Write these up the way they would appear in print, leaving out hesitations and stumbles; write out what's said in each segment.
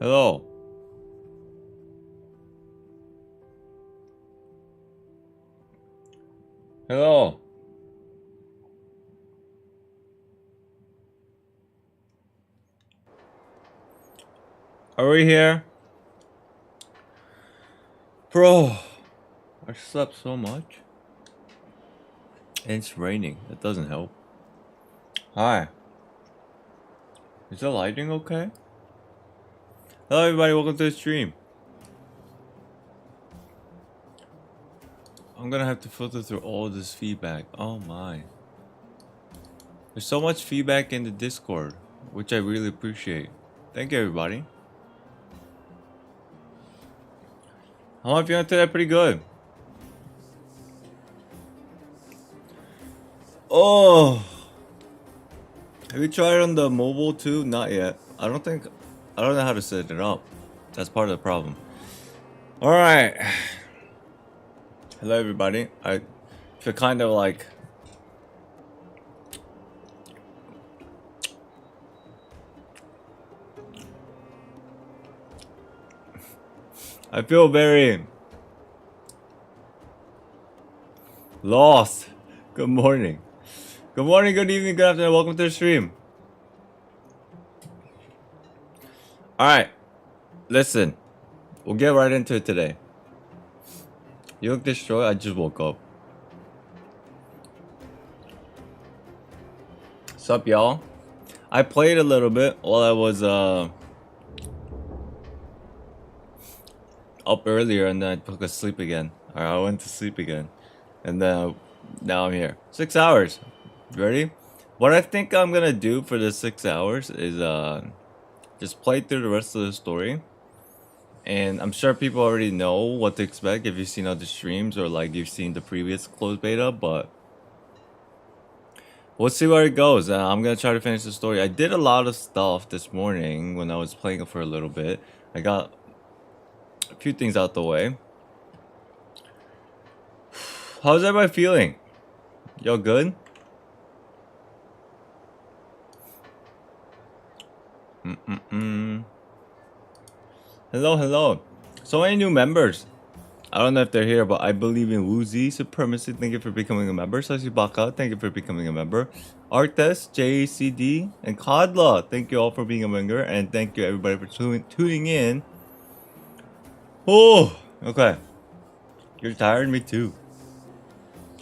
Hello. Hello. Are we here? Bro, I slept so much. And it's raining. That doesn't help. Hi. Is the lighting okay? Hello everybody, welcome to the stream. I'm gonna have to filter through all this feedback. Oh my. There's so much feedback in the Discord, which I really appreciate. Thank you everybody. How am I feeling today? Pretty good. Oh, have you tried it on the mobile too? Not yet. I don't know how to set it up. That's part of the problem. All right. Hello everybody. I feel kind of like I feel very lost. Good morning. Good morning, good evening, good afternoon. Welcome to the stream. Alright. Listen. We'll get right into it today. You look destroyed? I just woke up. Sup, y'all? I played a little bit while I was up earlier and then I took a sleep again. Or I went to sleep again. And then now I'm here. 6 hours. Ready? What I think I'm gonna do for the 6 hours is just play through the rest of the story. And I'm sure people already know what to expect if you've seen other streams or like you've seen the previous closed beta, but we'll see where it goes. I'm gonna try to finish the story. I did a lot of stuff this morning when I was playing it for a little bit. I got a few things out the way. How's everybody feeling? Y'all good? Hello, hello. So many new members. I don't know if they're here, but I believe in Woozy Supremacy. Thank you for becoming a member. Sashibaka, thank you for becoming a member. Artes, JCD, and Kodla, thank you all for being a member. And thank you everybody for tuning in. Oh, okay. You're tired? Me too.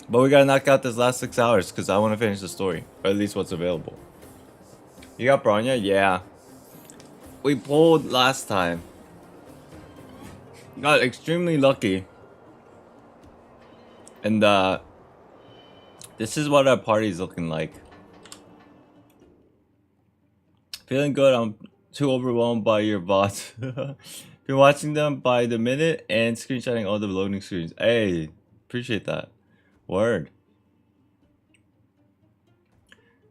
But we gotta knock out this last 6 hours because I want to finish the story. Or at least what's available. You got Bronya? Yeah. We pulled last time. Got extremely lucky. And this is what our party's looking like. Feeling good. I'm too overwhelmed by your bots. Been watching them by the minute and screenshotting all the loading screens. Hey, appreciate that. Word.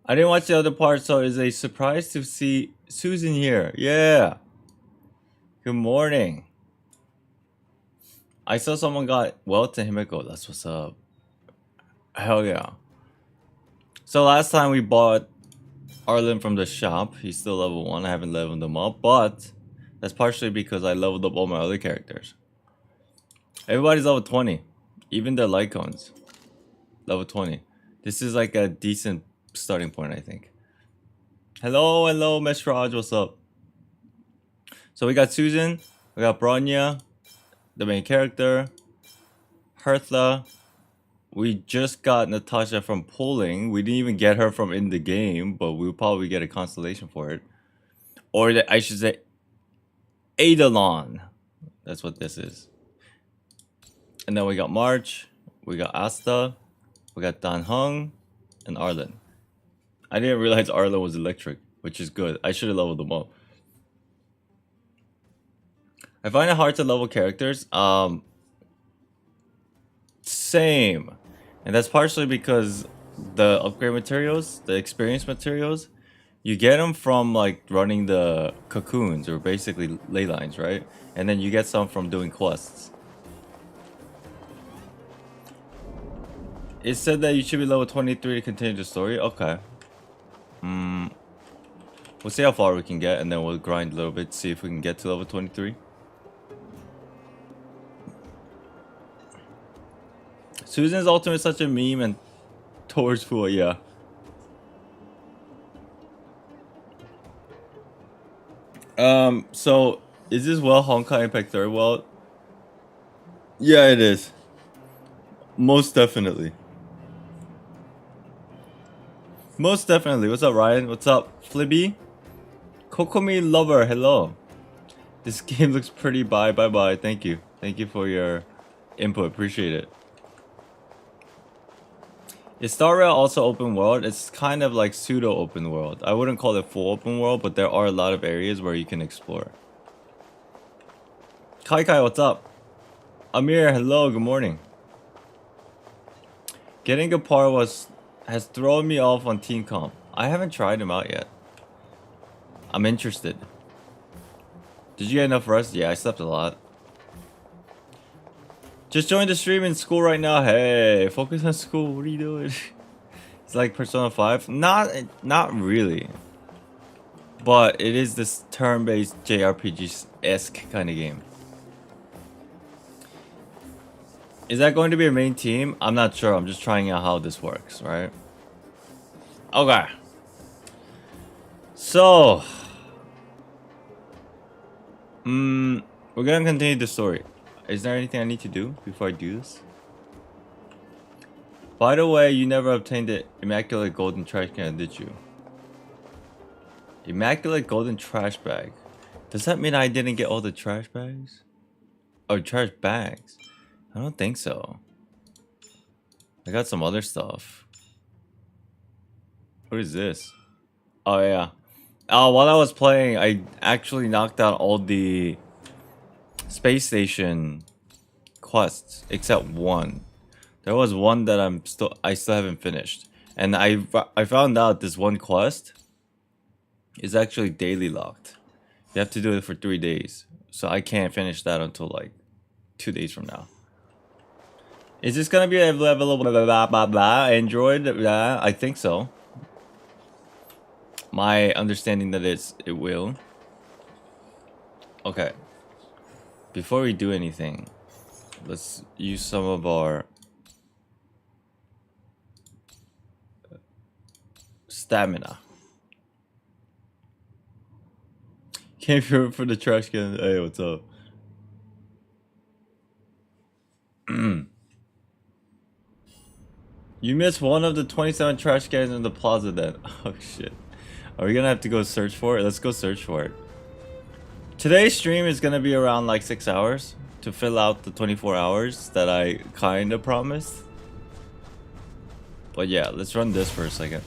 I didn't watch the other part, so it's a surprise to see Susan here. Yeah. Good morning. I saw someone got well to Himiko. That's what's up. Hell yeah. So last time we bought Arlen from the shop. He's still level 1. I haven't leveled him up, but that's partially because I leveled up all my other characters. Everybody's level 20. Even the Lycons. Level 20. This is like a decent starting point, I think. Hello, hello, Meshraj. What's up? So we got Susan. We got Bronya, the main character. Hertha. We just got Natasha from polling. We didn't even get her from in the game, but we'll probably get a constellation for it. Or I should say Eidolon. That's what this is. And then we got March. We got Asta. We got Dan Hung. And Arlen. I didn't realize Arlen was electric, which is good. I should have leveled them up. I find it hard to level characters. Same. And that's partially because the upgrade materials, the experience materials, you get them from like running the cocoons or basically ley lines, right? And then you get some from doing quests. It said that you should be level 23 to continue the story. Okay. We'll see how far we can get, and then we'll grind a little bit, see if we can get to level 23. Susan's ultimate is such a meme, and Thor's fool, yeah. So is this well Honkai Impact 3rd world? Yeah, it is. Most definitely. Most definitely. What's up, Ryan? What's up, Flibby? Kokomi Lover, hello. This game looks pretty. Bye. Thank you. Thank you for your input. Appreciate it. Is StarRail also open world? It's kind of like pseudo open world. I wouldn't call it full open world, but there are a lot of areas where you can explore. Kai, what's up? Amir, hello, good morning. Getting a par has thrown me off on Team Comp. I haven't tried him out yet. I'm interested. Did you get enough rest? Yeah, I slept a lot. Just joined the stream in school right now. Hey, focus on school. What are you doing? It's like Persona 5. Not really. But it is this turn-based JRPG-esque kind of game. Is that going to be a main team? I'm not sure. I'm just trying out how this works, right? Okay. So, we're gonna continue the story. Is there anything I need to do before I do this? By the way, you never obtained the immaculate golden trash can, did you? Immaculate golden trash bag. Does that mean I didn't get all the trash bags? Oh, trash bags. I don't think so. I got some other stuff. What is this? Oh yeah. While I was playing, I actually knocked out all the space station quests except one. There was one that I still haven't finished, and I found out this one quest is actually daily locked. You have to do it for 3 days, so I can't finish that until like 2 days from now. Is this gonna be a level of Android? I think so. My understanding that it will. Okay. Before we do anything, let's use some of our stamina. Came here for the trash can. Hey, what's up? You missed one of the 27 trash cans in the plaza then. Oh shit. Are we gonna have to go search for it? Let's go search for it. Today's stream is gonna be around like 6 hours to fill out the 24 hours that I kinda promised. But yeah, let's run this for a second.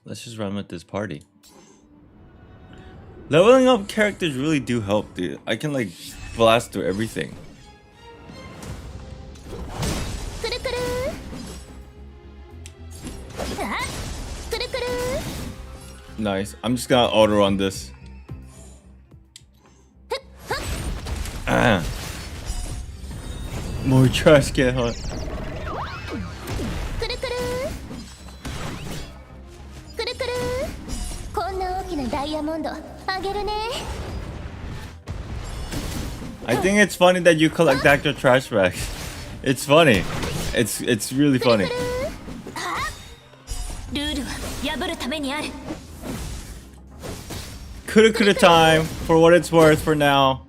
Let's just run with this party. Leveling up characters really do help, dude. I can like blast through everything. Nice. I'm just gonna auto run this. More trash can hunt. I think it's funny that you collect extra trash bags. It's funny. It's really funny. Kura time for what it's worth for now.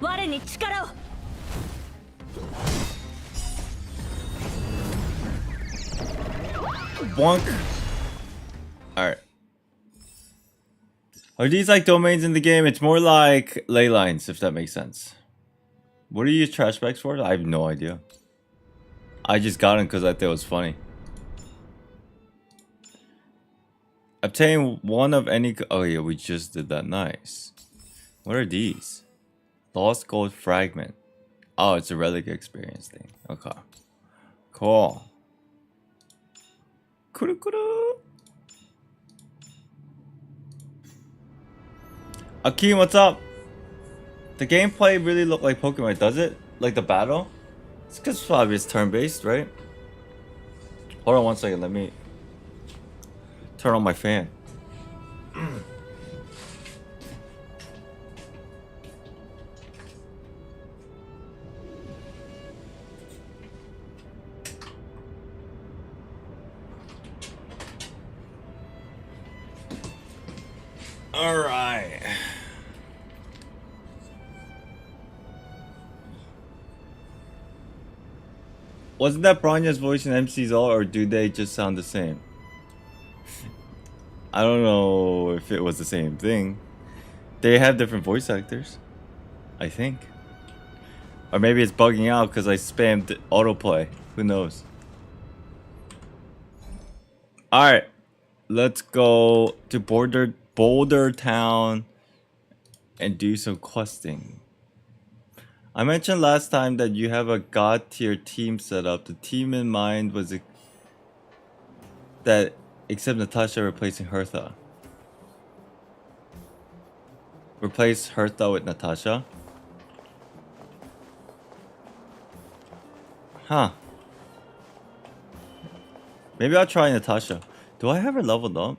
Bonk. Alright. Are these like domains in the game? It's more like ley lines, if that makes sense. What do you use trash bags for? I have no idea. I just got them because I thought it was funny. Obtain one of any... Oh yeah, we just did that. Nice. What are these? Lost gold fragment. Oh, it's a relic experience thing. Okay. Cool. Akeem, what's up? The gameplay really look like Pokemon, does it? Like the battle? It's because probably it's turn-based, right? Hold on one second, let me turn on my fan. All right. Wasn't that Bronya's voice in MC's all, or do they just sound the same? I don't know if it was the same thing. They have different voice actors, I think. Or maybe it's bugging out because I spammed autoplay. Who knows? Alright. Let's go to Boulder Town and do some questing. I mentioned last time that you have a god tier team set up. The team in mind was that except Natasha replacing Hertha. Replace Hertha with Natasha. Huh. Maybe I'll try Natasha. Do I have her leveled up?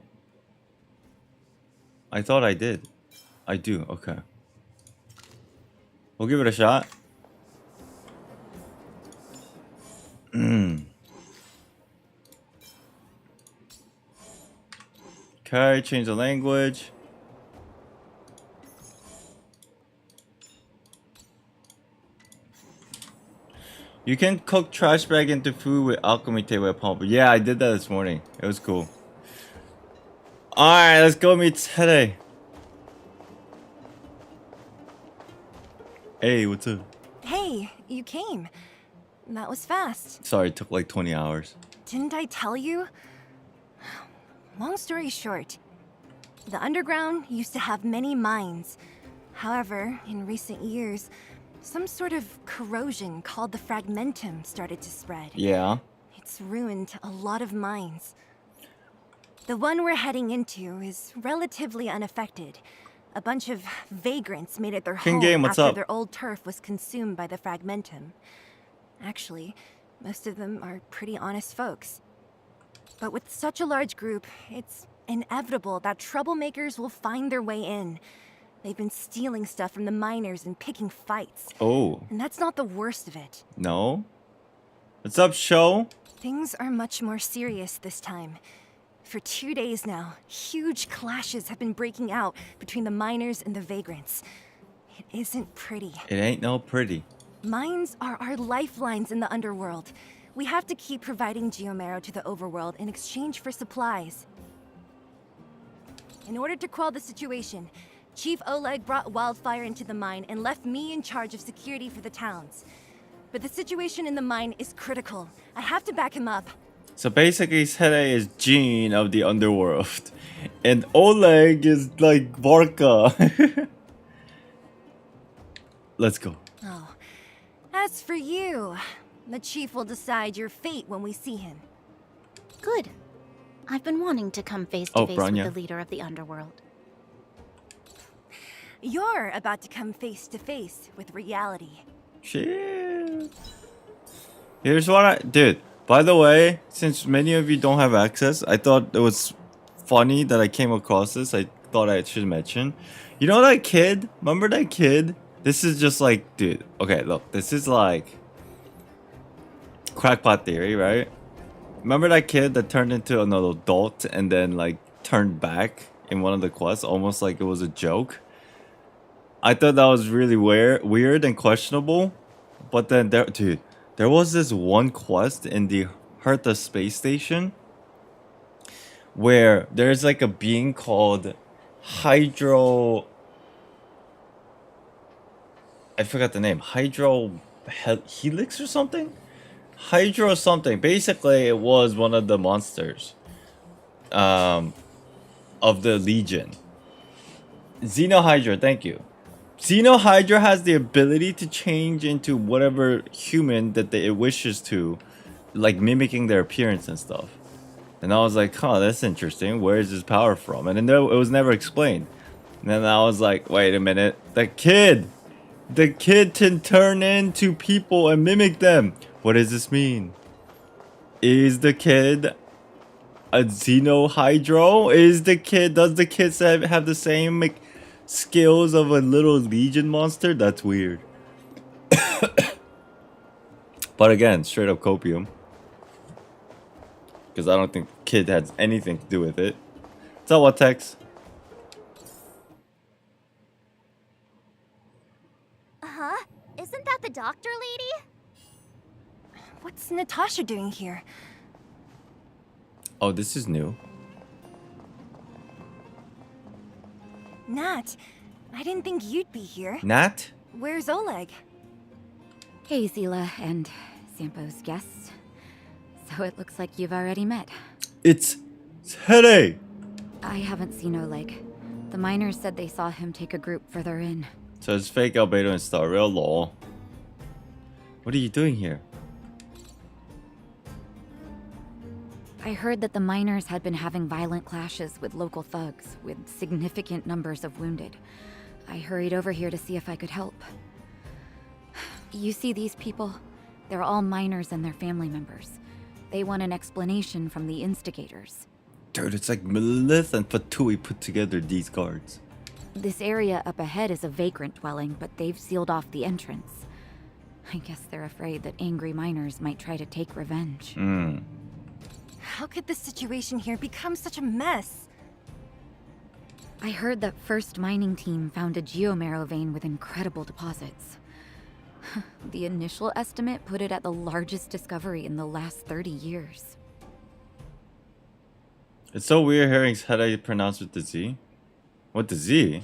I thought I did. I do, okay. We'll give it a shot. Okay, change the language. You can cook trash bag into food with alchemy table at pump. Yeah, I did that this morning. It was cool. Alright, let's go meet Tede. Hey, what's up? Hey, you came. That was fast. Sorry, it took like 20 hours. Didn't I tell you? Long story short, the underground used to have many mines. However, in recent years, some sort of corrosion called the fragmentum started to spread. Yeah. It's ruined a lot of mines. The one we're heading into is relatively unaffected. A bunch of vagrants made it their home after their old turf was consumed by the fragmentum. Actually, most of them are pretty honest folks. But with such a large group, it's inevitable that troublemakers will find their way in. They've been stealing stuff from the miners and picking fights. Oh. And that's not the worst of it. No? What's up, show? Things are much more serious this time. For 2 days now, huge clashes have been breaking out between the miners and the vagrants. It isn't pretty. It ain't no pretty. Mines are our lifelines in the underworld. We have to keep providing geomarrow to the overworld in exchange for supplies. In order to quell the situation, Chief Oleg brought wildfire into the mine and left me in charge of security for the towns. But the situation in the mine is critical. I have to back him up. So basically, Tede is Jean of the underworld. And Oleg is like Barca. Let's go. Oh. As for you, the chief will decide your fate when we see him. Good. I've been wanting to come face to face with the leader of the underworld. You're about to come face to face with reality. Shit. Here's what dude, by the way, since many of you don't have access, I thought it was funny that I came across this. I thought I should mention. You know that kid? Remember that kid? This is just like, dude, okay, look, this is like crackpot theory, right? Remember that kid that turned into an adult and then like turned back in one of the quests, almost like it was a joke? I thought that was really weird and questionable. But then there was this one quest in the Hertha space station where there's like a being called I forgot the name. Helix or something? Hydro something. Basically, it was one of the monsters of the Legion. Xenohydra, thank you. Xenohydra has the ability to change into whatever human that it wishes to, like mimicking their appearance and stuff. And I was like, huh, that's interesting. Where is this power from? And then it was never explained. And then I was like, wait a minute. The kid can turn into people and mimic them. What does this mean? Is the kid A Xenohydro? Does the kid have the same skills of a little Legion monster? That's weird. But again, straight up copium. Because I don't think the kid has anything to do with it. So what, Tex? Huh? Isn't that the doctor lady? What's Natasha doing here? Oh, this is new. Nat, I didn't think you'd be here. Nat? Where's Oleg? Hey, Zila and Sampo's guests. So it looks like you've already met. It's Tere! I haven't seen Oleg. The miners said they saw him take a group further in. So it's fake albedo and StarRail, lol. What are you doing here? I heard that the miners had been having violent clashes with local thugs, with significant numbers of wounded. I hurried over here to see if I could help. You see these people? They're all miners and their family members. They want an explanation from the instigators. Dude, it's like Melith and Fatui put together these guards. This area up ahead is a vagrant dwelling, but they've sealed off the entrance. I guess they're afraid that angry miners might try to take revenge. How could the situation here become such a mess? I heard that first mining team found a geomarrow vein with incredible deposits. The initial estimate put it at the largest discovery in the last 30 years. It's so weird hearing Tere pronounced with the Z. What the Z?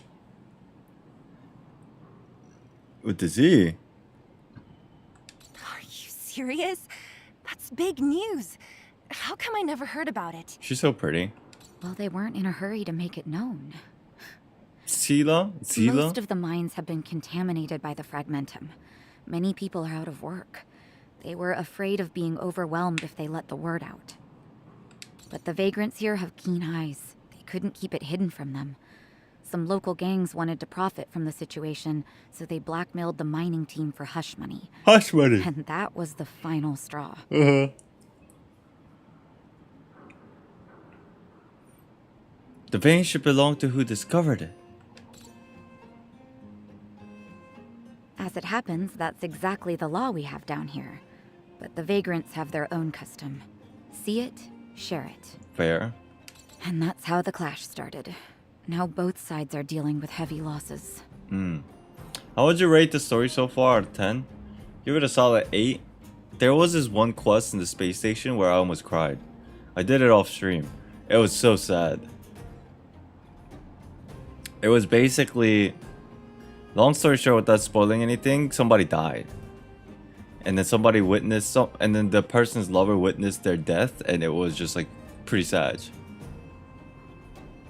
With the Z? Are you serious? That's big news. How come I never heard about it? She's so pretty. Well, they weren't in a hurry to make it known. Zila? Most of the mines have been contaminated by the fragmentum. Many people are out of work. They were afraid of being overwhelmed if they let the word out. But the vagrants here have keen eyes. They couldn't keep it hidden from them. Some local gangs wanted to profit from the situation, so they blackmailed the mining team for hush money. Hush money! And that was the final straw. The vein should belong to who discovered it. As it happens, that's exactly the law we have down here. But the vagrants have their own custom. See it, share it. Fair. And that's how the clash started. Now both sides are dealing with heavy losses. How would you rate the story so far out of 10? Give it a solid 8. There was this one quest in the space station where I almost cried. I did it off stream. It was so sad. It was basically, long story short, without spoiling anything, somebody died. And then somebody witnessed, and then the person's lover witnessed their death, and it was just like pretty sad.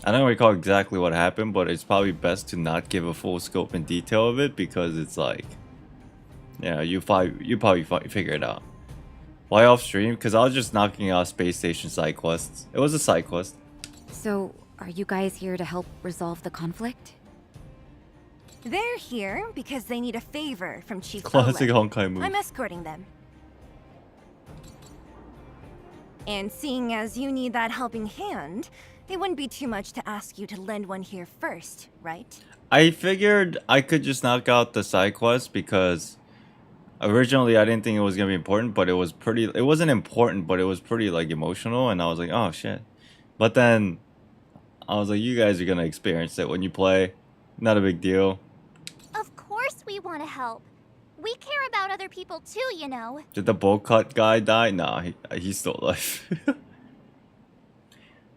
I don't recall exactly what happened, but it's probably best to not give a full scope and detail of it because it's like, yeah, you probably figure it out. Why off stream? Because I was just knocking out space station side quests. It was a side quest. So, are you guys here to help resolve the conflict? They're here because they need a favor from Chief Classic Oleg. Honkai move. I'm escorting them. And seeing as you need that helping hand, it wouldn't be too much to ask you to lend one here first, right? I figured I could just knock out the side quest because originally I didn't think it was gonna be important, but it wasn't important, but it was pretty like emotional, and I was like, oh shit. But then I was like, you guys are gonna experience it when you play. Not a big deal. Of course we want to help. We care about other people too, you know. Did the bowl cut guy die? Nah, he's still alive.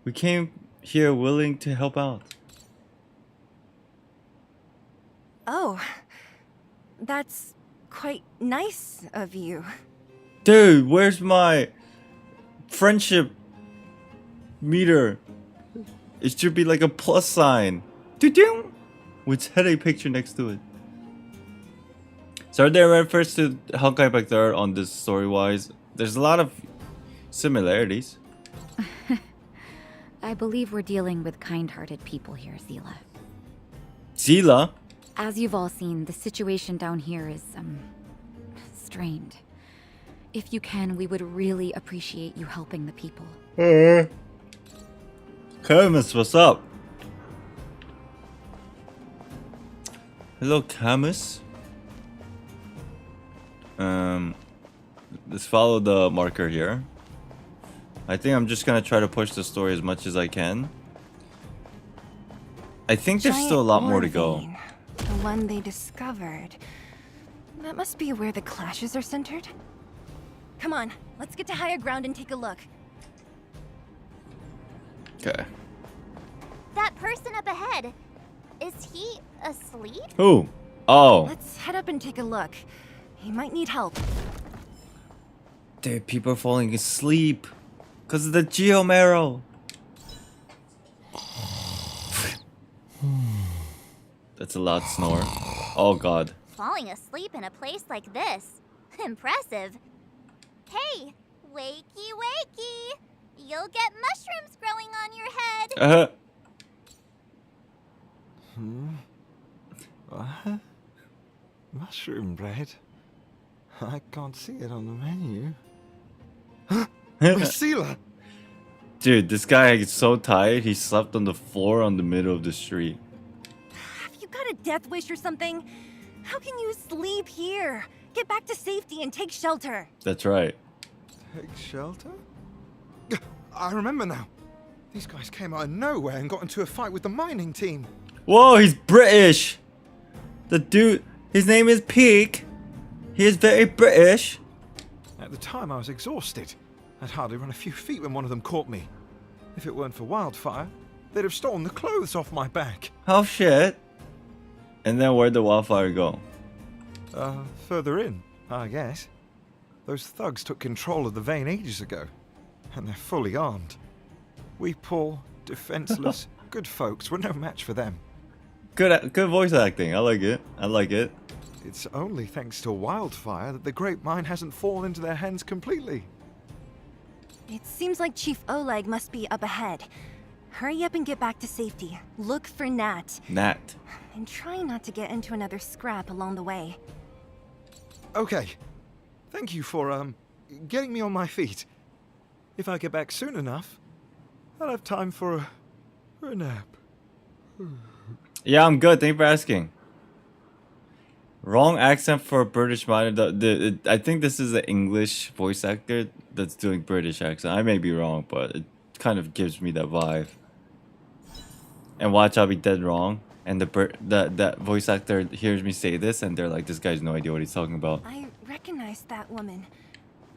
We came here willing to help out. Oh, that's quite nice of you. Dude, where's my friendship meter? It should be like a plus sign. Doo-doo! With headache picture next to it. So they refers to Honkai Impact 3 on this story-wise. There's a lot of similarities. I believe we're dealing with kind-hearted people here, Zila. Zila? As you've all seen, the situation down here is, strained. If you can, we would really appreciate you helping the people. Camus, what's up? Hello, Camus. Let's follow the marker here. I think I'm just gonna try to push the story as much as I can. I think there's still a lot more to go. The one they discovered. That must be where the clashes are centered. Come on, let's get to higher ground and take a look. Okay. That person up ahead, is he asleep? Who? Oh. Let's head up and take a look. He might need help. Dude, people are falling asleep because of the Geomarrow. That's a loud snore. Oh god. Falling asleep in a place like this. Impressive. Hey, wakey wakey. You'll get mushrooms growing on your head. What? Mushroom bread? I can't see it on the menu. Marcela! Dude, this guy is so tired, he slept on the floor on the middle of the street. Have you got a death wish or something? How can you sleep here? Get back to safety and take shelter. That's right. Take shelter? I remember now. These guys came out of nowhere and got into a fight with the mining team. Whoa, he's British! The dude, his name is Peak. He is very British. At the time, I was exhausted. I'd hardly run a few feet when one of them caught me. If it weren't for Wildfire, they'd have stolen the clothes off my back. Oh shit. And then where'd the Wildfire go? Further in, I guess. Those thugs took control of the vein ages ago, and they're fully armed. We poor, defenseless, good folks were no match for them. Good voice acting. I like it. I like it. It's only thanks to Wildfire that the Great Mine hasn't fallen into their hands completely. It seems like Chief Oleg must be up ahead. Hurry up and get back to safety. Look for Nat. Nat. And try not to get into another scrap along the way. Okay. Thank you for, getting me on my feet. If I get back soon enough, I'll have time for a nap. Yeah, I'm good. Thank you for asking. Wrong accent for a British minor. I think this is an English voice actor that's doing British accent. I may be wrong, but it kind of gives me that vibe. And watch, I'll be dead wrong. And that voice actor hears me say this, and they're like, "This guy's no idea what he's talking about." I recognize that woman.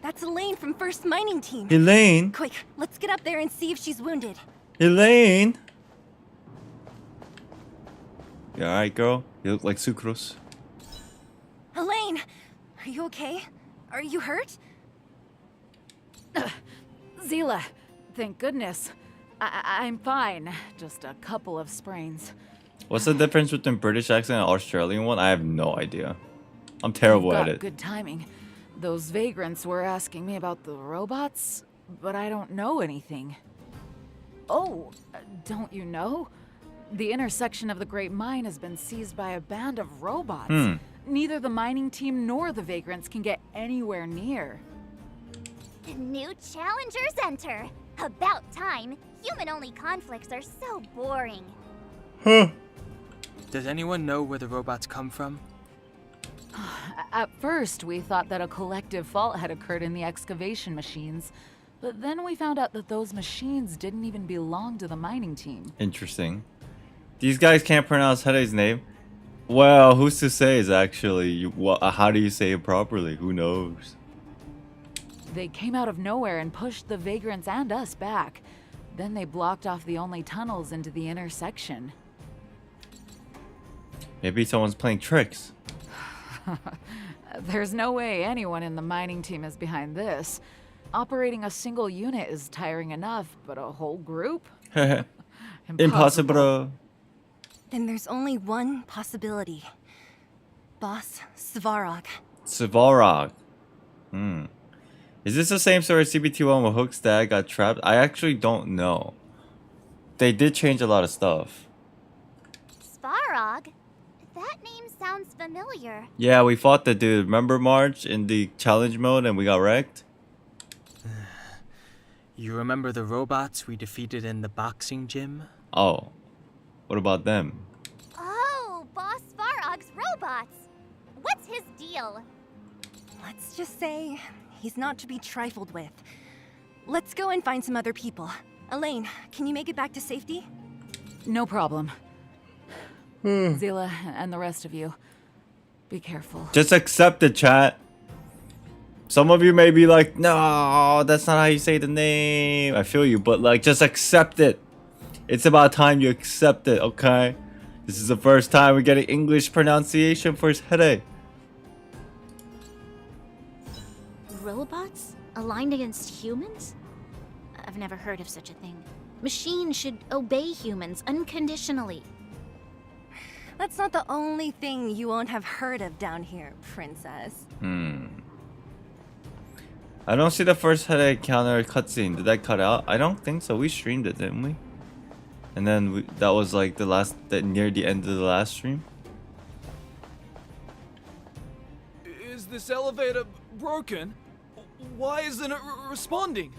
That's Elaine from First Mining Team. Elaine. Quick, let's get up there and see if she's wounded. Elaine. You alright, girl? You look like Sucrose. Elaine, are you okay? Are you hurt? Zila, thank goodness. I'm fine. Just a couple of sprains. What's the difference between British accent and Australian one? I have no idea. I'm terrible at it. Good timing. Those vagrants were asking me about the robots, but I don't know anything. Oh, don't you know? The intersection of the Great Mine has been seized by a band of robots. Neither the mining team nor the vagrants can get anywhere near. New challengers enter. About time. Human-only conflicts are so boring. Does anyone know where the robots come from? At first, we thought that a collective fault had occurred in the excavation machines, but then we found out that those machines didn't even belong to the mining team. Interesting. These guys can't pronounce Hede's name. Well, who's to say is actually... how do you say it properly? Who knows? They came out of nowhere and pushed the vagrants and us back. Then they blocked off the only tunnels into the intersection. Maybe someone's playing tricks. There's no way anyone in the mining team is behind this. Operating a single unit is tiring enough, but a whole group? Impossible. Then there's only one possibility. Boss Svarog. Svarog. Is this the same story as CBT1 where Hook's dad got trapped? I actually don't know. They did change a lot of stuff. Svarog? That name sounds familiar. Yeah, we fought the dude. Remember March in the challenge mode and we got wrecked? You remember the robots we defeated in the boxing gym? Oh. What about them? Oh, Boss Farog's robots. What's his deal? Let's just say he's not to be trifled with. Let's go and find some other people. Elaine, can you make it back to safety? No problem. Zila and the rest of you, be careful. Just accept it, chat. Some of you may be like, no, that's not how you say the name. I feel you, but like, just accept it. It's about time you accept it, okay? This is the first time we're getting English pronunciation for his headache. Robots? Aligned against humans? I've never heard of such a thing. Machines should obey humans unconditionally. That's not the only thing you won't have heard of down here, princess. I don't see the first headache counter cutscene. Did that cut out? I don't think so. We streamed it, didn't we? And then that was like the last, near the end of the last stream. Is this elevator broken? Why isn't it responding?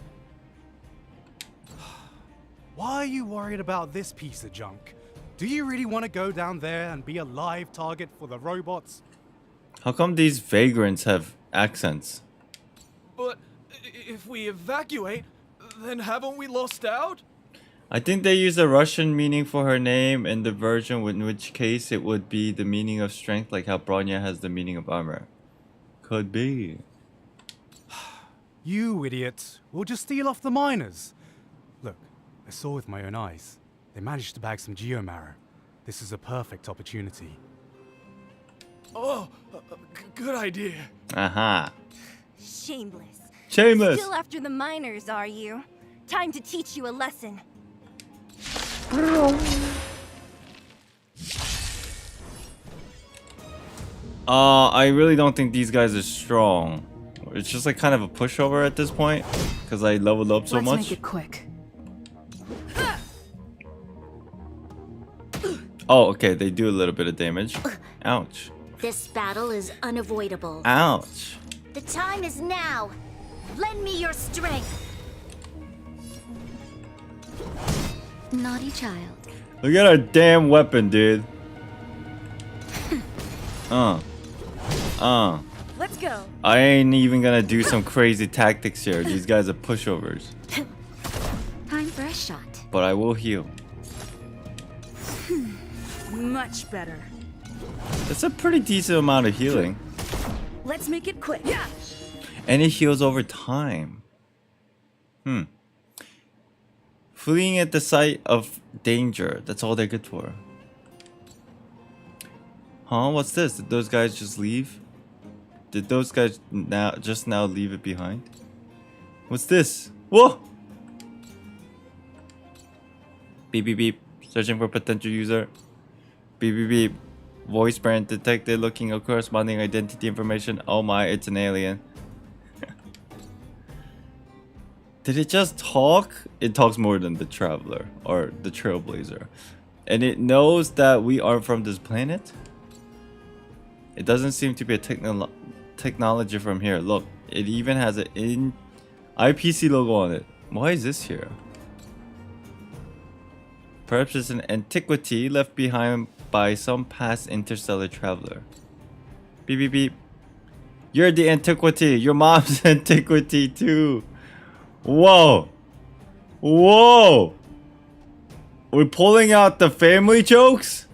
Why are you worried about this piece of junk? Do you really want to go down there and be a live target for the robots? How come these vagrants have accents? But if we evacuate, then haven't we lost out? I think they use a Russian meaning for her name in the version, in which case it would be the meaning of strength, like how Bronya has the meaning of armor. Could be. You idiots. We'll just steal off the miners. Look, I saw with my own eyes. They managed to bag some geomarrow. This is a perfect opportunity. Oh, good idea. Aha. Shameless. Shameless. Still after the miners, are you? Time to teach you a lesson. I really don't think these guys are strong. It's just like kind of a pushover at this point, because I leveled up so Let's much. make it quick. Oh, okay, they do a little bit of damage. Ouch. This battle is unavoidable. Ouch. The time is now. Lend me your strength. Naughty child. Look at our damn weapon, dude. Let's go. I ain't even gonna do some crazy tactics here. These guys are pushovers. Time for a shot. But I will heal. Much better. That's a pretty decent amount of healing. Let's make it quick. Yeah. And it heals over time. Fleeing at the sight of danger. That's all they're good for. Huh? What's this? Did those guys just leave? Did those guys just now leave it behind? What's this? Whoa! Beep beep beep. Searching for potential user. Beep beep beep. Voice brand detected. Looking at corresponding identity information. Oh my, it's an alien. Did it just talk? It talks more than the traveler or the trailblazer. And it knows that we are from this planet? It doesn't seem to be a technology from here. Look, it even has an IPC logo on it. Why is this here? Perhaps it's an antiquity left behind by some past interstellar traveler. Beep beep beep. You're the antiquity. Your mom's antiquity too. Whoa. Whoa. We're pulling out the family jokes?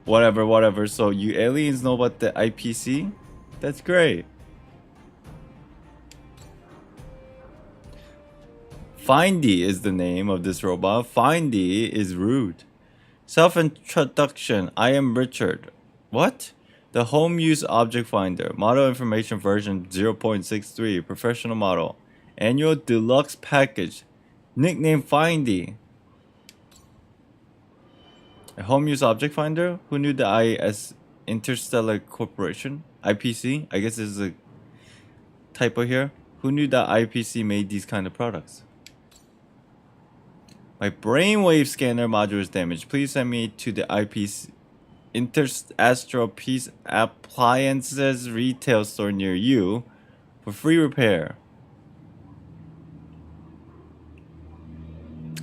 Whatever. So you aliens know about the IPC? That's great. Findy is the name of this robot. Findy is rude. Self-introduction. I am Richard. What? The home use object finder. Model information version 0.63. Professional model. Annual deluxe package. Nickname Findy. A home use object finder? Who knew the IS Interstellar Corporation? IPC? I guess there's a typo here. Who knew that IPC made these kind of products? My brainwave scanner module is damaged. Please send me to the IPC Astral Peace Appliances retail store near you for free repair.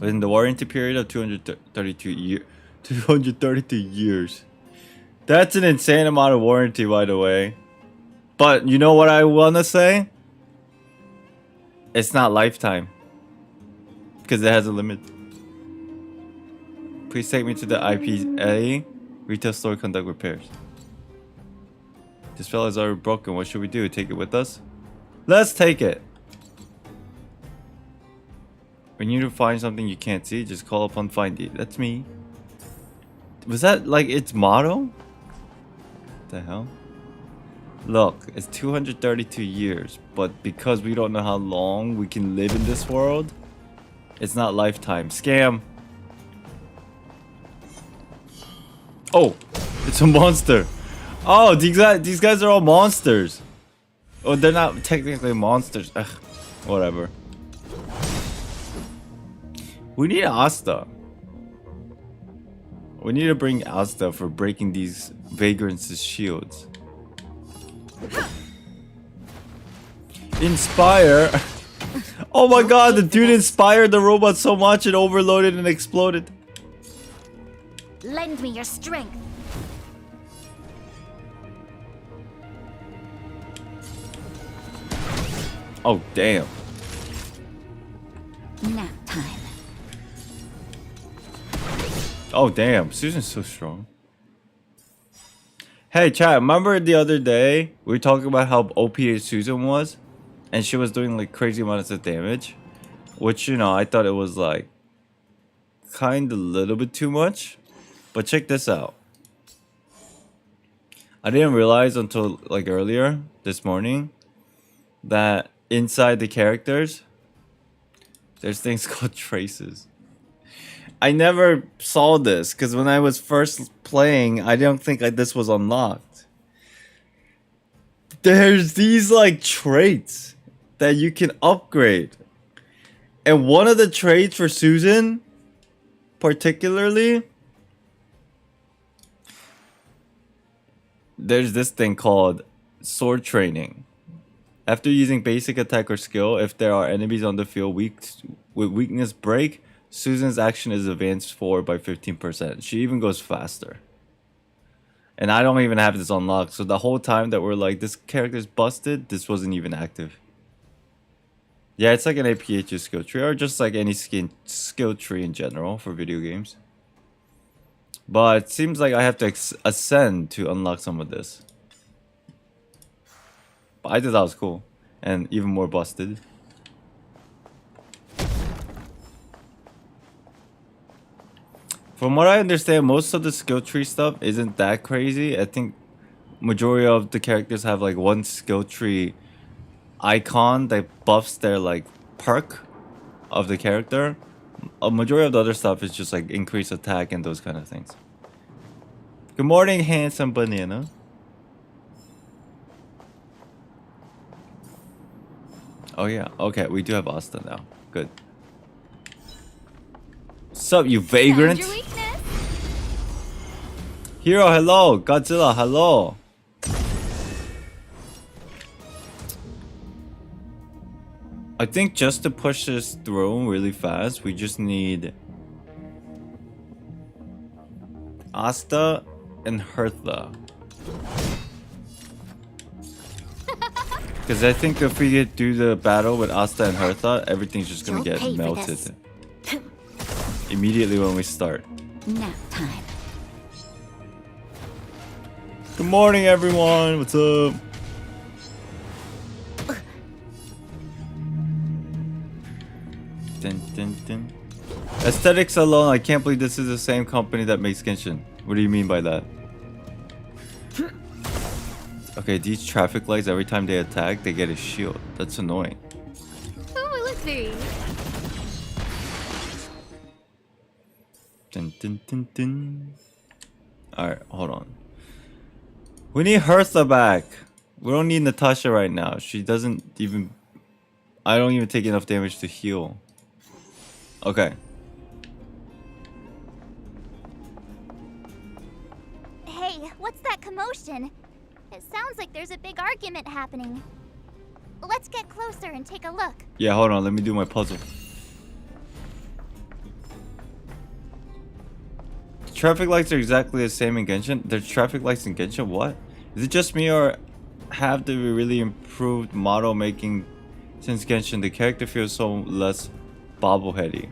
Within the warranty period of 232 years. That's an insane amount of warranty, by the way. But you know what I want to say? It's not lifetime. Because it has a limit. Please take me to the IPA retail store, conduct repairs. This fella's already broken. What should we do? Take it with us? Let's take it. When you find something you can't see, just call upon Findy. That's me. Was that like its motto? What the hell? Look, it's 232 years, but because we don't know how long we can live in this world, it's not lifetime. Scam. Oh, it's a monster. Oh, these guys are all monsters. Oh, they're not technically monsters. Ugh, whatever. We need Asta. We need to bring Asta for breaking these vagrants' shields. Inspire. Oh my god, the dude inspired the robot so much it overloaded and exploded. Lend me your strength. Oh, damn. Nap time. Oh, damn. Susan's so strong. Hey, chat, remember the other day we were talking about how OP Susan was? And she was doing like crazy amounts of damage? Which, you know, I thought it was like kind of a little bit too much. But check this out. I didn't realize until like earlier this morning that inside the characters, there's things called traces. I never saw this because when I was first playing, I don't think this was unlocked. There's these like traits that you can upgrade. And one of the traits for Susan, particularly, there's this thing called sword training. After using basic attack or skill, if there are enemies on the field with weakness break, Susan's action is advanced forward by 15%. She even goes faster. And I don't even have this unlocked. So the whole time that we're like, this character's busted, this wasn't even active. Yeah, it's like an APH skill tree, or just like any skill tree in general for video games. But it seems like I have to ascend to unlock some of this. But I thought that was cool. And even more busted. From what I understand, most of the skill tree stuff isn't that crazy. I think majority of the characters have like one skill tree icon that buffs their like perk of the character. A majority of the other stuff is just like increased attack and those kind of things. Good morning, handsome banana. Oh yeah, okay, we do have Asta now. Good. Sup, you vagrant? Hero, hello. Godzilla, hello. I think just to push this through really fast, we just need Asta and Hertha. Because I think if we do the battle with Asta and Hertha, everything's just gonna get melted. Immediately when we start. Nap time. Good morning, everyone. What's up? Dun, dun, dun. Aesthetics alone, I can't believe this is the same company that makes Genshin. What do you mean by that? Okay, these traffic lights, every time they attack, they get a shield. That's annoying. Oh, let's see. Dun, dun, dun, dun. Alright, hold on. We need Hertha back. We don't need Natasha right now. She doesn't even... I don't even take enough damage to heal. Okay. Hey, what's that commotion? It sounds like there's a big argument happening. Let's get closer and take a look. Yeah, hold on. Let me do my puzzle. traffic lights are exactly the same in Genshin. There's traffic lights in Genshin? What? Is it just me or have they really improved model making since Genshin? The character feels so less bobbleheady.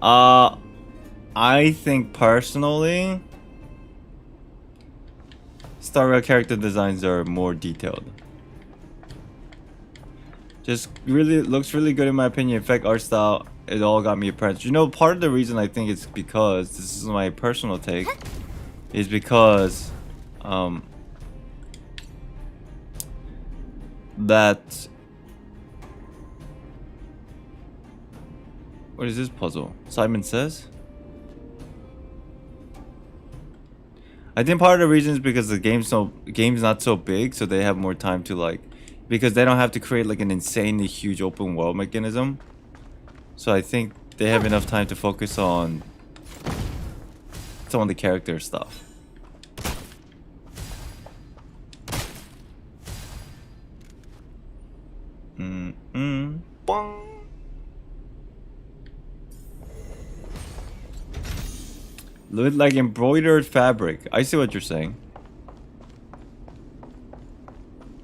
I think personally StarRail character designs are more detailed. Just really looks really good in my opinion. In fact, art style, it all got me impressed. You know, part of the reason I think it's because, this is my personal take, is because that, what is this puzzle? Simon Says? I think part of the reason is because the game's not so big, so they have more time to like, because they don't have to create like an insanely huge open world mechanism. So I think they have enough time to focus on some of the character stuff. Bong. Look like embroidered fabric. I see what you're saying.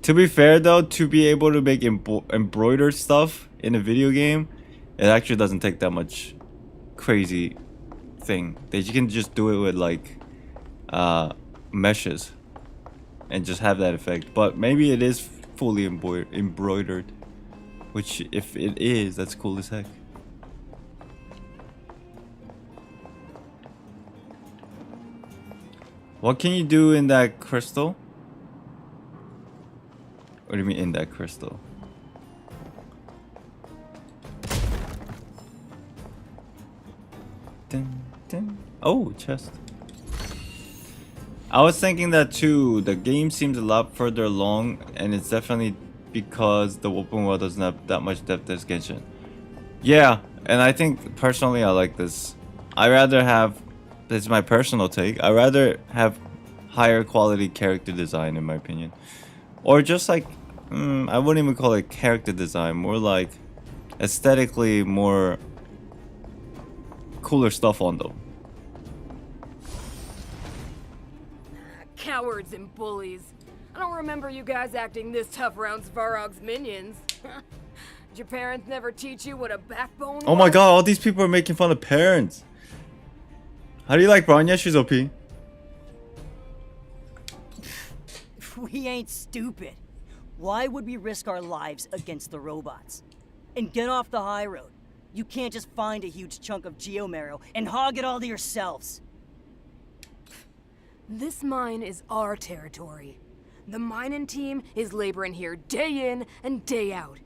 To be fair though, to be able to make embroidered stuff in a video game, it actually doesn't take that much crazy thing. You can just do it with like meshes and just have that effect. But maybe it is fully embroidered, which if it is, that's cool as heck. What can you do in that crystal? What do you mean in that crystal? Dun, dun. Oh, chest. I was thinking that too. The game seems a lot further along, and it's definitely because the open world doesn't have that much depth as Genshin. Yeah, and I think personally I like this. I rather have, this is my personal take, I rather have higher quality character design in my opinion. Or just like, I wouldn't even call it character design, more like aesthetically more cooler stuff on them. Cowards and bullies. I don't remember you guys acting this tough around Svarog's minions. Did your parents never teach you what a backbone was? Oh my god, all these people are making fun of parents. How do you like Bronya? She's OP. We ain't stupid. Why would we risk our lives against the robots? And get off the high road. You can't just find a huge chunk of geomarrow and hog it all to yourselves. This mine is our territory. The mining team is laboring here day in and day out.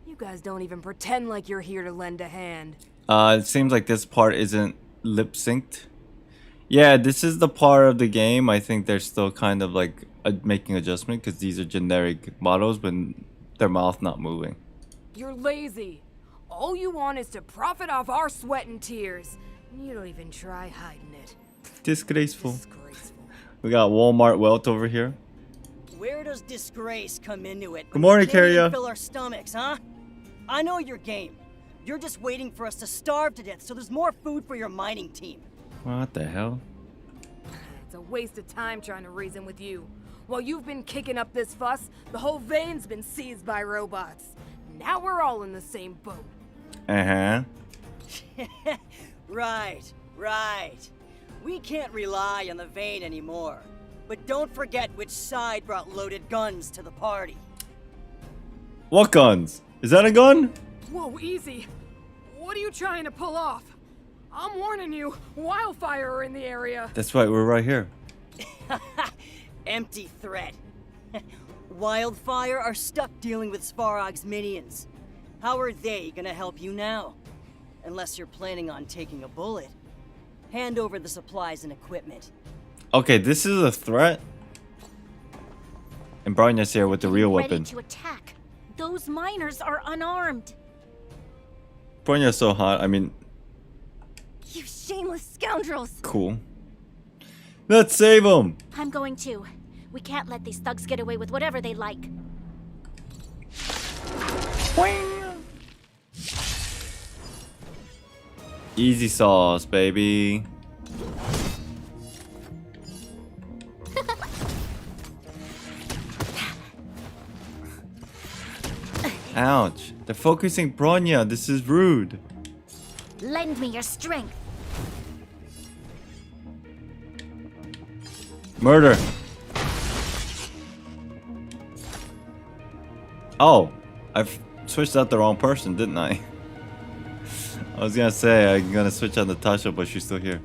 You guys don't even pretend like you're here to lend a hand. It seems like this part isn't lip synced. Yeah, this is the part of the game I think they're still kind of like making adjustment because these are generic models, but their mouth not moving. You're lazy. All you want is to profit off our sweat and tears. You don't even try hiding it. Disgraceful. We got Walmart Welt over here. Where does disgrace come into it? Good morning, Carrier. Fill our stomachs, huh? I know your game. You're just waiting for us to starve to death so there's more food for your mining team. What the hell? It's a waste of time trying to reason with you. While you've been kicking up this fuss, the whole vein's been seized by robots. Now we're all in the same boat. Uh-huh. Right. We can't rely on the vein anymore. But don't forget which side brought loaded guns to the party. What guns? Is that a gun? Whoa, easy. What are you trying to pull off? I'm warning you, wildfire are in the area. That's right, we're right here. Empty threat. Wildfire are stuck dealing with Svarog's minions. How are they gonna help you now? Unless you're planning on taking a bullet. Hand over the supplies and equipment. Okay, this is a threat. And Bronya's here with the real weapon. Ready to attack. Those miners are unarmed. Bronya's so hot, I mean... You shameless scoundrels! Cool. Let's save them! I'm going to. We can't let these thugs get away with whatever they like. Boing. Easy sauce, baby. Ouch. They're focusing Bronya. This is rude. Lend me your strength. Murder. Oh, I've switched out the wrong person, didn't I? I was gonna say I'm gonna switch out Natasha, but she's still here.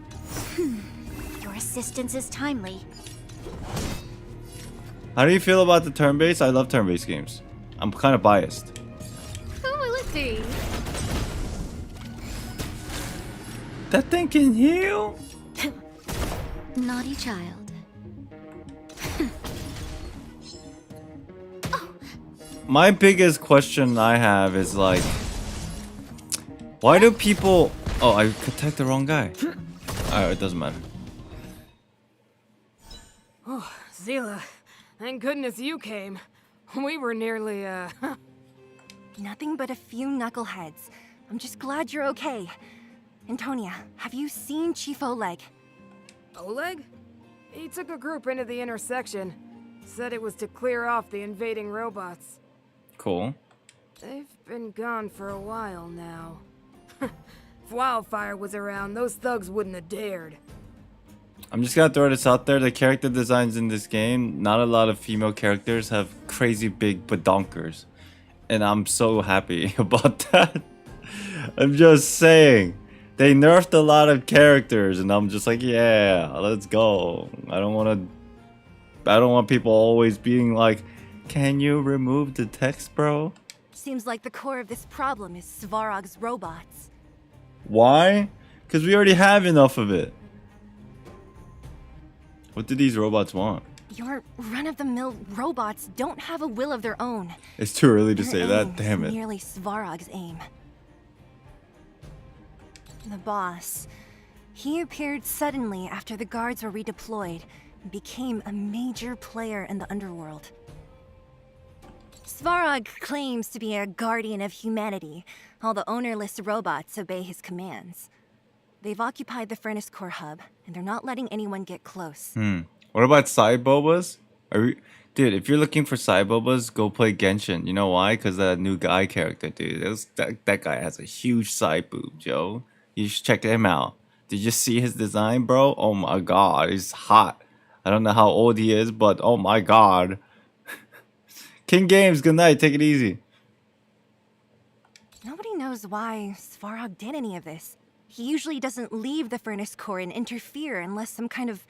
Your assistance is timely. How do you feel about the turn-based? I love turn-based games. I'm kind of biased. Oh, let's see. That thing can heal? Naughty child. My biggest question I have is like, why do people... Oh, I attacked the wrong guy. Alright, it doesn't matter. Oh, Zila, thank goodness you came. We were nearly, Nothing but a few knuckleheads. I'm just glad you're okay. Antonia, have you seen Chief Oleg? Oleg? He took a group into the intersection. Said it was to clear off the invading robots. Cool. They've been gone for a while now. If Wildfire was around, those thugs wouldn't have dared. I'm just gonna throw this out there. The character designs in this game, not a lot of female characters have crazy big badonkers. And I'm so happy about that. I'm just saying. They nerfed a lot of characters and I'm just like, yeah, let's go. I don't want people always being like, can you remove the text, bro? Seems like the core of this problem is Svarog's robots. Why? Because we already have enough of it. What do these robots want? Your run-of-the-mill robots don't have a will of their own. It's too early to Their say that, aim damn is it. merely Svarog's aim. The boss. He appeared suddenly after the guards were redeployed and became a major player in the underworld. Svarog claims to be a guardian of humanity. All the ownerless robots obey his commands. They've occupied the Furnace Core hub, and they're not letting anyone get close. What about side bobas? Dude, if you're looking for side bobas, go play Genshin. You know why? Because that new guy character, dude. That guy has a huge side boob, Joe. You should check him out. Did you see his design, bro? Oh my god, he's hot. I don't know how old he is, but oh my god. King Games, good night. Take it easy. Nobody knows why Svarog did any of this. He usually doesn't leave the Furnace Core and interfere unless some kind of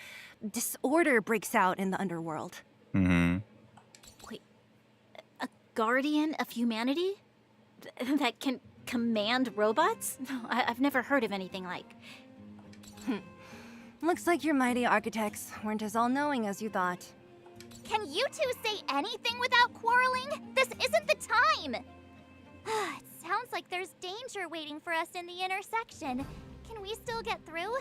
disorder breaks out in the underworld. Wait, a guardian of humanity? That can command robots? No, I've never heard of anything like. Looks like your mighty architects weren't as all-knowing as you thought. Can you two say anything without quarreling? This isn't the time! It sounds like there's danger waiting for us in the intersection. Can we still get through?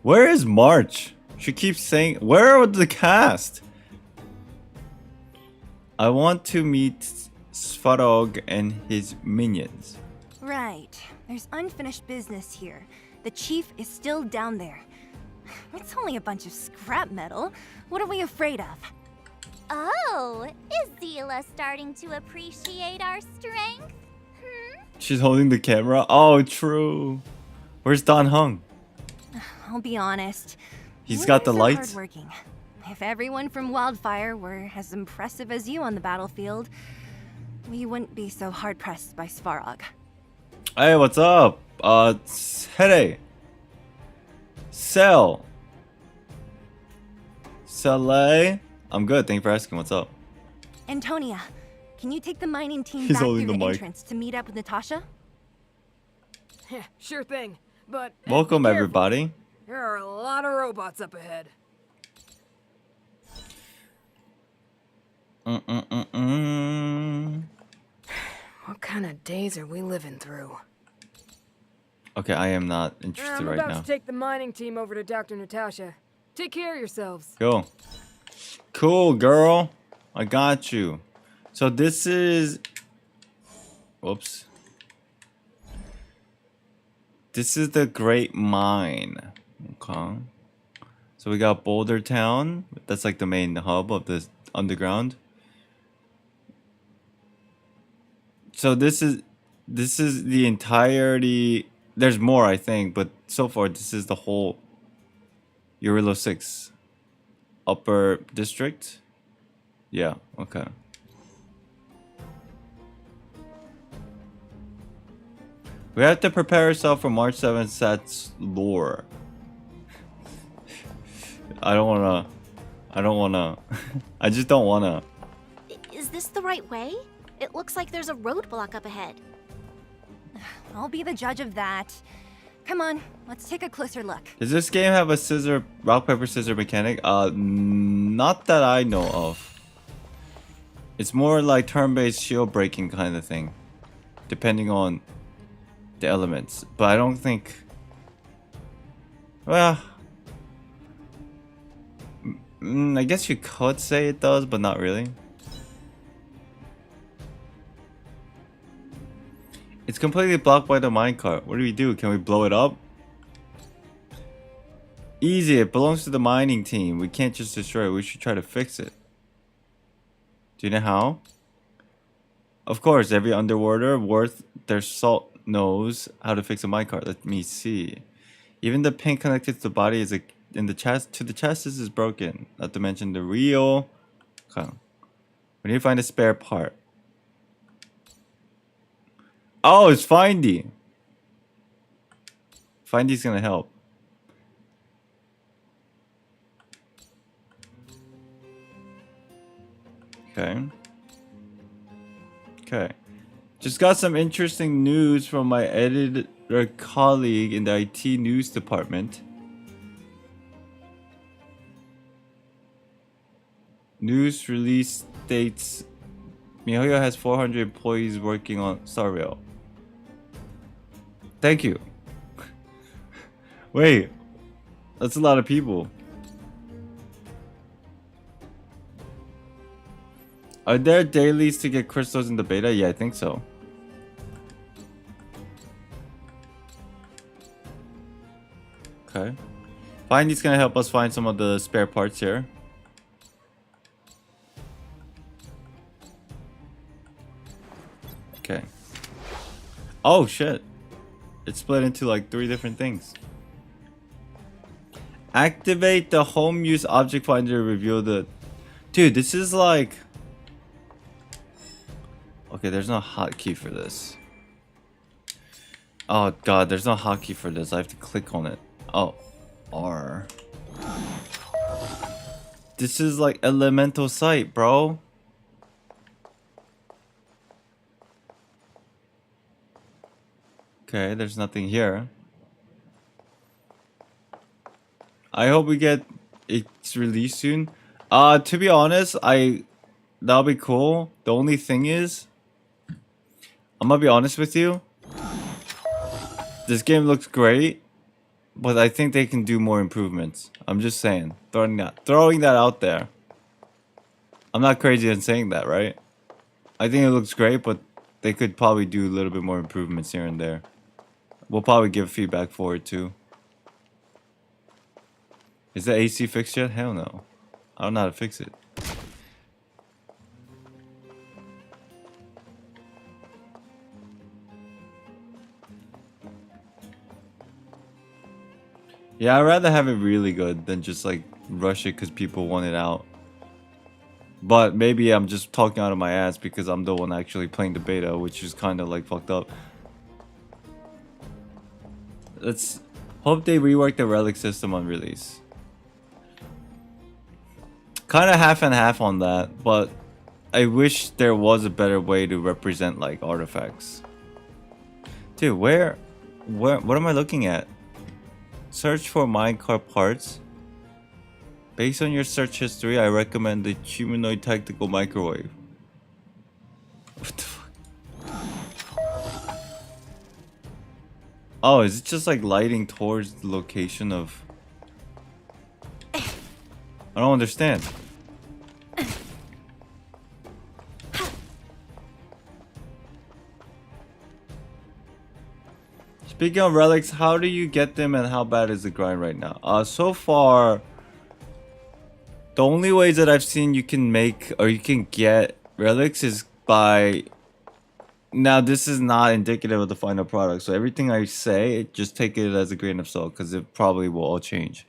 Where is March? She keeps saying, where are the cast? I want to meet Svarog and his minions. Right. There's unfinished business here. The chief is still down there. It's only a bunch of scrap metal. What are we afraid of? Oh, is Zila starting to appreciate our strength? She's holding the camera. Oh, true. Where's Don Hung? I'll be honest. He's got the Humans are lights. hardworking. If everyone from Wildfire were as impressive as you on the battlefield, we wouldn't be so hard-pressed by Svarog. Hey, what's up? Hede. Cell. Sele. I'm good. Thank you for asking. What's up? Antonia, can you take the mining team He's back through holding the the mic. entrance to meet up with Natasha? Yeah, sure thing. But Welcome, be careful. everybody. There are a lot of robots up ahead. What kind of days are we living through? Okay, I am not interested I'm right about now. to take the mining team over to Dr. Natasha. Take care of yourselves. Go. Cool, girl. I got you. So this is... Whoops. This is the Great Mine. Okay. So we got Boulder Town. That's like the main hub of the underground. So this is the entirety. There's more, I think, but so far this is the whole Urillo 6 upper district. Yeah, okay. We have to prepare ourselves for March 7th Sat's lore. I don't wanna. I just don't wanna. Is this the right way? It looks like there's a roadblock up ahead. I'll be the judge of that. Come on, let's take a closer look. Does this game have a rock, paper, scissors mechanic? Not that I know of. It's more like turn-based shield breaking kind of thing, depending on the elements. But I don't think. Well, I guess you could say it does, but not really. It's completely blocked by the minecart. What do we do? Can we blow it up? Easy, it belongs to the mining team. We can't just destroy it. We should try to fix it. Do you know how? Of course, every underwater worth their salt knows how to fix a minecart. Let me see. Even the pin connected to the body is in the chest to the chest is broken. Not to mention the reel. Okay. We need to find a spare part. Oh, it's Findy. Findy's gonna help. Okay. Okay. Just got some interesting news from my editor colleague in the IT news department. News release states MiHoYo has 400 employees working on StarRail. Thank you. Wait, that's a lot of people. Are there dailies to get crystals in the beta? Yeah, I think so. Okay. Findy's gonna help us find some of the spare parts here. Okay. Oh shit. It's split into like 3 different things. Activate the home use object finder to reveal the... Dude, this is like... Okay, there's no hotkey for this. Oh god, there's no hotkey for this. I have to click on it. Oh, R. This is like elemental sight, bro. Okay, there's nothing here. I hope we get its released soon. To be honest, that'll be cool. The only thing is, I'm gonna be honest with you. This game looks great, but I think they can do more improvements. I'm just saying, throwing that out there. I'm not crazy in saying that, right? I think it looks great, but they could probably do a little bit more improvements here and there. We'll probably give feedback for it too. Is the AC fixed yet? Hell no. I don't know how to fix it. Yeah, I'd rather have it really good than just like rush it because people want it out. But maybe I'm just talking out of my ass because I'm the one actually playing the beta, which is kind of like fucked up. Let's hope they rework the relic system on release. Kind of half and half on that, but I wish there was a better way to represent like artifacts. Dude, what am I looking at? Search for minecart parts. Based on your search history, I recommend the humanoid tactical microwave. What the fuck? Oh, is it just like lighting towards the location of... I don't understand. Speaking of relics, how do you get them and how bad is the grind right now? So far, the only ways that I've seen you can make or you can get relics is by... Now, this is not indicative of the final product, so everything I say, just take it as a grain of salt, because it probably will all change.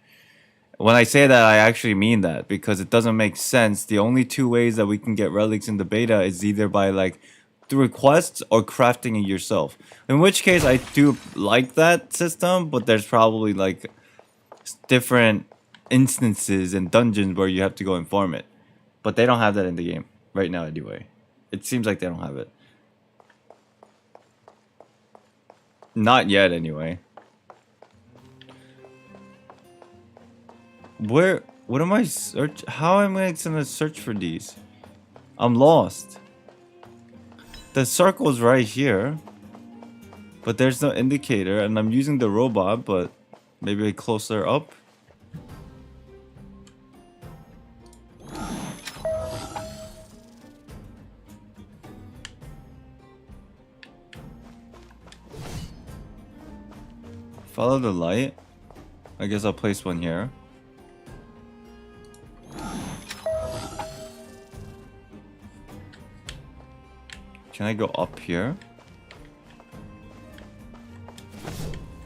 When I say that, I actually mean that, because it doesn't make sense. The only two ways that we can get relics in the beta is either by, like, through quests or crafting it yourself. In which case, I do like that system, but there's probably, like, different instances and dungeons where you have to go and farm it. But they don't have that in the game, right now anyway. It seems like they don't have it. Not yet, anyway. What am I search? How am I gonna search for these? I'm lost. The circle's right here, but there's no indicator, and I'm using the robot, but maybe closer up. Follow the light. I guess I'll place one here. Can I go up here?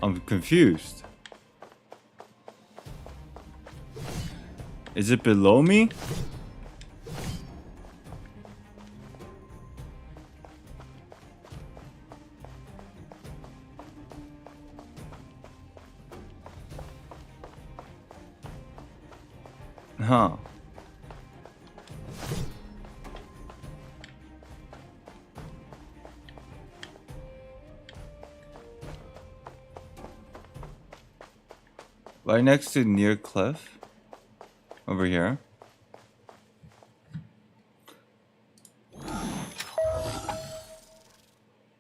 I'm confused. Is it below me? Huh. Right next to near cliff. Over here.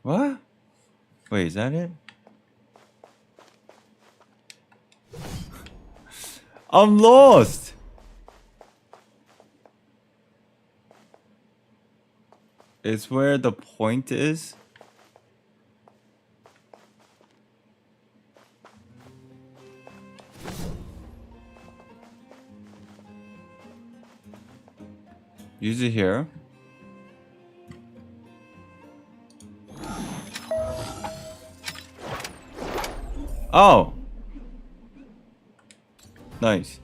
What? Wait, is that it? I'm lost! It's where the point is. Use it here. Oh! Nice.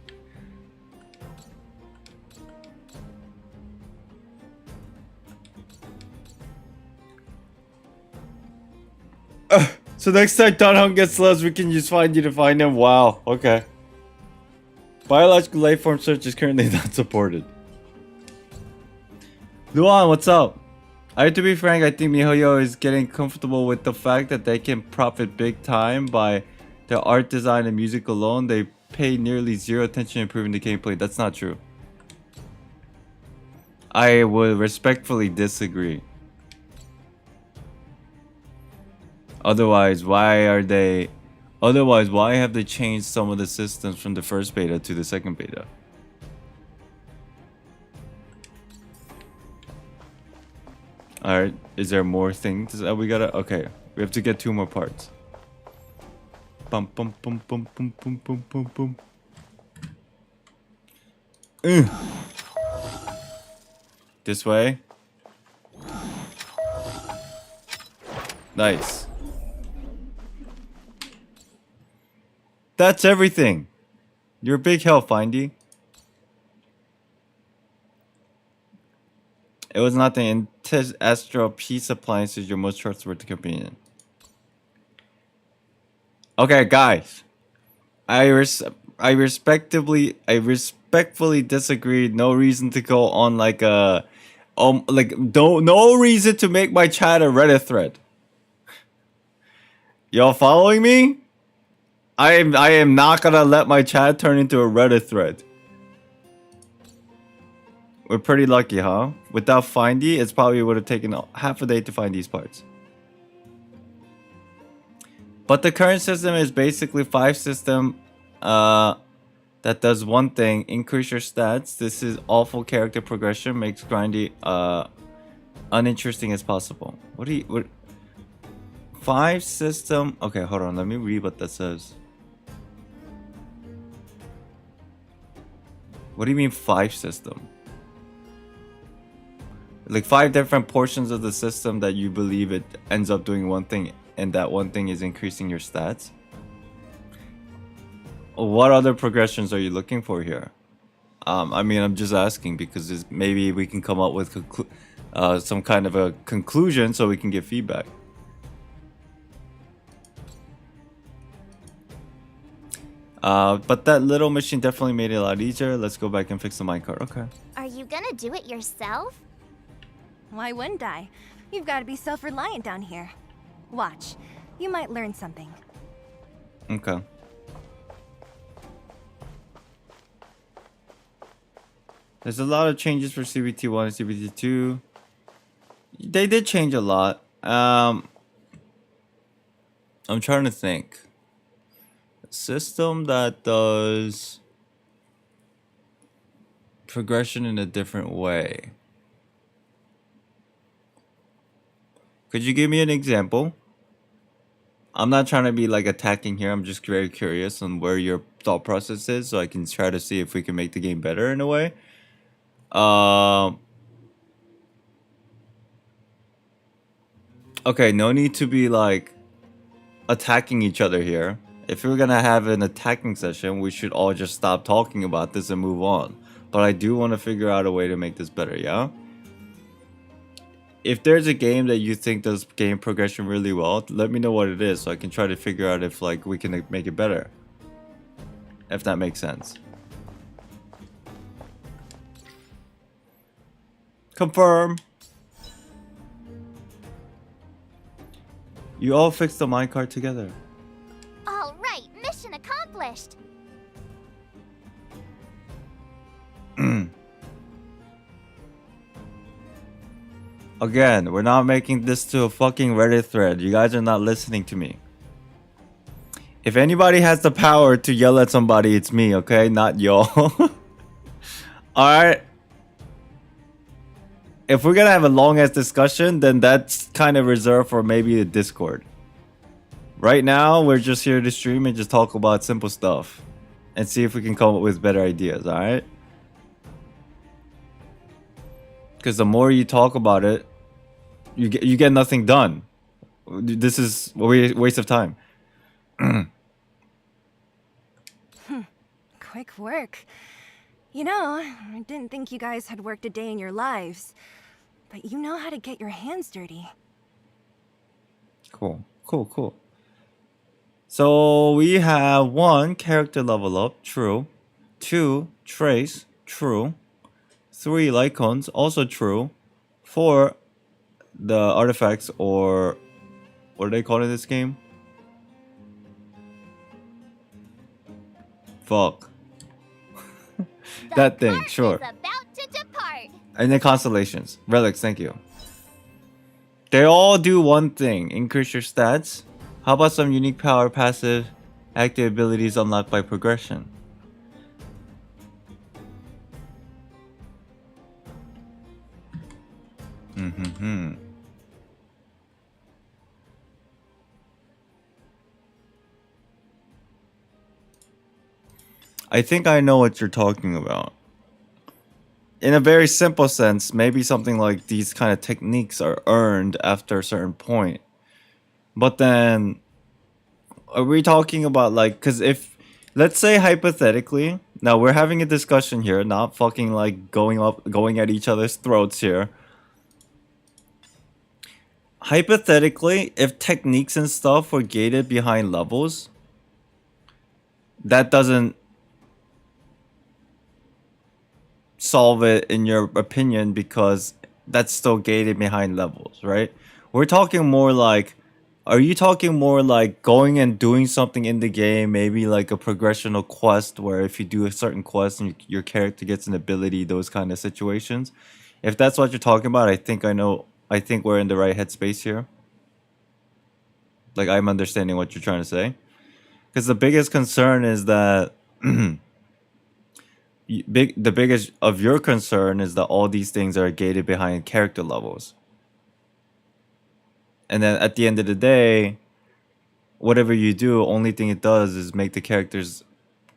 So next time Dunhunt gets lost, we can just find you to find him. Wow, okay. Biological life form search is currently not supported. Luan, what's up? I have to be frank, I think MiHoYo is getting comfortable with the fact that they can profit big time by their art design and music alone. They pay nearly zero attention improving the gameplay. That's not true. I would respectfully disagree. Otherwise, why have they changed some of the systems from the first beta to the second beta? Alright, is there more things that we gotta... Okay, we have to get 2 more parts. Bum bum bum bum bum bum bum bum bum. This way. Nice. That's everything. You're a big help, Findy. It was nothing. Astro Peace Appliance is your most trustworthy companion. Okay, guys. I respectfully disagree. No reason to go on like a no reason to make my chat a Reddit thread. Y'all following me? I am not gonna let my chat turn into a Reddit thread. We're pretty lucky, huh? Without Findy, it's probably would have taken half a day to find these parts. But the current system is basically 5 system that does one thing: increase your stats. This is awful character progression, makes grindy uninteresting as possible. What 5 system. Okay, hold on. Let me read what that says. What do you mean 5 system? Like 5 different portions of the system that you believe it ends up doing one thing, and that one thing is increasing your stats? What other progressions are you looking for here? I mean, I'm just asking because maybe we can come up with some kind of a conclusion so we can get feedback. But that little machine definitely made it a lot easier. Let's go back and fix the minecart. Okay. Are you gonna do it yourself? Why wouldn't I? You've got to be self-reliant down here. Watch. You might learn something. Okay. There's a lot of changes for CBT1 and CBT2. They did change a lot. I'm trying to think. A system that does progression in a different way. Could you give me an example? I'm not trying to be like attacking here. I'm just very curious on where your thought process is, so I can try to see if we can make the game better in a way. Okay, no need to be like attacking each other here. If we're gonna have an attacking session, we should all just stop talking about this and move on. But I do want to figure out a way to make this better, yeah? If there's a game that you think does game progression really well, let me know what it is so I can try to figure out if like we can make it better. If that makes sense. Confirm. You all fixed the minecart together. All right, mission accomplished. Again, we're not making this to a fucking Reddit thread. You guys are not listening to me. If anybody has the power to yell at somebody, it's me, okay? Not y'all. Alright? If we're gonna have a long-ass discussion, then that's kind of reserved for maybe the Discord. Right now, we're just here to stream and just talk about simple stuff. And see if we can come up with better ideas, alright? Because the more you talk about it, you get nothing done. This is a waste of time. Quick work. You know, I didn't think you guys had worked a day in your lives, but you know how to get your hands dirty. Cool. So we have 1 character level up, true. 2 trace, true. 3 lycons, also true. 4 the artifacts, or what are they called in this game? Fuck. That thing, sure. About to depart. And then constellations. Relics, thank you. They all do one thing, increase your stats. How about some unique power, passive, active abilities unlocked by progression? I think I know what you're talking about. In a very simple sense, maybe something like these kind of techniques are earned after a certain point. But then, are we talking about like, because if, let's say hypothetically, now we're having a discussion here, not fucking like going at each other's throats here. Hypothetically, if techniques and stuff were gated behind levels, that doesn't solve it in your opinion, because that's still gated behind levels, right? We're talking more like, are you talking more like going and doing something in the game, maybe like a progressional quest where if you do a certain quest and your character gets an ability, those kind of situations? If that's what you're talking about, I think we're in the right headspace here. Like, I'm understanding what you're trying to say. Because the biggest concern is that the biggest of your concern is that all these things are gated behind character levels. And then at the end of the day, whatever you do, only thing it does is make the characters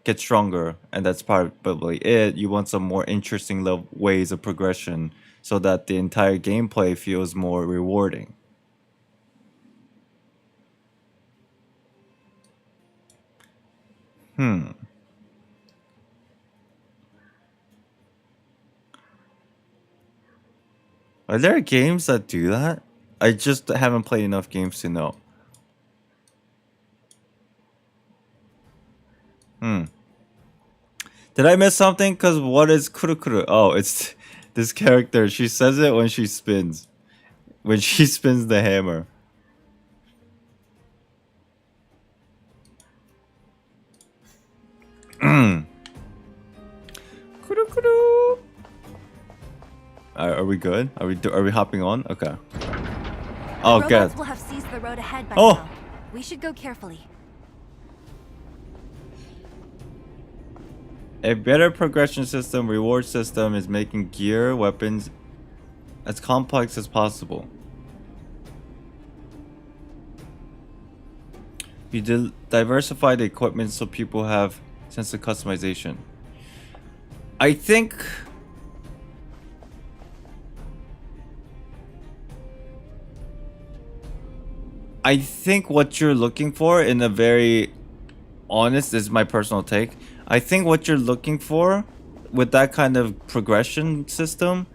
get stronger, and that's probably it. You want some more interesting ways of progression so that the entire gameplay feels more rewarding. Are there games that do that? I just haven't played enough games to know. Did I miss something? Because what is kurukuru? Oh, it's this character. She says it when she spins. When she spins the hammer. Kurukuru. Are we good? Are we hopping on? Okay. Oh, good. Robots will have seized the road ahead by Oh. now. We should go carefully. A better progression system, reward system is making gear, weapons as complex as possible. You diversify the equipment so people have sense of customization. I think what you're looking for, in a very honest, this is my personal take. I think what you're looking for with that kind of progression system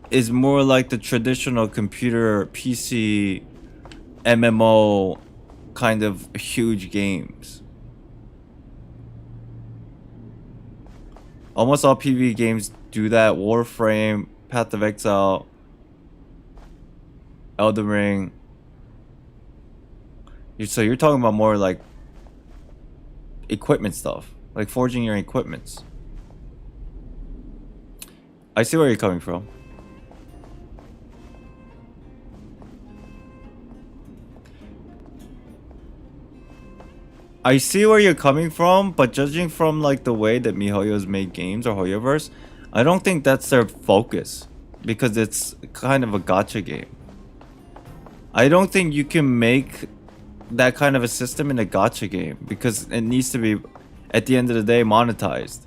is more like the traditional computer PC MMO kind of huge games. Almost all PvE games do that. Warframe, Path of Exile, Elden Ring. So you're talking about more like equipment stuff. Like forging your equipments. I see where you're coming from. I see where you're coming from, but judging from like the way that MiHoYo's made games or HoYoverse, I don't think that's their focus, because it's kind of a gacha game. I don't think you can make that kind of a system in a gacha game, because it needs to be, at the end of the day, monetized.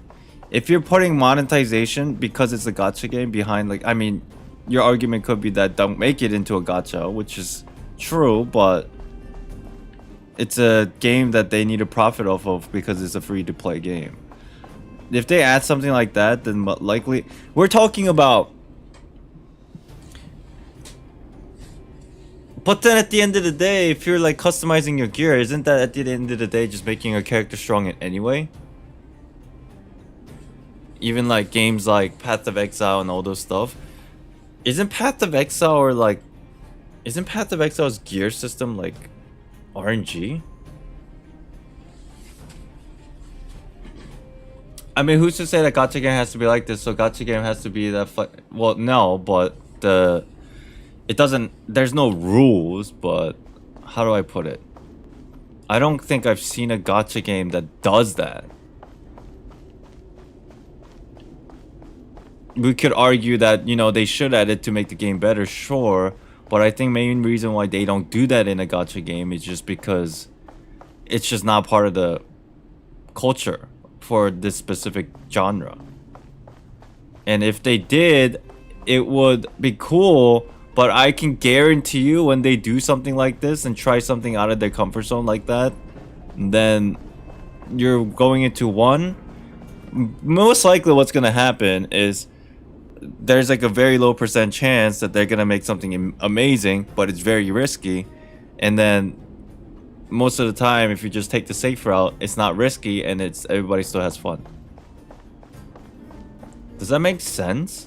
If you're putting monetization because it's a gacha game behind, like, I mean, your argument could be that don't make it into a gacha, which is true, but it's a game that they need to profit off of because it's a free-to-play game. If they add something like that, then likely... We're talking about... But then at the end of the day, if you're like customizing your gear, isn't that at the end of the day just making a character strong in anyway? Even like games like Path of Exile and all those stuff. Isn't Path of Exile or like... Isn't Path of Exile's gear system like RNG? I mean, who's to say that gacha game has to be like this? So gacha game has to be that... Well, no, but the... It doesn't... There's no rules, but... How do I put it? I don't think I've seen a gacha game that does that. We could argue that, you know, they should add it to make the game better, sure. But I think main reason why they don't do that in a gacha game is just because it's just not part of the culture for this specific genre. And if they did, it would be cool. But I can guarantee you when they do something like this and try something out of their comfort zone like that, then you're going into one. Most likely what's going to happen is there's like a very low % chance that they're going to make something amazing, but it's very risky. And then most of the time, if you just take the safe route, it's not risky and everybody still has fun. Does that make sense?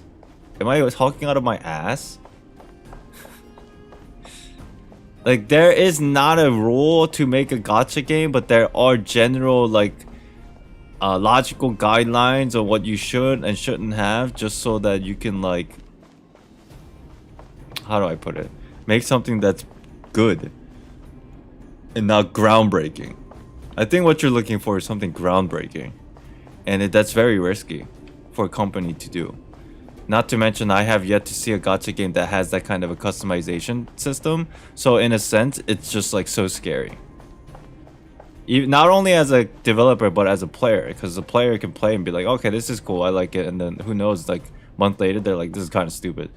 Am I talking out of my ass? Like, there is not a rule to make a gacha game, but there are general, like, logical guidelines on what you should and shouldn't have, just so that you can, like... How do I put it? Make something that's good and not groundbreaking. I think what you're looking for is something groundbreaking. And that's very risky for a company to do. Not to mention, I have yet to see a gacha game that has that kind of a customization system. So in a sense, it's just like so scary. Not only as a developer, but as a player. Because the player can play and be like, okay, this is cool, I like it. And then who knows, like a month later, they're like, this is kind of stupid.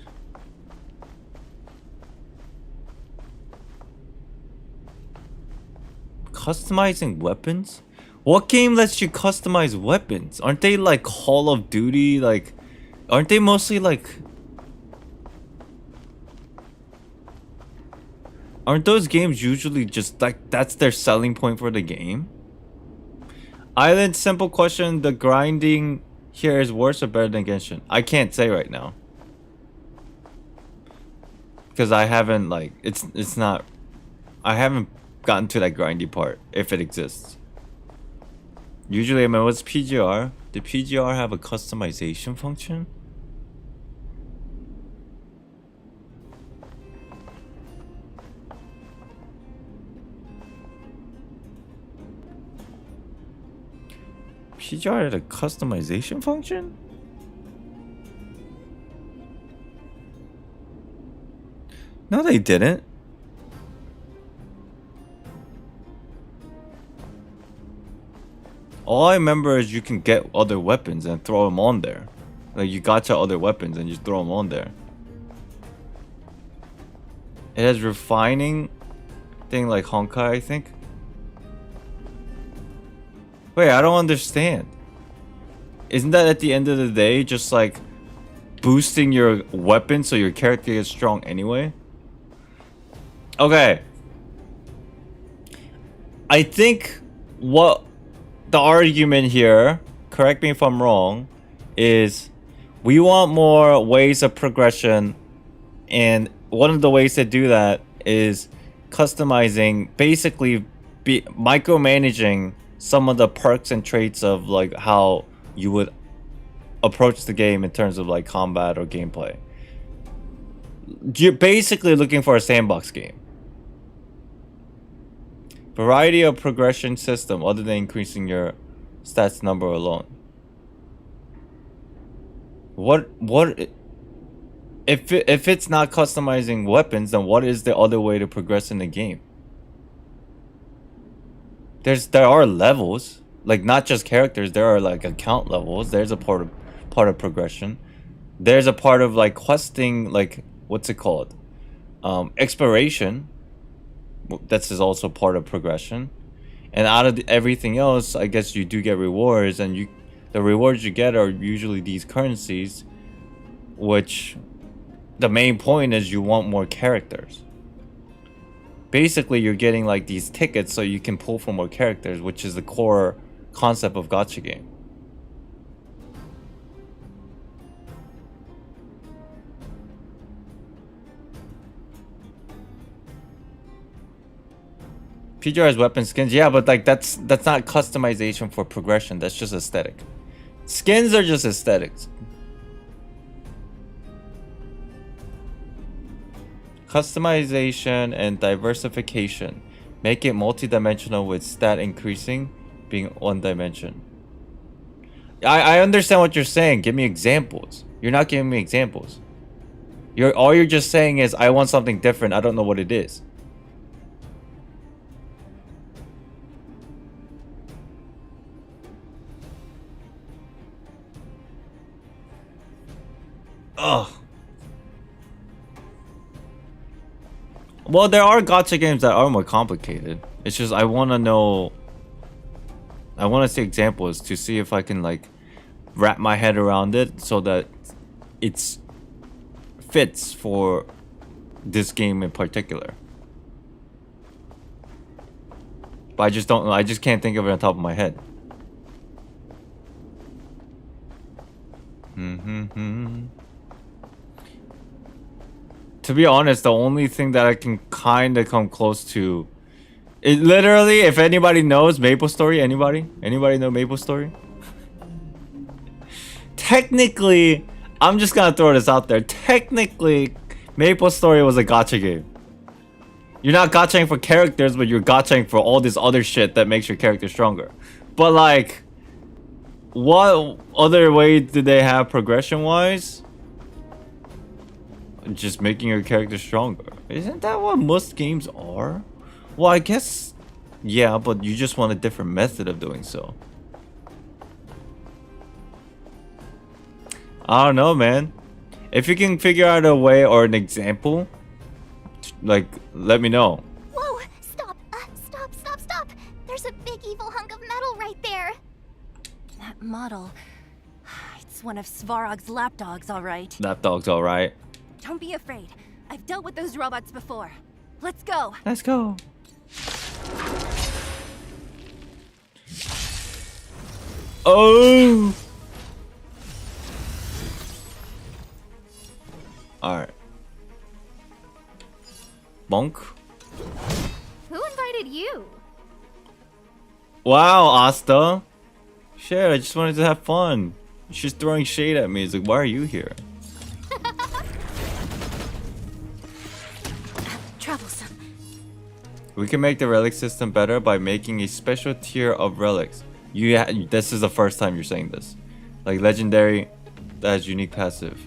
Customizing weapons? What game lets you customize weapons? Aren't they like Call of Duty? Like, aren't they mostly like... Aren't those games usually just like, that's their selling point for the game? Island, simple question. The grinding here is worse or better than Genshin? I can't say right now. Because I haven't like, it's not... I haven't gotten to that grindy part, if it exists. Usually, I mean, what's PGR? Did PGR have a customization function? PGR had a customization function? No, they didn't. All I remember is you can get other weapons and throw them on there. Like, you gacha other weapons and you throw them on there. It has refining thing like Honkai, I think. Wait, I don't understand. Isn't that at the end of the day just like boosting your weapon so your character gets strong anyway? Okay. I think what the argument here, correct me if I'm wrong, is we want more ways of progression, and one of the ways to do that is customizing, basically micromanaging some of the perks and traits of like how you would approach the game in terms of like combat or gameplay. You're basically looking for a sandbox game. Variety of progression system other than increasing your stats number alone. What if it's not customizing weapons, then what is the other way to progress in the game? There are levels, like not just characters, there are like account levels. There's a part of progression. There's a part of like questing, like what's it called? Exploration. That's also part of progression. And out of everything else, I guess you do get rewards, and the rewards you get are usually these currencies, which the main point is you want more characters. Basically, you're getting like these tickets so you can pull for more characters, which is the core concept of gacha game. PGR has weapon skins, yeah, but like that's not customization for progression. That's just aesthetic. Skins are just aesthetics. Customization and diversification. Make it multi-dimensional with stat increasing being one dimension. I understand what you're saying. Give me examples. You're not giving me examples. All you're just saying is I want something different. I don't know what it is. Ugh. Well, there are gacha games that are more complicated. It's just I want to know. I want to see examples to see if I can like wrap my head around it so that it's fits for this game in particular. But I just don't know. I just can't think of it on top of my head. To be honest, the only thing that I can kind of come close to, it literally, if anybody knows Maple Story, anybody know Maple Story? Technically, I'm just gonna throw this out there. Technically, Maple Story was a gacha game. You're not gachaing for characters, but you're gachaing for all this other shit that makes your character stronger. But like, what other way did they have progression-wise? just making your character stronger. Isn't that what most games are? Well, I guess, yeah, but you just want a different method of doing so. I don't know, man. If you can figure out a way or an example, like, let me know. Whoa! Stop! Stop! There's a big evil hunk of metal right there. That model. It's one of Svarog's lapdogs, all right. Lapdog's all right. Don't be afraid. I've dealt with those robots before. Let's go. Let's go. Oh! Alright. Monk? Who invited you? Wow, Asta. Shit, I just wanted to have fun. She's throwing shade at me. It's like, why are you here? Troublesome. We can make the relic system better by making a special tier of relics. This is the first time you're saying this. Like legendary, that has unique passive.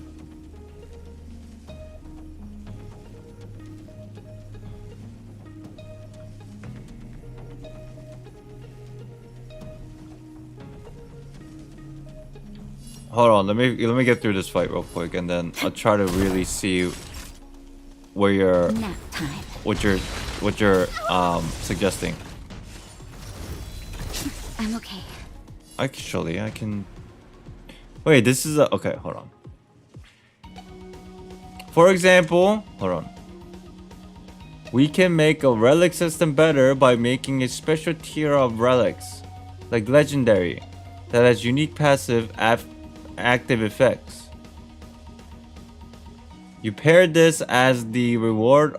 Hold on, let me get through this fight real quick, and then I'll try to really see where you're, what you're suggesting. I'm okay. Actually, I can. Wait, this is a okay. Hold on. For example, hold on. We can make a relic system better by making a special tier of relics, like legendary, that has unique passive active effects. You pair this as the reward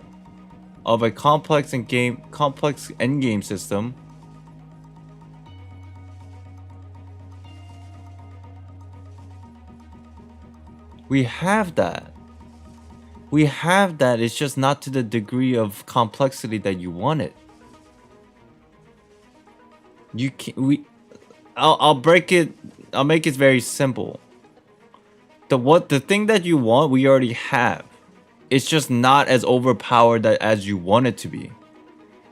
of a complex endgame system. We have that. It's just not to the degree of complexity that you want it. You can I'll break it. I'll make it very simple. The thing that you want, we already have. It's just not as overpowered as you want it to be.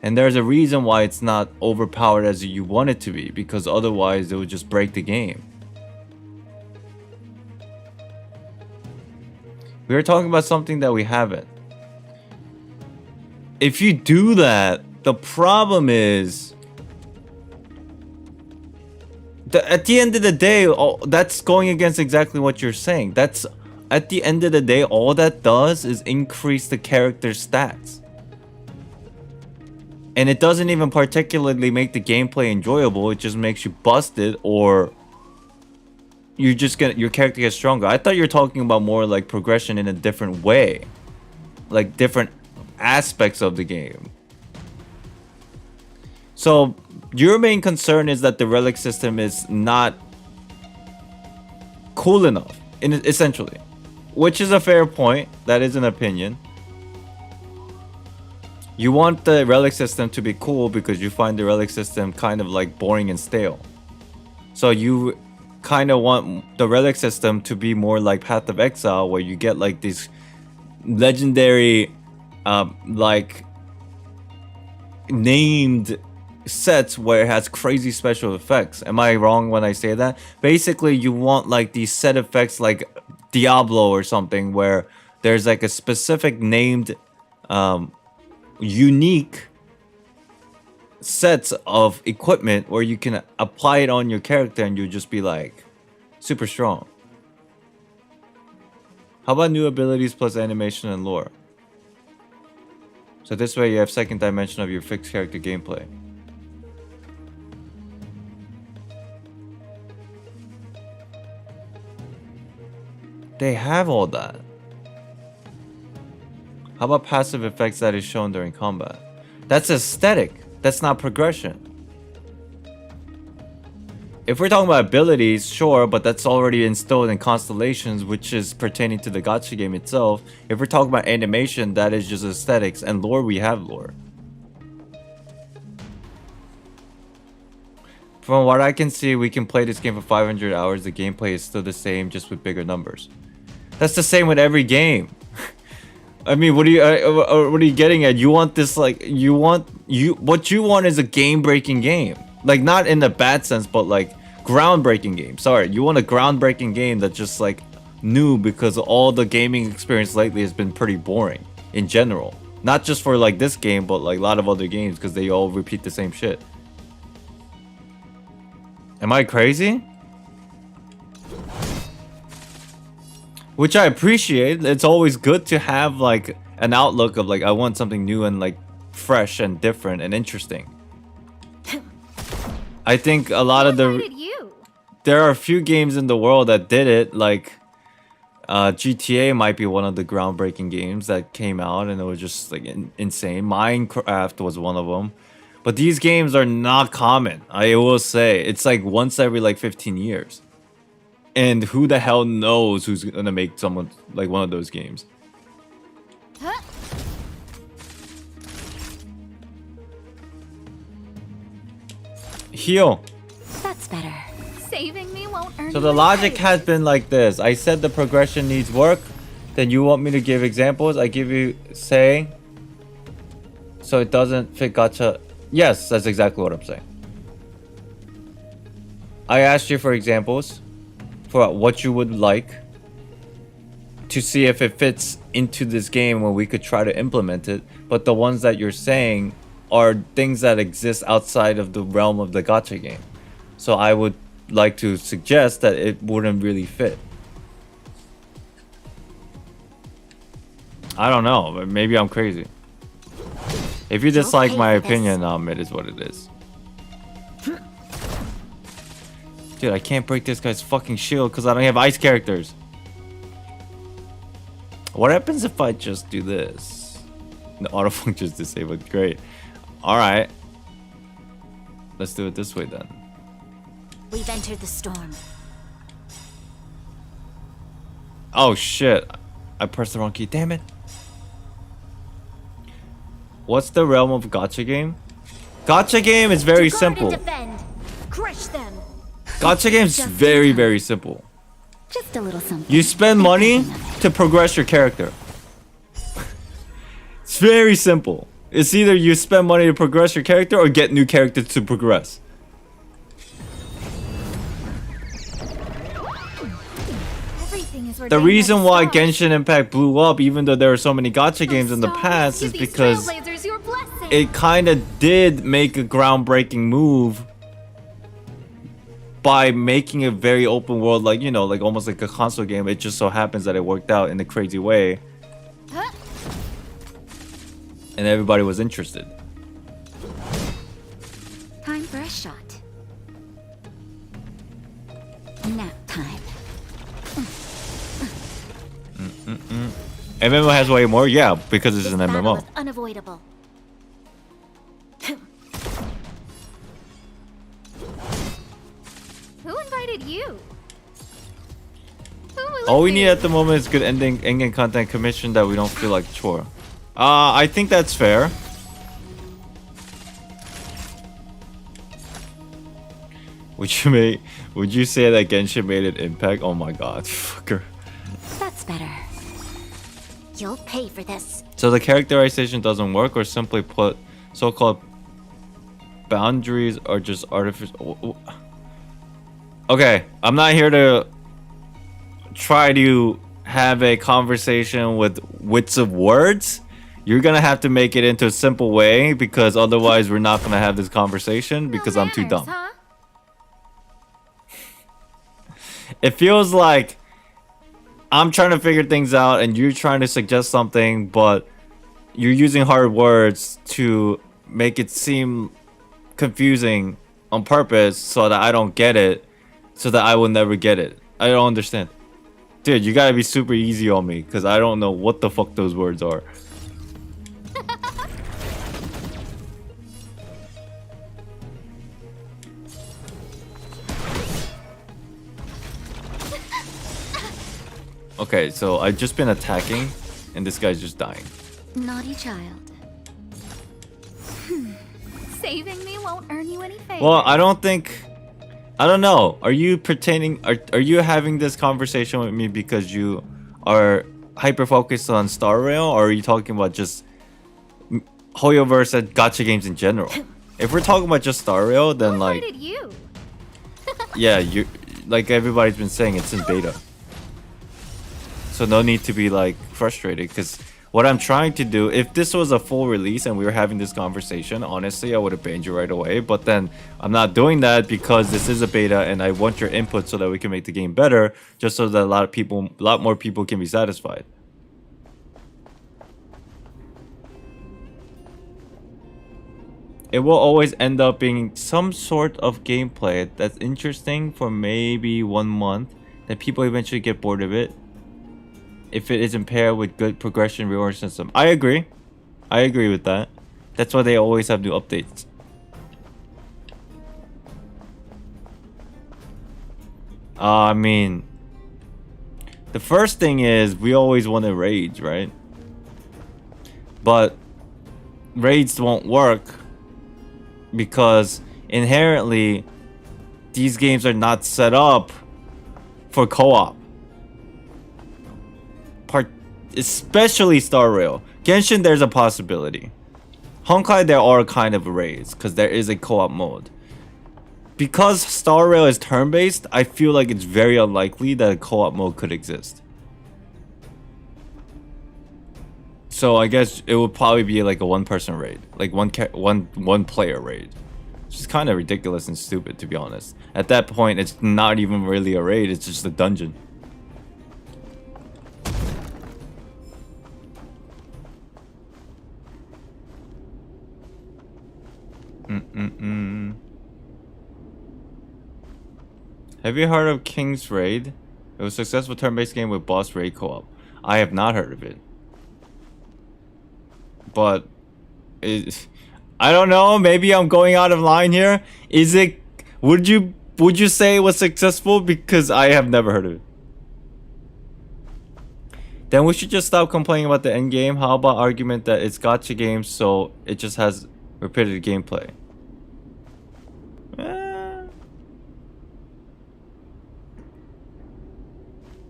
And there's a reason why it's not overpowered as you want it to be, because otherwise it would just break the game. We are talking about something that we haven't. If you do that, the problem is at the end of the day, that's going against exactly what you're saying. That's at the end of the day, all that does is increase the character's stats. And it doesn't even particularly make the gameplay enjoyable. It just makes you busted, or your character gets stronger. I thought you were talking about more like progression in a different way, like different aspects of the game. So your main concern is that the relic system is not cool enough, essentially, which is a fair point. That is an opinion. You want the relic system to be cool because you find the relic system kind of like boring and stale. So you kind of want the relic system to be more like Path of Exile, where you get like these legendary like named sets where it has crazy special effects. Am I wrong when I say that? Basically, you want like these set effects like Diablo or something, where there's like a specific named unique sets of equipment where you can apply it on your character and you'll just be like super strong. How about new abilities plus animation and lore? So this way you have second dimension of your fixed character gameplay. They have all that. How about passive effects that is shown during combat? That's aesthetic. That's not progression. If we're talking about abilities, sure, but that's already instilled in Constellations, which is pertaining to the gacha game itself. If we're talking about animation, that is just aesthetics. And lore, we have lore. From what I can see, we can play this game for 500 hours. The gameplay is still the same, just with bigger numbers. That's the same with every game. I mean, what are you getting at? You want this what you want is a game-breaking game. Like, not in a bad sense, but like groundbreaking game. Sorry, you want a groundbreaking game that's just like new, because all the gaming experience lately has been pretty boring in general. Not just for like this game, but like a lot of other games, because they all repeat the same shit. Am I crazy? Which I appreciate. It's always good to have like an outlook of like, I want something new and like fresh and different and interesting. I think a lot of there are a few games in the world that did it, like GTA might be one of the groundbreaking games that came out, and it was just like insane. Minecraft was one of them. But these games are not common, I will say. It's like once every like 15 years. And who the hell knows who's gonna make someone like one of those games? Heal. That's better. Saving me won't earn So the logic has been like this. I said the progression needs work. Then you want me to give examples. I give you saying. So it doesn't fit gacha. Yes, that's exactly what I'm saying. I asked you for examples for what you would like to see if it fits into this game where we could try to implement it. But the ones that you're saying are things that exist outside of the realm of the gacha game. So I would like to suggest that it wouldn't really fit. I don't know, but maybe I'm crazy. If you dislike my opinion, it is what it is. Dude, I can't break this guy's fucking shield because I don't have ice characters. What happens if I just do this? The auto function's disabled. Great. Alright. Let's do it this way then. We've entered the storm. Oh shit. I pressed the wrong key. Damn it. What's the realm of gacha game? Gacha game is very simple. Crush them. Gacha game is very, very simple. Just a little something. You spend money to progress your character. It's very simple. It's either you spend money to progress your character or get new characters to progress. The reason why Genshin Impact blew up, even though there were so many gacha games in the past, is because it kind of did make a groundbreaking move by making a very open world, like, you know, like almost like a console game. It just so happens that it worked out in a crazy way. And everybody was interested. Time for a shot. Nap time. MMO has way more? Yeah, because it's an MMO. Unavoidable. Who invited you? All we need at the moment is good ending content commission that we don't feel like chore. I think that's fair. Would you say that Genshin made an impact? Oh my god, fucker. That's better. You'll pay for this. So the characterization doesn't work, or simply put, so-called boundaries are just artificial. Okay, I'm not here to try to have a conversation with wits of words. You're gonna have to make it into a simple way, because otherwise we're not gonna have this conversation because I'm too dumb. Huh? It feels like I'm trying to figure things out and you're trying to suggest something, but you're using hard words to make it seem confusing on purpose so that I don't get it, so that I will never get it. I don't understand. Dude, you gotta be super easy on me, because I don't know what the fuck those words are. Okay, so I've just been attacking, and this guy's just dying. Naughty child. Saving me won't earn you any favors. Well, I don't know. Are you pretending? Are you having this conversation with me because you are hyper focused on StarRail, or are you talking about just Hoyoverse and gacha games in general? If we're talking about just StarRail, then like, you? yeah, you like everybody's been saying, it's in beta, so no need to be like frustrated. Because what I'm trying to do, if this was a full release and we were having this conversation, honestly, I would have banned you right away. But then I'm not doing that because this is a beta and I want your input so that we can make the game better, just so that a lot more people can be satisfied. It will always end up being some sort of gameplay that's interesting for maybe 1 month, then people eventually get bored of it if it isn't paired with good progression reward system. I agree with that. That's why they always have new updates. I mean, the first thing is we always wanted raids, right? But raids won't work because inherently these games are not set up for co-op. Especially StarRail. Genshin, there's a possibility. Honkai, there are kind of raids because there is a co-op mode. Because StarRail is turn-based, I feel like it's very unlikely that a co-op mode could exist. So I guess it would probably be like a one-person raid, like one player raid, which is kind of ridiculous and stupid, to be honest. At that point, it's not even really a raid; it's just a dungeon. Have you heard of King's Raid? It was a successful turn-based game with boss raid co-op. I have not heard of it. But I don't know, maybe I'm going out of line here. Would you say it was successful? Because I have never heard of it. Then we should just stop complaining about the end game. How about argument that it's gacha game, so it just has repetitive gameplay?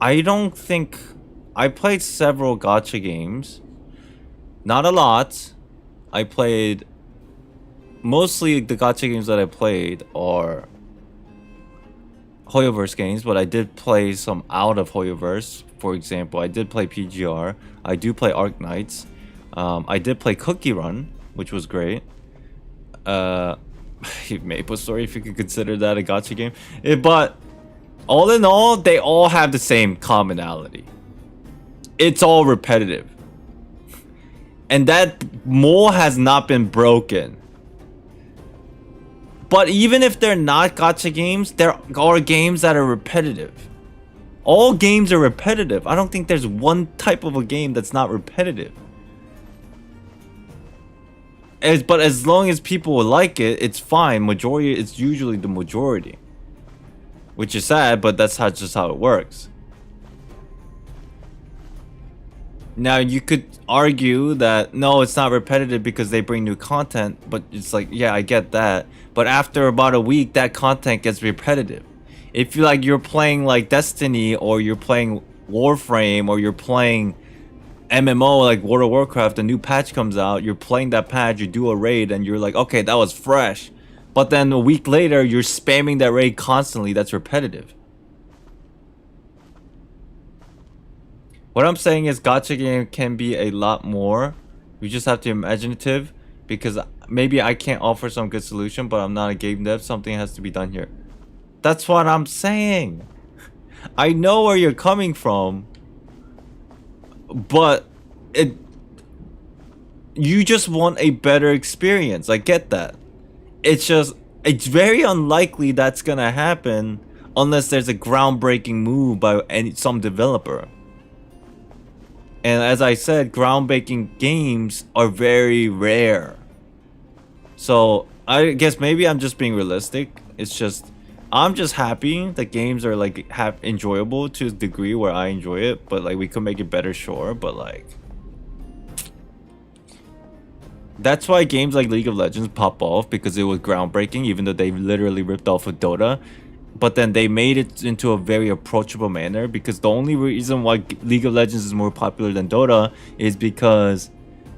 I don't think... I played several gacha games. Not a lot. I played... Mostly the gacha games that I played are Hoyoverse games, but I did play some out of Hoyoverse. For example, I did play PGR. I do play Arc Knights. I did play Cookie Run, which was great. Maple Story, if you could consider that a gacha game. But all in all, they all have the same commonality. It's all repetitive. And that mold has not been broken. But even if they're not gacha games, there are games that are repetitive. All games are repetitive. I don't think there's one type of a game that's not repetitive. But as long as people like it, it's fine. It's usually the majority. Which is sad, but that's just how it works. Now, you could argue that, no, it's not repetitive because they bring new content, but it's like, yeah, I get that. But after about a week, that content gets repetitive. If you're playing like Destiny, or you're playing Warframe, or you're playing MMO like World of Warcraft, a new patch comes out, you're playing that patch, you do a raid, and you're like, okay, that was fresh. But then a week later, you're spamming that raid constantly, that's repetitive. What I'm saying is gacha game can be a lot more. You just have to be imaginative, because maybe I can't offer some good solution, but I'm not a game dev. Something has to be done here. That's what I'm saying. I know where you're coming from, but you just want a better experience. I get that. It's very unlikely that's gonna happen unless there's a groundbreaking move by some developer. And as I said, groundbreaking games are very rare. So I guess maybe I'm just being realistic. It's just, I'm just happy that games are like enjoyable to a degree where I enjoy it. But like, we could make it better, sure. But like, that's why games like League of Legends pop off, because it was groundbreaking, even though they literally ripped off of Dota. but then they made it into a very approachable manner, because the only reason why League of Legends is more popular than Dota is because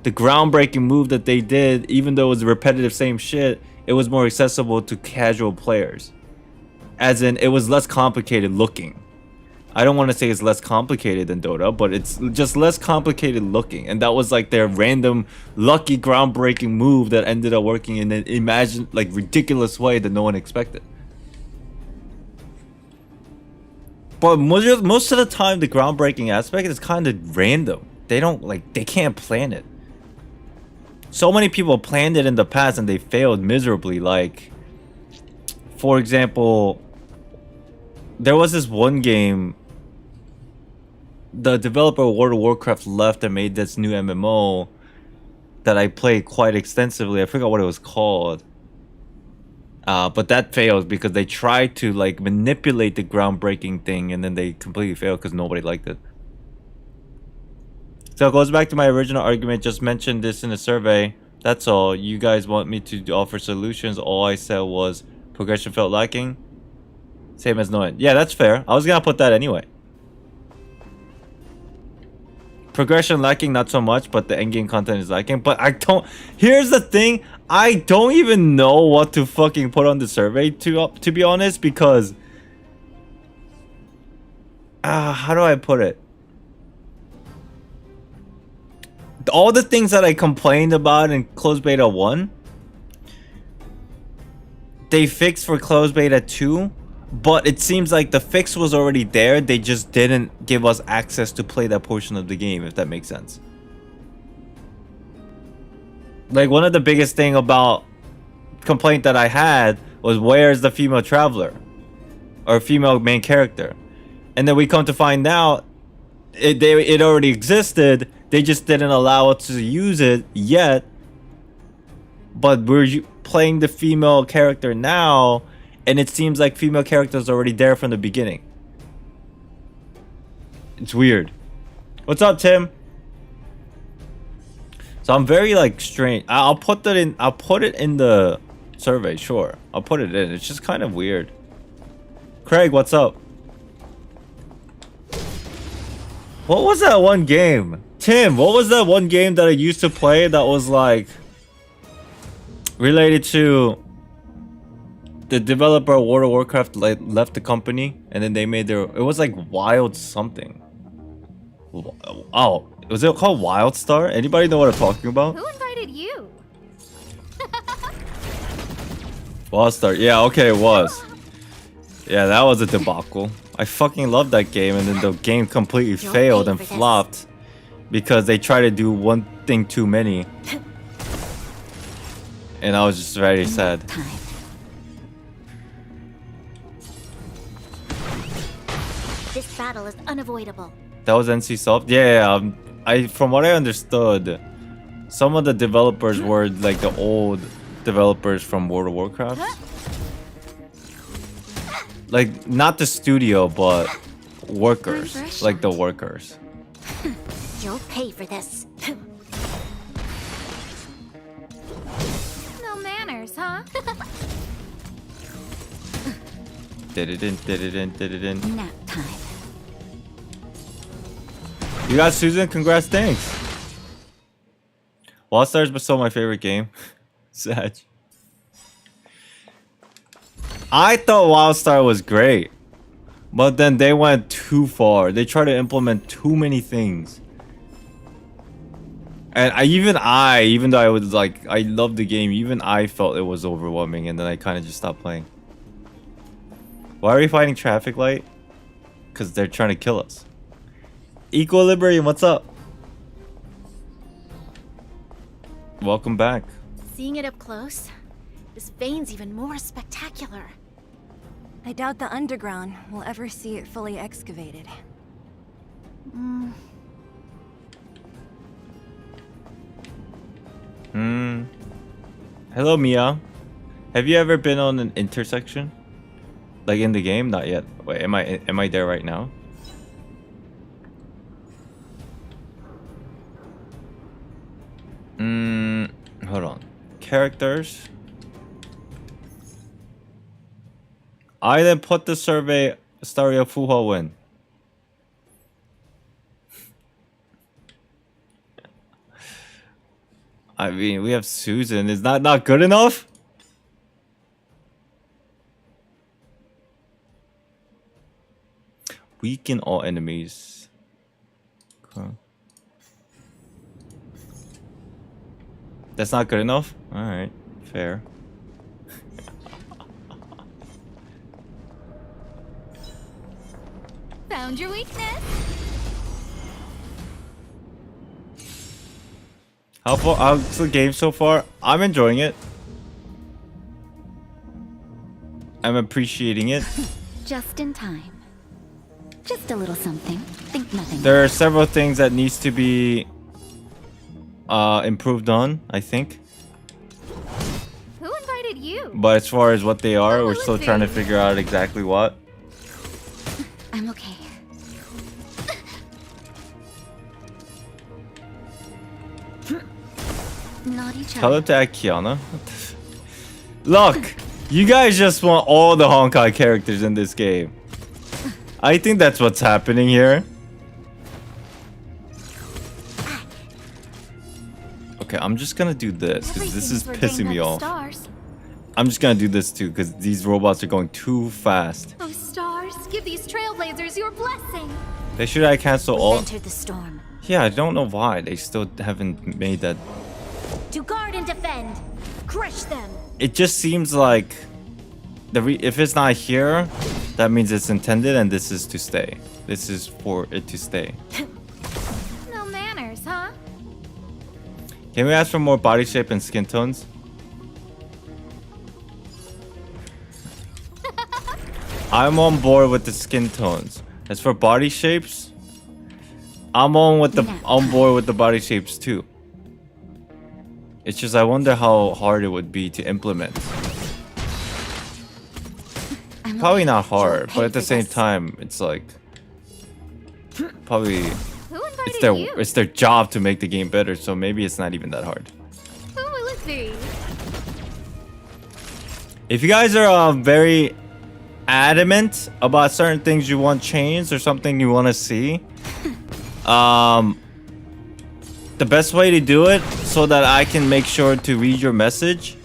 the groundbreaking move that they did, even though it was repetitive same shit, it was more accessible to casual players. As in, it was less complicated looking. I don't want to say it's less complicated than Dota, but it's just less complicated looking. And that was like their random, lucky, groundbreaking move that ended up working in an ridiculous way that no one expected. But most of the time, the groundbreaking aspect is kind of random. They can't plan it. So many people planned it in the past and they failed miserably. Like, for example, there was this one game, the developer of World of Warcraft left and made this new MMO that I played quite extensively. I forgot what it was called. But that failed because they tried to like manipulate the groundbreaking thing, and then they completely failed because nobody liked it. So it goes back to my original argument. Just mentioned this in a survey. That's all. You guys want me to offer solutions. All I said was progression felt lacking. Same as no end. Yeah, that's fair. I was gonna put that anyway. Progression lacking, not so much, but the endgame content is lacking. But I don't... Here's the thing. I don't even know what to fucking put on the survey, to be honest, because... how do I put it? All the things that I complained about in closed beta 1, they fixed for closed beta 2. But it seems like the fix was already there. They just didn't give us access to play that portion of the game, if that makes sense. Like, one of the biggest thing about complaint that I had was, where's the female traveler? Or female main character? And then we come to find out it already existed. They just didn't allow us to use it yet. But we're playing the female character now, and it seems like female characters are already there from the beginning. It's weird. What's up, Tim? So I'm very like strange. I'll put that in. I'll put it in the survey. Sure, I'll put it in. It's just kind of weird. Craig, what's up? What was that one game? Tim, what was that one game that I used to play that was like related to the developer of World of Warcraft left the company, and then they made their... It was like Wild something. Oh, was it called WildStar? Anybody know what I'm talking about? Who invited you? WildStar. Yeah, okay, it was. Yeah, that was a debacle. I fucking loved that game, and then the game completely failed and flopped because they tried to do one thing too many. And I was just very sad. This battle is unavoidable. That was NC Soft? Yeah, from what I understood, some of the developers were like the old developers from World of Warcraft. Like, not the studio, but workers. Like the workers. You'll pay for this. No manners, huh? Did-it-in. Nap time. You got Susan? Congrats, thanks. WildStar's but still my favorite game. Sad. I thought WildStar was great, but then they went too far. They tried to implement too many things. And even though I was like, I loved the game, even I felt it was overwhelming, and then I kind of just stopped playing. Why are we fighting traffic light? Because they're trying to kill us. Equilibrium, what's up? Welcome back. Seeing it up close, this vein's even more spectacular. I doubt the underground will ever see it fully excavated. Hello, Mia. Have you ever been on an intersection? Like in the game? Not yet. Wait, am I there right now? Hold on. Characters. Island put the survey StarRail Fuho win. I mean, we have Susan. Is that not good enough? Weaken all enemies. Okay. That's not good enough? Alright, fair. Found your weakness. How's the game so far? I'm enjoying it. I'm appreciating it. Just in time. Just a little something. Think nothing. There are several things that needs to be improved on, I think. Who invited you? But as far as what they are, we're still trying to figure out exactly what. I'm okay. Naughty child. Tell them to act Kiana. Look, you guys just want all the Honkai characters in this game. I think that's what's happening here. Okay, I'm just gonna do this because this is pissing me off. I'm just gonna do this too because these robots are going too fast. Oh, stars, give these trailblazers your blessing. They should have canceled all. Entered the storm. Yeah, I don't know why they still haven't made that. To guard and defend. Crush them. It just seems like if it's not here, that means it's intended and this is to stay. This is for it to stay. No manners, huh? Can we ask for more body shape and skin tones? I'm on board with the skin tones. As for body shapes, I'm on board with the body shapes too. It's just I wonder how hard it would be to implement. Probably not hard, but at the same time, it's like probably it's their job to make the game better, so maybe it's not even that hard. Who will it be? If you guys are very adamant about certain things you want changed or something you want to see, the best way to do it so that I can make sure to read your message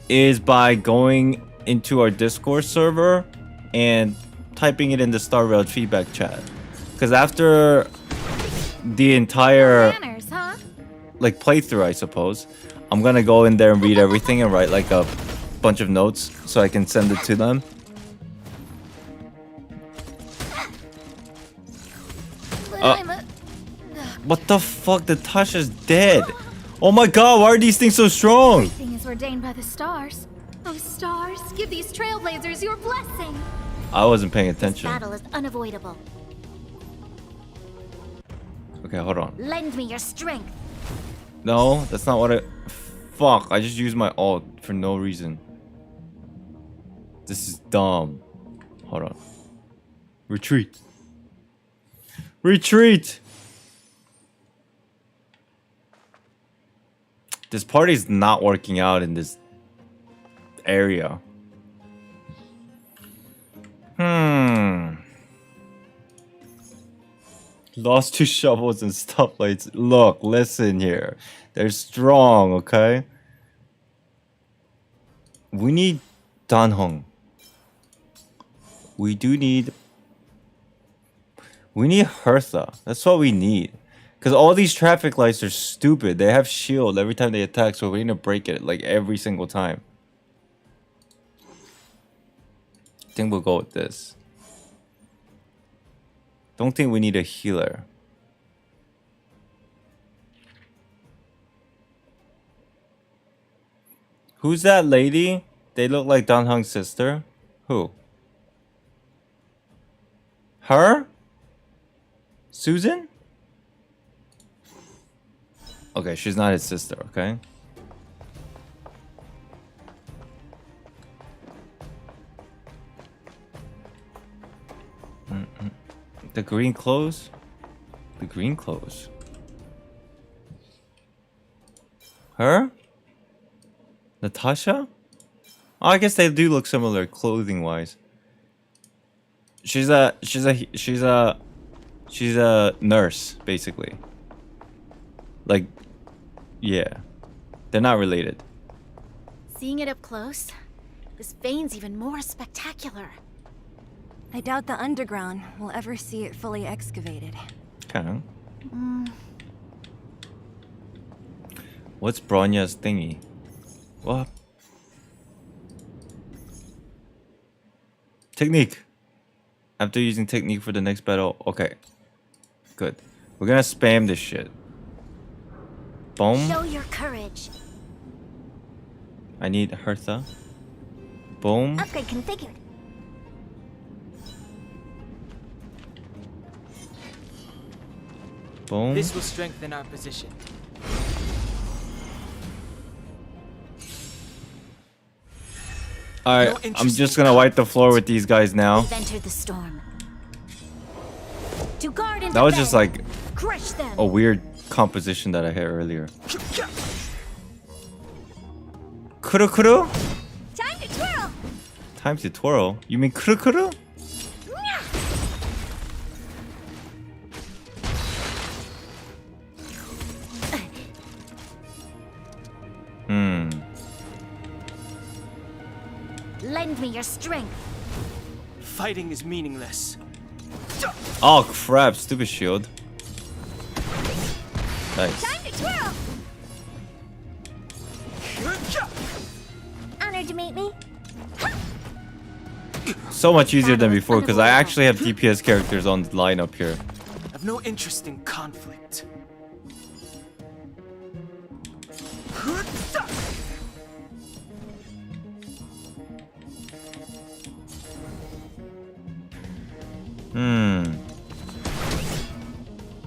is by going into our Discord server and typing it in the StarRail feedback chat. Because after the entire like playthrough, I suppose, I'm gonna go in there and read everything and write like a bunch of notes so I can send it to them. What the fuck? The Tasha's dead. Oh my god, why are these things so strong? Everything is ordained by the stars. Oh, stars, give these trailblazers your blessing. I wasn't paying attention. Battle is unavoidable. Okay, hold on. Lend me your strength. No, that's not what I... Fuck, I just used my ult for no reason. This is dumb. Hold on. Retreat. Retreat! This party's not working out in this area. Lost 2 shovels and stoplights. Look, listen here. They're strong, okay? We need Danhong. We need Hertha. That's what we need. Because all these traffic lights are stupid. They have shield every time they attack, so we need to break it like every single time. I think we'll go with this. Don't think we need a healer. Who's that lady? They look like Danhong's sister. Who? Her? Susan? Okay, she's not his sister, okay? The green clothes? The green clothes. Her? Natasha? Oh, I guess they do look similar clothing-wise. She's a nurse, basically. Like, yeah. They're not related. Seeing it up close, this vein's even more spectacular. I doubt the underground will ever see it fully excavated. Okay. What's Bronya's thingy? What? Technique. After using technique for the next battle. Okay. Good. We're gonna spam this shit. Boom. Show your courage. I need Hertha. Boom. Upgrade configured. Boom. This will strengthen our position. Alright, I'm just gonna wipe the floor with these guys now. We've entered the storm. To guard and That was just like crush them. a weird composition that I had earlier. Kuru kuru? Time to twirl. Time to twirl? You mean kuru kuru? Lend me your strength. Fighting is meaningless. Oh crap, stupid shield. Nice. Time to twirl. Honored to meet me. So much easier than before because I actually have DPS characters on the lineup here. I've no interest in conflict.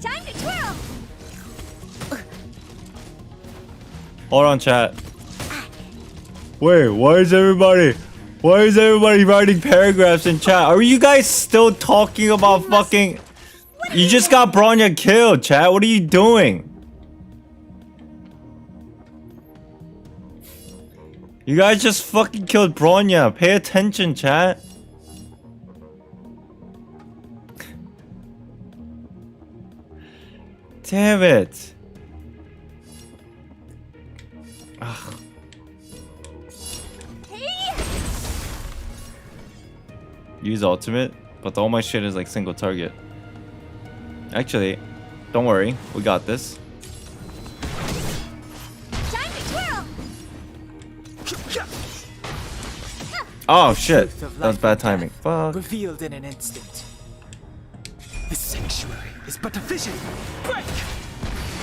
Time to twirl. Hold on, chat. Wait, why is everybody writing paragraphs in chat? Are you guys still talking about fucking... You just got Bronya killed, chat. What are you doing? You guys just fucking killed Bronya. Pay attention, chat. Damn it. Ugh. Use ultimate, but all my shit is like single target. Actually, don't worry, we got this. Time to twirl. Oh shit, that was bad timing. Fuck. Revealed in an instant. The sanctuary is but a vision. Break!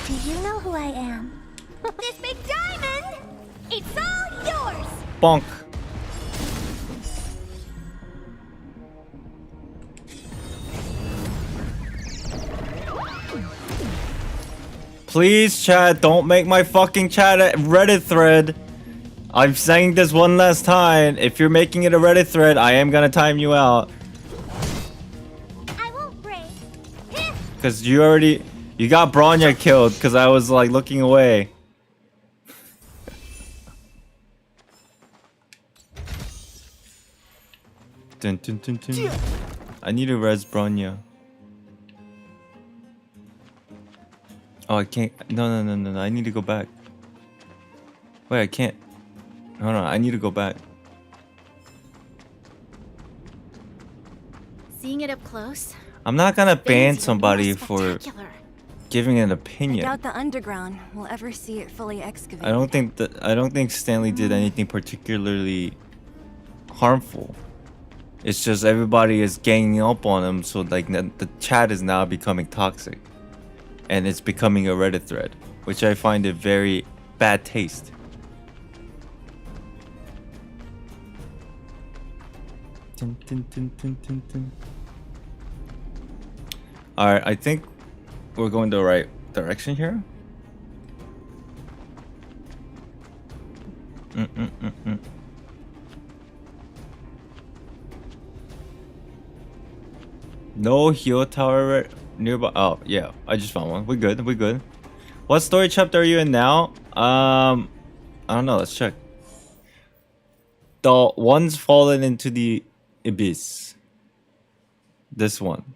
Do you know who I am? This big diamond! It's all yours! Bonk. Please, chat, don't make my fucking chat a Reddit thread. I'm saying this one last time. If you're making it a Reddit thread, I am gonna time you out. I won't break. Because you got Bronya killed because I was like looking away. Dun, dun, dun, dun. I need to res Bronya. Oh, I can't. No. I need to go back. Wait, I can't. Hold on, I need to go back. Seeing it up close. I'm not gonna ban somebody for giving an opinion. I doubt the underground will ever see it fully excavated. I don't think Stanley did anything particularly harmful. It's just everybody is ganging up on him, so like the chat is now becoming toxic. And it's becoming a Reddit thread, which I find it very bad taste. Dun, dun, dun, dun, dun, dun. Alright, I think we're going the right direction here. No heal tower nearby. Oh yeah, I just found one. We're good. What story chapter are you in now? I don't know. Let's check. The one's fallen into the abyss. this one.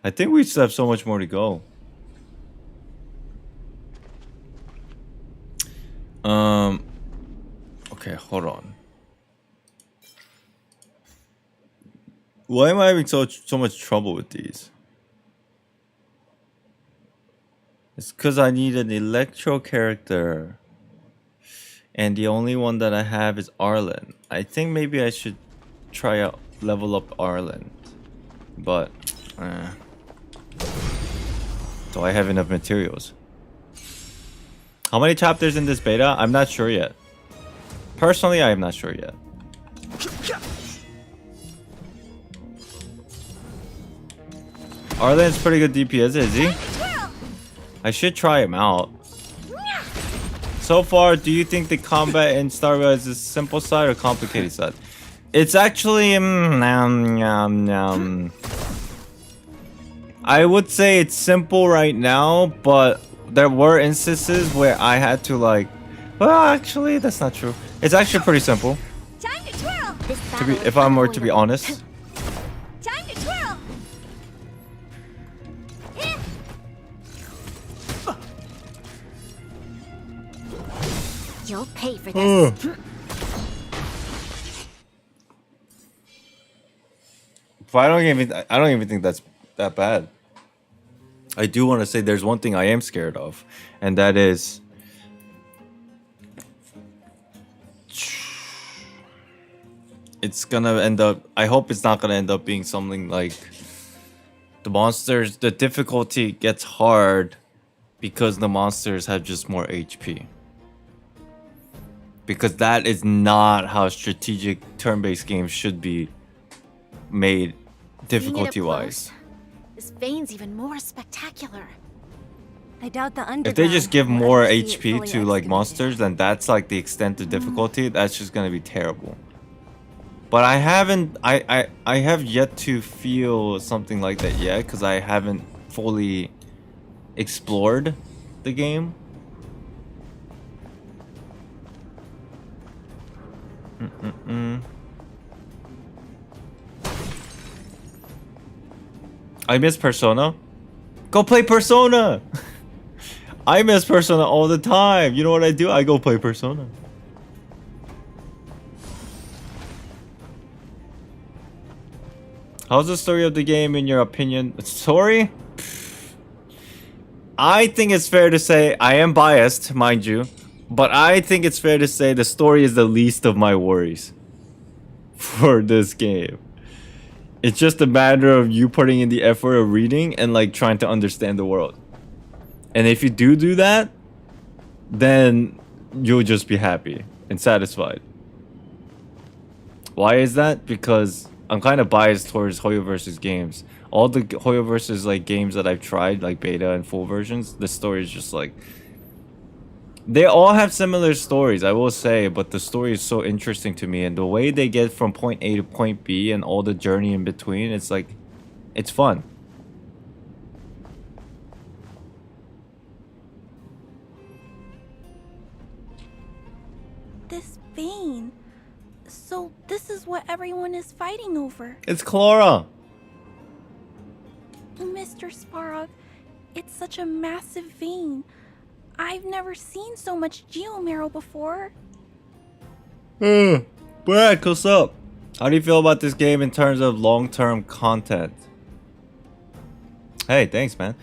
I think we still have so much more to go. Okay, hold on. Why am I having so much trouble with these? It's because I need an electro character. And the only one that I have is Arlen. I think maybe I should try out level up Arlen. But do I have enough materials? How many chapters in this beta? I'm not sure yet. Personally, I am not sure yet. Arlen's pretty good DPS, is he? I should try him out. So far, do you think the combat in StarRail is the simple side or complicated side? It's actually I would say it's simple right now, but there were instances where I had to like, well, actually that's not true. It's actually pretty simple. Time to twirl. To be, if I'm more to be honest. Time to twirl. You'll pay for this. But I don't even think that's that bad. I do want to say there's one thing I am scared of, and that is it's gonna end up, I hope it's not gonna end up being something like the monsters, the difficulty gets hard because the monsters have just more HP. Because that is not how strategic turn-based games should be made difficulty-wise. This vein's even more spectacular. I doubt the underground. If they just give will more ever see it HP fully to like excavated. monsters, then that's like the extent of difficulty. That's just gonna be terrible. But I haven't, I have yet to feel something like that yet, because I haven't fully explored the game. I miss Persona. Go play Persona! I miss Persona all the time. You know what I do? I go play Persona. How's the story of the game in your opinion? Story? I think it's fair to say, I am biased, mind you, but I think it's fair to say the story is the least of my worries for this game. It's just a matter of you putting in the effort of reading and like trying to understand the world. And if you do that, then you'll just be happy and satisfied. Why is that? Because I'm kind of biased towards Hoyoverse's games. All the Hoyoverse's like games that I've tried, like beta and full versions, the story is just like, they all have similar stories, I will say, but the story is so interesting to me, and the way they get from point A to point B and all the journey in between, it's like, it's fun. This vein. So this is what everyone is fighting over. It's Clara. Mr. Sparrow, it's such a massive vein. I've never seen so much geomarrow before. Brad, what's up? How do you feel about this game in terms of long-term content? Hey, thanks, man.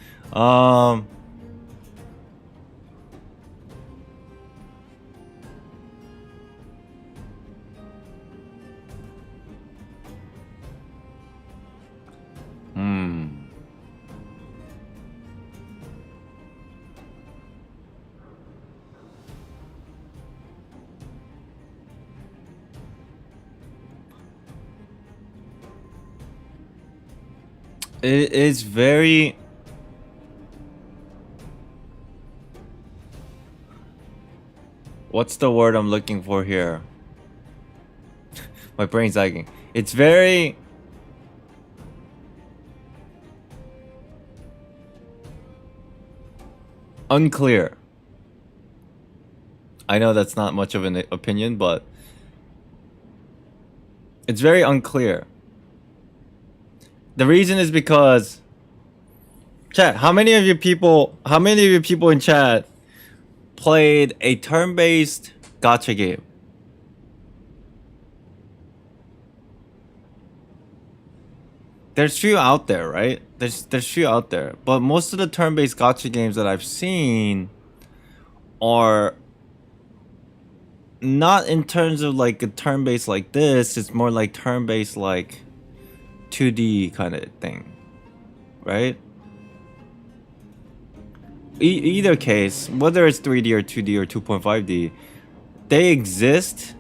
It is very... What's the word I'm looking for here? My brain's lagging. It's very... unclear. I know that's not much of an opinion, but it's very unclear. The reason is because chat, how many of you people in chat played a turn-based gacha game? There's few out there, right? There's few out there, but most of the turn-based gacha games that I've seen are not in terms of like a turn-based like this. It's more like turn-based like 2D kind of thing, right? Either case, whether it's 3D or 2D or 2.5D, they exist,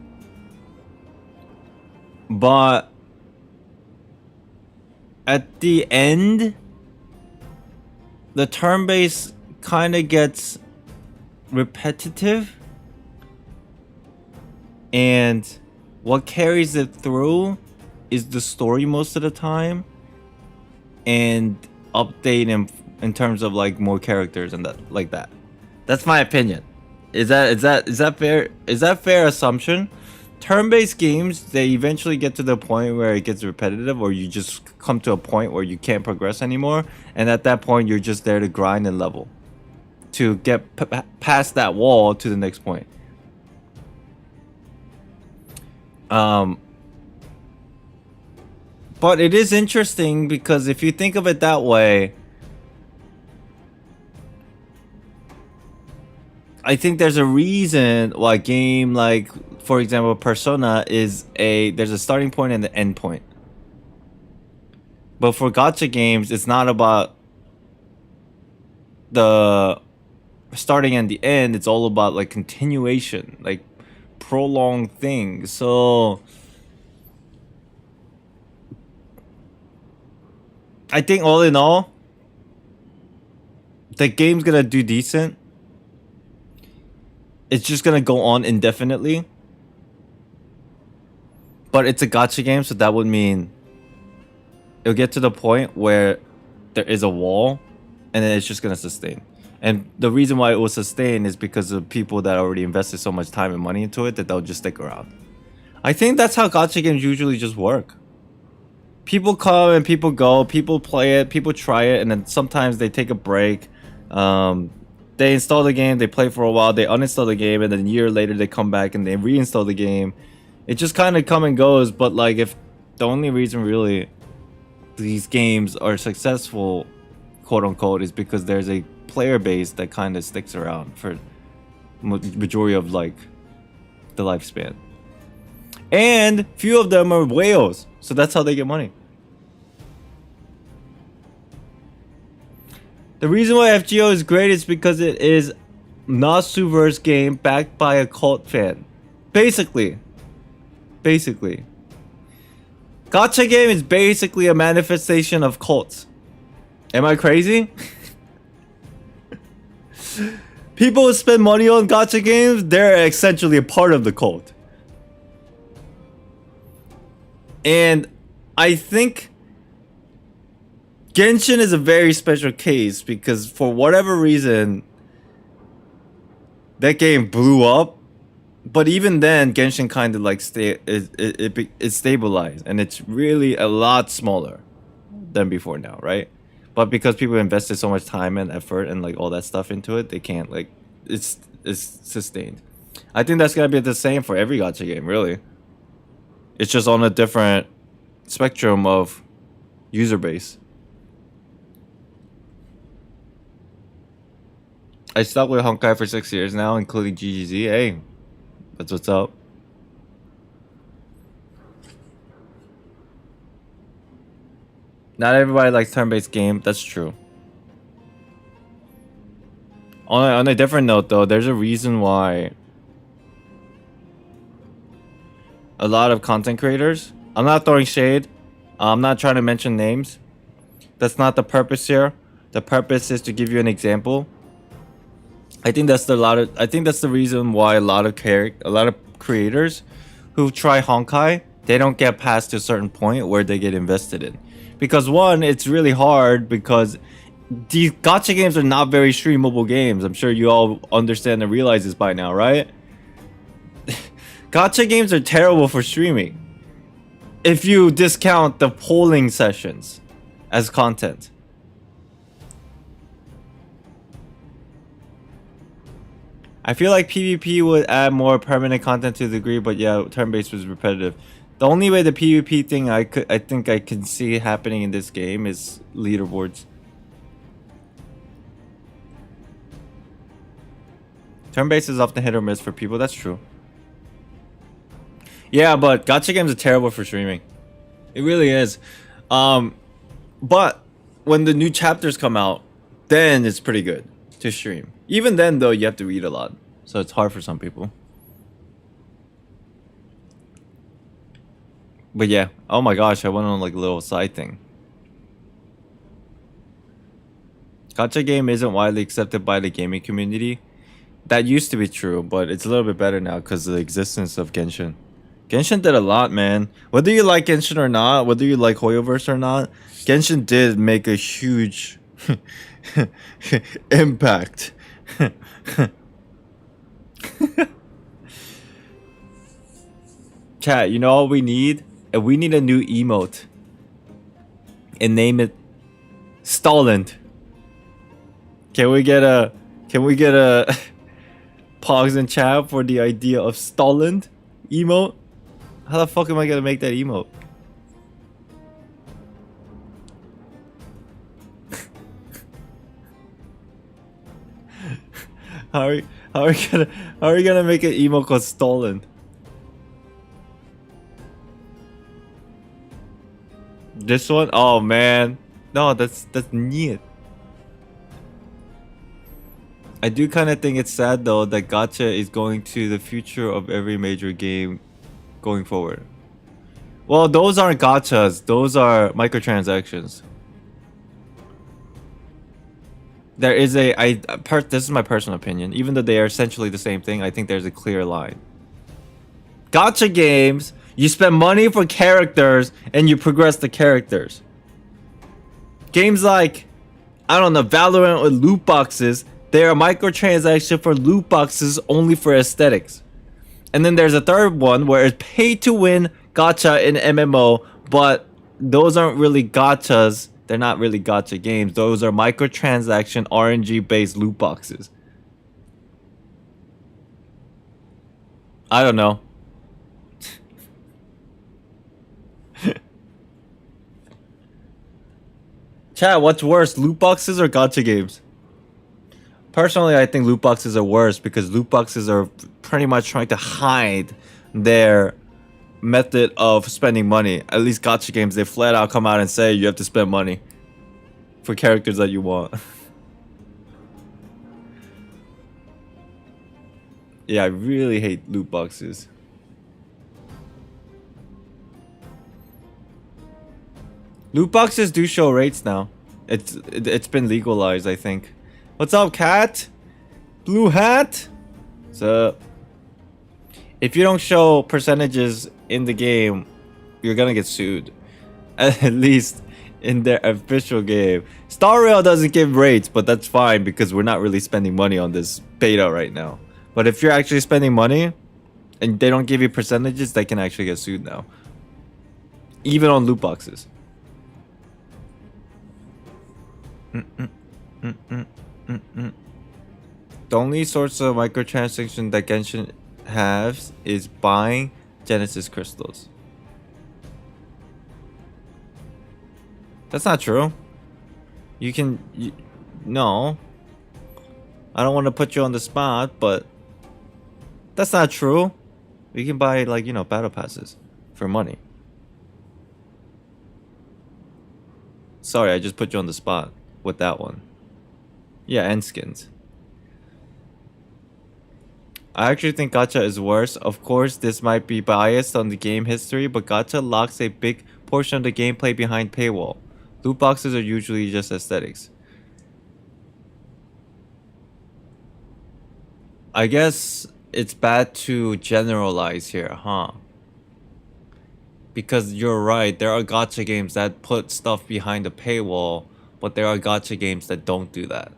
but at the end, the turn-based kind of gets repetitive, and what carries it through is the story most of the time, and update in terms of like more characters and that like that. That's my opinion. Is that fair? Is that fair assumption? Turn-based games, they eventually get to the point where it gets repetitive, or you just come to a point where you can't progress anymore, and at that point you're just there to grind and level to get past that wall to the next point. But it is interesting because if you think of it that way, I think there's a reason why a game like, for example, Persona there's a starting point and an end point. But for gacha games, it's not about the starting and the end. It's all about like continuation, like prolonged things. So I think all in all, the game's gonna do decent. It's just gonna go on indefinitely. But it's a gacha game, so that would mean it'll get to the point where there is a wall, and then it's just gonna sustain. And the reason why it will sustain is because of people that already invested so much time and money into it that they'll just stick around. I think that's how gacha games usually just work. People come and people go, people play it, people try it, and then sometimes they take a break. They install the game, they play for a while, they uninstall the game, and then a year later they come back and they reinstall the game. It just kind of come and goes, but like if the only reason really these games are successful, quote unquote, is because there's a player base that kind of sticks around for majority of like the lifespan. And few of them are whales, so that's how they get money. The reason why FGO is great is because it is Natsuverse game backed by a cult fan. Basically. Gacha game is basically a manifestation of cults. Am I crazy? People who spend money on gacha games, they're essentially a part of the cult. And I think Genshin is a very special case because for whatever reason that game blew up, but even then Genshin kind of like it stabilized, and it's really a lot smaller than before now, right? But because people invested so much time and effort and like all that stuff into it, they can't like it's sustained. I think that's gonna be the same for every gacha game, really. It's just on a different spectrum of user base. I stuck with Honkai for 6 years now, including GGZ. Hey, that's what's up. Not everybody likes turn-based game. That's true. On a different note, though, there's a reason why a lot of content creators... I'm not throwing shade. I'm not trying to mention names. That's not the purpose here. The purpose is to give you an example. I think that's the reason why a lot of creators who try Honkai, they don't get past a certain point where they get invested in. Because one, it's really hard because these gacha games are not very streamable games. I'm sure you all understand and realize this by now, right? Gacha games are terrible for streaming. If you discount the polling sessions. as content. I feel like PvP would add more permanent content to the degree, but yeah, turn-based was repetitive. The only way the PvP thing I think I can see happening in this game is leaderboards. Turn-based is often hit or miss for people. That's true. Yeah, but gacha games are terrible for streaming. It really is. But when the new chapters come out, then it's pretty good to stream. Even then, though, you have to read a lot, so it's hard for some people. But yeah, oh my gosh, I went on like a little side thing. Gacha game isn't widely accepted by the gaming community. That used to be true, but it's a little bit better now because of the existence of Genshin. Genshin did a lot, man. Whether you like Genshin or not, whether you like Hoyoverse or not, Genshin did make a huge impact. Chat, you know all we need? We need a new emote. And name it Stalin. Can we get a pause in chat for the idea of Stalin emote? How the fuck am I gonna make that emote? How are we gonna make an emote called Stalin? This one? Oh man. No, that's neat. I do kind of think it's sad though that gacha is going to the future of every major game going forward. Well, those aren't gachas, those are microtransactions. There is this is my personal opinion, even though they are essentially the same thing, I think there's a clear line. Gacha games, you spend money for characters and you progress the characters. Games like, I don't know, Valorant with loot boxes, they are microtransactions for loot boxes only for aesthetics. And then there's a third one where it's pay to win gacha in MMO, but those aren't really gachas. They're not really gacha games. Those are microtransaction RNG based loot boxes. I don't know. Chat, what's worse, loot boxes or gacha games? Personally, I think loot boxes are worse because loot boxes are pretty much trying to hide their method of spending money. At least gacha games, they flat out come out and say you have to spend money for characters that you want. Yeah, I really hate loot boxes. Loot boxes do show rates now. It's been legalized, I think. What's up, cat? Blue hat? What's up? If you don't show percentages in the game, you're gonna get sued. At least in their official game. StarRail doesn't give rates, but that's fine because we're not really spending money on this beta right now. But if you're actually spending money and they don't give you percentages, they can actually get sued now. Even on loot boxes. The only source of microtransaction that Genshin has is buying Genesis crystals. That's not true. No. I don't want to put you on the spot, but that's not true. You can buy, like, you know, battle passes for money. Sorry, I just put you on the spot with that one. Yeah, and skins. I actually think gacha is worse. Of course, this might be biased on the game history, but gacha locks a big portion of the gameplay behind paywall. Loot boxes are usually just aesthetics. I guess it's bad to generalize here, huh? Because you're right, there are gacha games that put stuff behind the paywall, but there are gacha games that don't do that.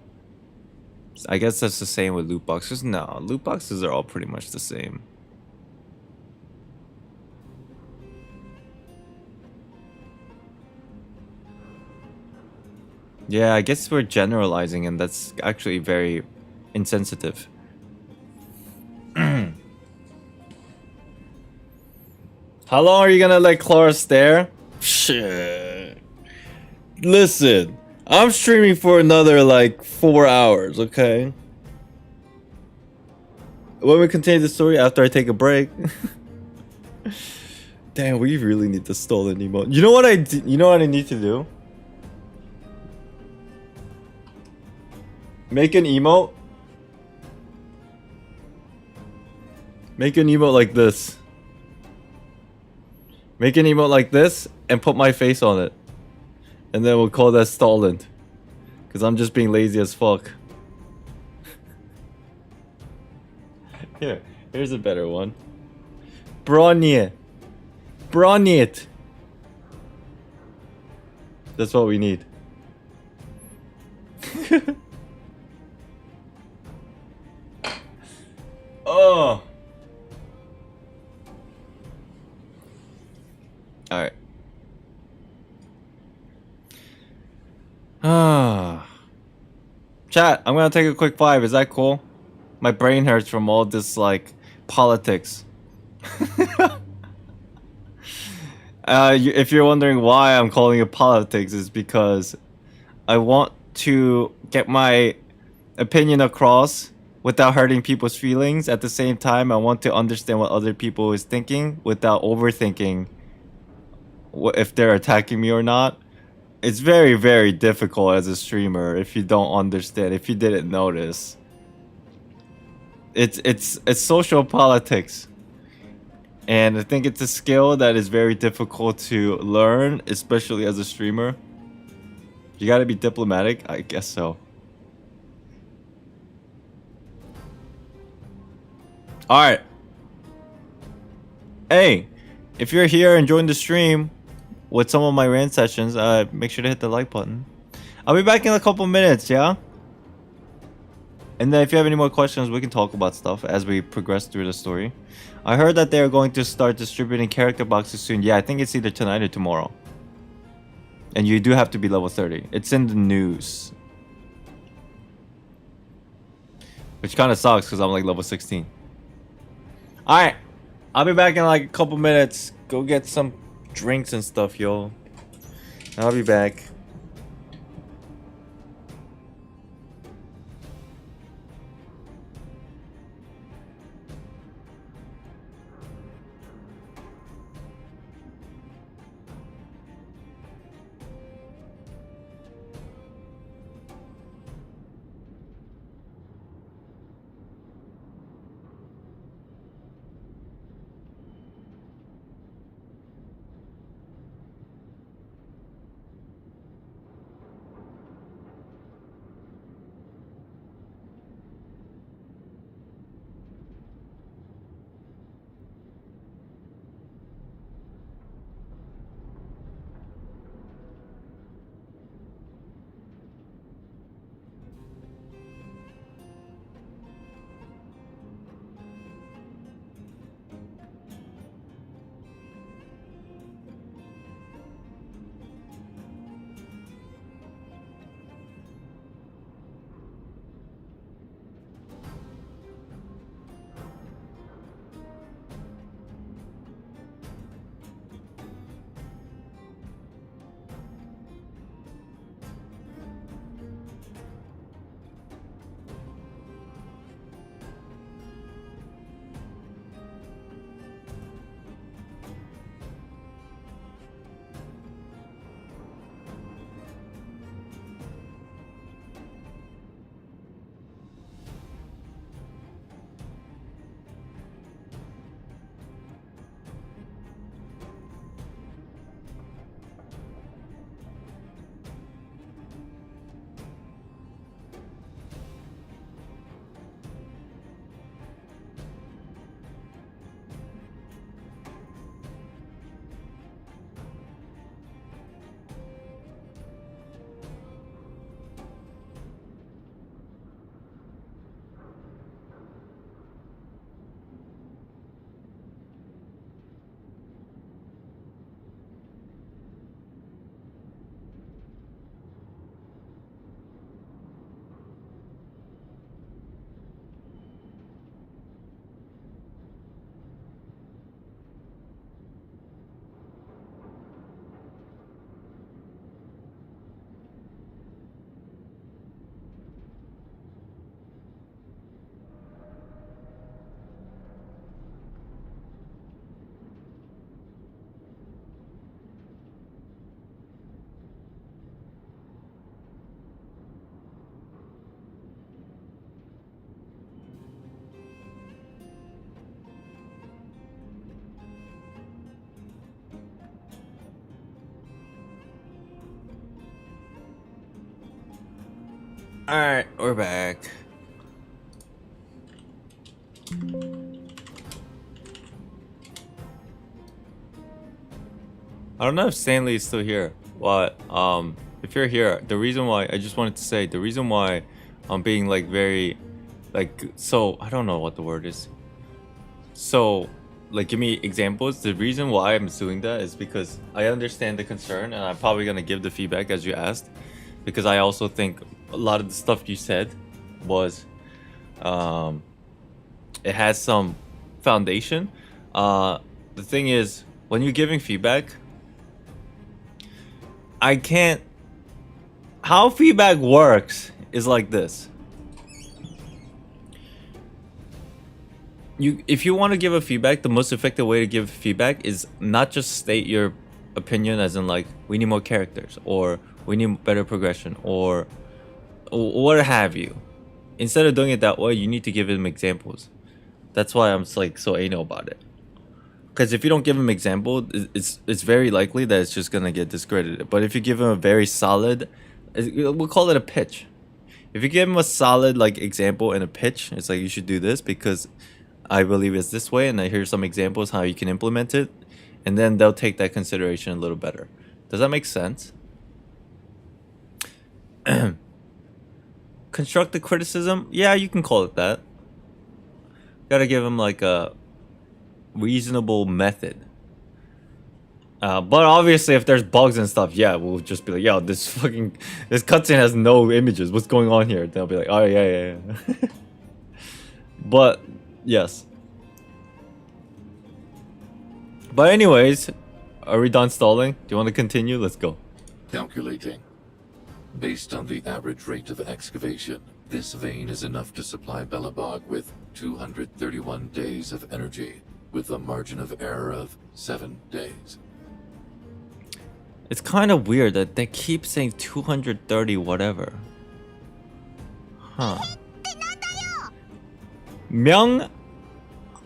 I guess that's the same with loot boxes. No, loot boxes are all pretty much the same. Yeah, I guess we're generalizing, and that's actually very insensitive. How long are you gonna let Clara stare? Shit. Listen, I'm streaming for another like 4 hours, okay? When we continue the story after I take a break. Damn, we really need the stolen emote. You know what you know what I need to do? Make an emote. Make an emote like this. Make an emote like this and put my face on it. And then we'll call that stolen. Because I'm just being lazy as fuck. Here, here's a better one. Bronje. Bronjet. That's what we need. Oh. Alright. Chat, I'm gonna take a quick 5. Is that cool? My brain hurts from all this, like, politics. If you're wondering why I'm calling it politics, is because I want to get my opinion across without hurting people's feelings. At the same time, I want to understand what other people is thinking without overthinking if they're attacking me or not. It's very, very difficult as a streamer if you don't understand, if you didn't notice. It's social politics. And I think it's a skill that is very difficult to learn, especially as a streamer. You gotta be diplomatic? I guess so. Alright. Hey, if you're here enjoying the stream with some of my rant sessions, make sure to hit the like button. I'll be back in a couple minutes, yeah? And then if you have any more questions, we can talk about stuff as we progress through the story. I heard that they're going to start distributing character boxes soon. Yeah, I think it's either tonight or tomorrow. And you do have to be level 30. It's in the news. Which kind of sucks because I'm like level 16. Alright. I'll be back in like a couple minutes. Go get some drinks and stuff, yo. I'll be back. Alright, we're back. I don't know if Stanley is still here, but if you're here, the reason why I just wanted to say the reason why I'm being like very like so I don't know what the word is. So like give me examples. The reason why I'm doing that is because I understand the concern and I'm probably gonna give the feedback as you asked, because I also think a lot of the stuff you said was it has some foundation. The thing is, when you're giving feedback, I can't. How feedback works is like this. If you want to give a feedback, the most effective way to give feedback is not just state your opinion as in like we need more characters or we need better progression or what have you. Instead of doing it that way, you need to give them examples. That's why I'm like so anal about it. Because if you don't give them example, it's very likely that it's just gonna get discredited. But if you give them a very solid, we'll call it a pitch. If you give them a solid like example and a pitch, it's like you should do this because I believe it's this way, and I hear some examples how you can implement it, and then they'll take that consideration a little better. Does that make sense? Constructive criticism? Yeah, you can call it that. Gotta give them like a reasonable method. But obviously if there's bugs and stuff, yeah, we'll just be like, yo, this cutscene has no images. What's going on here? They'll be like, oh yeah. But yes. But anyways, are we done stalling? Do you want to continue? Let's go. Calculating. Based on the average rate of excavation, this vein is enough to supply Belobog with 231 days of energy, with a margin of error of 7 days. It's kind of weird that they keep saying 230 whatever. Huh. Myung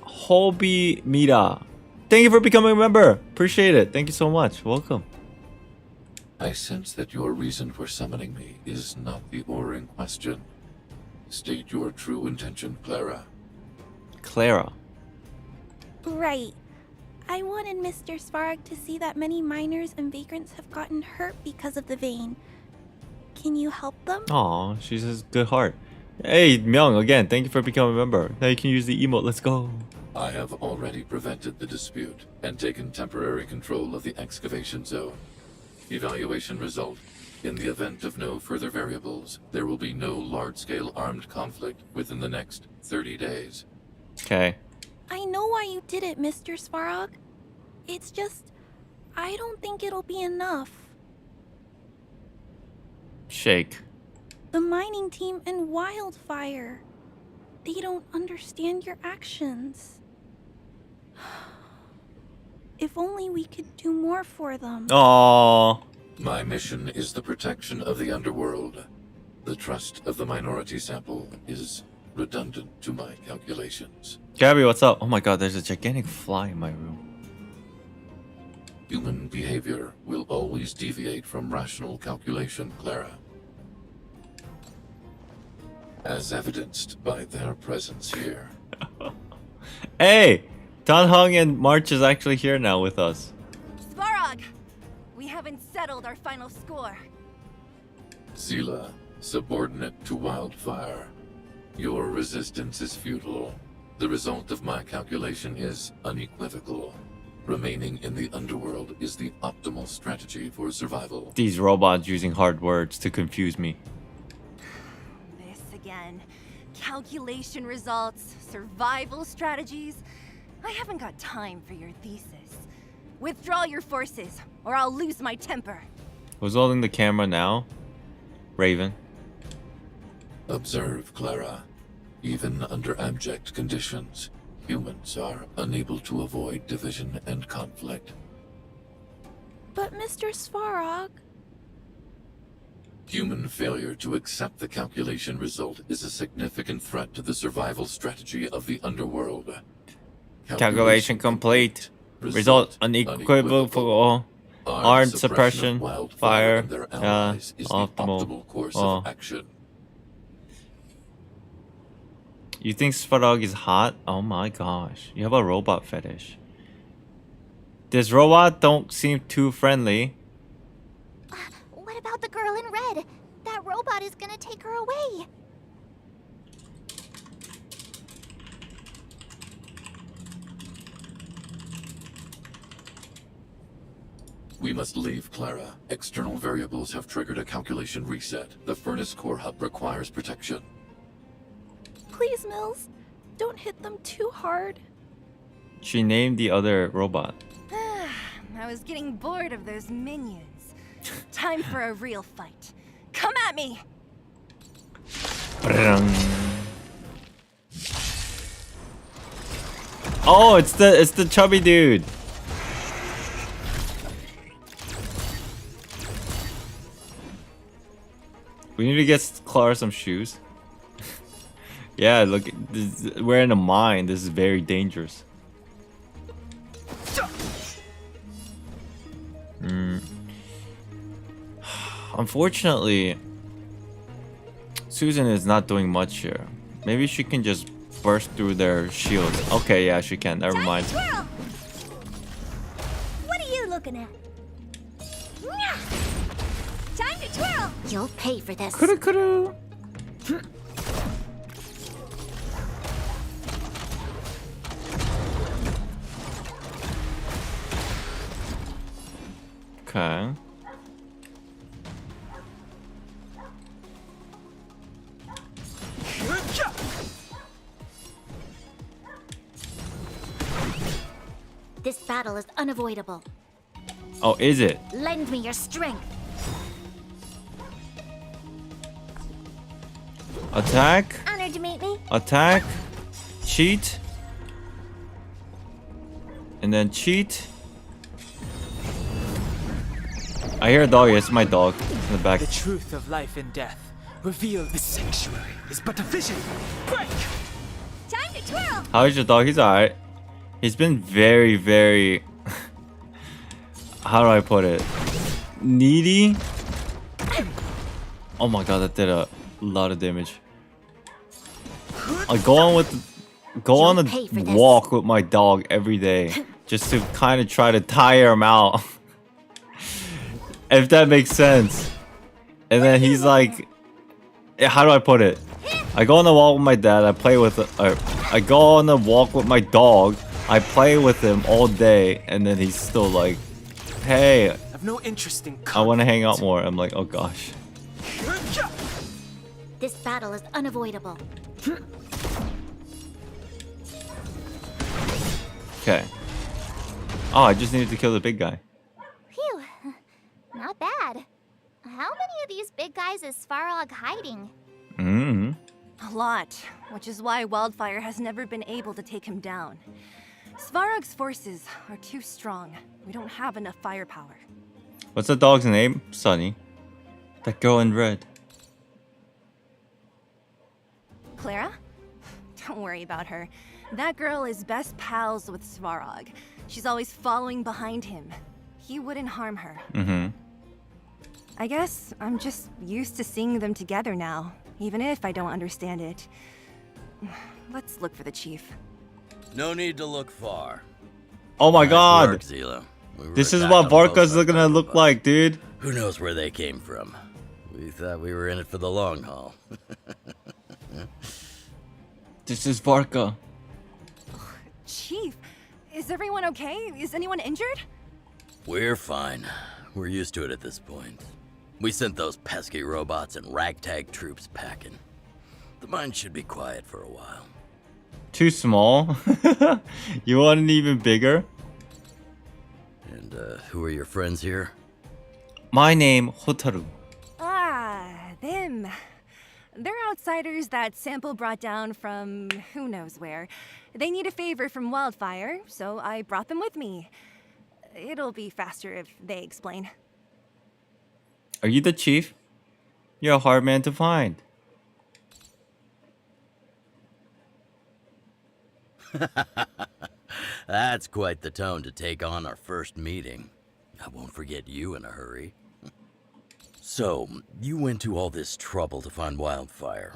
Hobi Mira. Thank you for becoming a member. Appreciate it. Thank you so much. Welcome. I sense that your reason for summoning me is not the ore in question. State your true intention, Clara. Clara. Right. I wanted Mr. Svarog to see that many miners and vagrants have gotten hurt because of the vein. Can you help them? Aw, she says good heart. Hey, Myung, again, thank you for becoming a member. Now you can use the emote. Let's go. I have already prevented the dispute and taken temporary control of the excavation zone. Evaluation result. In the event of no further variables, there will be no large-scale armed conflict within the next 30 days. Okay. I know why you did it, Mr. Svarog. It's just, I don't think it'll be enough. Shake. The mining team and Wildfire. They don't understand your actions. If only we could do more for them. Aww. My mission is the protection of the underworld. The trust of the minority sample is redundant to my calculations. Gabby, what's up? Oh my god, there's a gigantic fly in my room. Human behavior will always deviate from rational calculation, Clara. As evidenced by their presence here. Hey! Tan Hung and March is actually here now with us. Svarog! We haven't settled our final score. Zila, subordinate to Wildfire. Your resistance is futile. The result of my calculation is unequivocal. Remaining in the underworld is the optimal strategy for survival. These robots using hard words to confuse me. This again. Calculation results, survival strategies. I haven't got time for your thesis. Withdraw your forces, or I'll lose my temper. Who's holding the camera now? Raven. Observe, Clara. Even under abject conditions, humans are unable to avoid division and conflict. But Mr. Svarog... Human failure to accept the calculation result is a significant threat to the survival strategy of the underworld. Calculation complete. Result unequivocal. Armed suppression. Fire. Is the optimal course of action. You think Svarog is hot? Oh my gosh. You have a robot fetish. This robot don't seem too friendly. What about the girl in red? That robot is gonna take her away. We must leave, Clara. External variables have triggered a calculation reset. The furnace core hub requires protection. Please, Mills, don't hit them too hard. She named the other robot. I was getting bored of those minions. Time for a real fight. Come at me! Oh, it's the chubby dude. We need to get Clara some shoes. Yeah, look, we're in a mine. This is very dangerous. Unfortunately, Susan is not doing much here. Maybe she can just burst through their shields. Okay, yeah, she can. Never mind. What are you looking at? Time to twirl! You'll pay for this. Kuru. Okay. This battle is unavoidable. Oh, is it? Lend me your strength. Attack. Honored to meet me. Attack. Cheat. And then cheat. I hear a dog. It's my dog in the back. The truth of life and death. Reveal the sanctuary is but a vision. Break! Time to twirl! How is your dog? He's alright. He's been very, very... How do I put it? Needy? Oh my god, that did a lot of damage. I go on a walk with my dog every day. Just to kind of try to tire him out. If that makes sense. And then he's like... How do I put it? I go on a walk with my dad. I play with... I go on a walk with my dog. I play with him all day. And then he's still like... Hey, I've no interest in I want to hang out more. I'm like, oh gosh. This battle is unavoidable. Okay. Oh, I just needed to kill the big guy. Phew. Not bad. How many of these big guys is Svarog hiding? A lot, which is why Wildfire has never been able to take him down. Svarog's forces are too strong. We don't have enough firepower. What's the dog's name? Sunny. That girl in red. Clara? Don't worry about her. That girl is best pals with Svarog. She's always following behind him. He wouldn't harm her. I guess I'm just used to seeing them together now, even if I don't understand it. Let's look for the chief. No need to look far. Oh my Nice god! work, Zila. We were This is back what on both Varka's sides gonna of the look boat. like, dude. Who knows where they came from? We thought we were in it for the long haul. This is Varka. Chief, is everyone okay? Is anyone injured? We're fine. We're used to it at this point. We sent those pesky robots and ragtag troops packing. The mine should be quiet for a while. Too small? You want it even bigger? And who are your friends here? My name, Hotaru. Ah, them. They're outsiders that Sample brought down from who knows where. They need a favor from Wildfire, so I brought them with me. It'll be faster if they explain. Are you the chief? You're a hard man to find. That's quite the tone to take on our first meeting. I won't forget you in a hurry. So, you went to all this trouble to find Wildfire.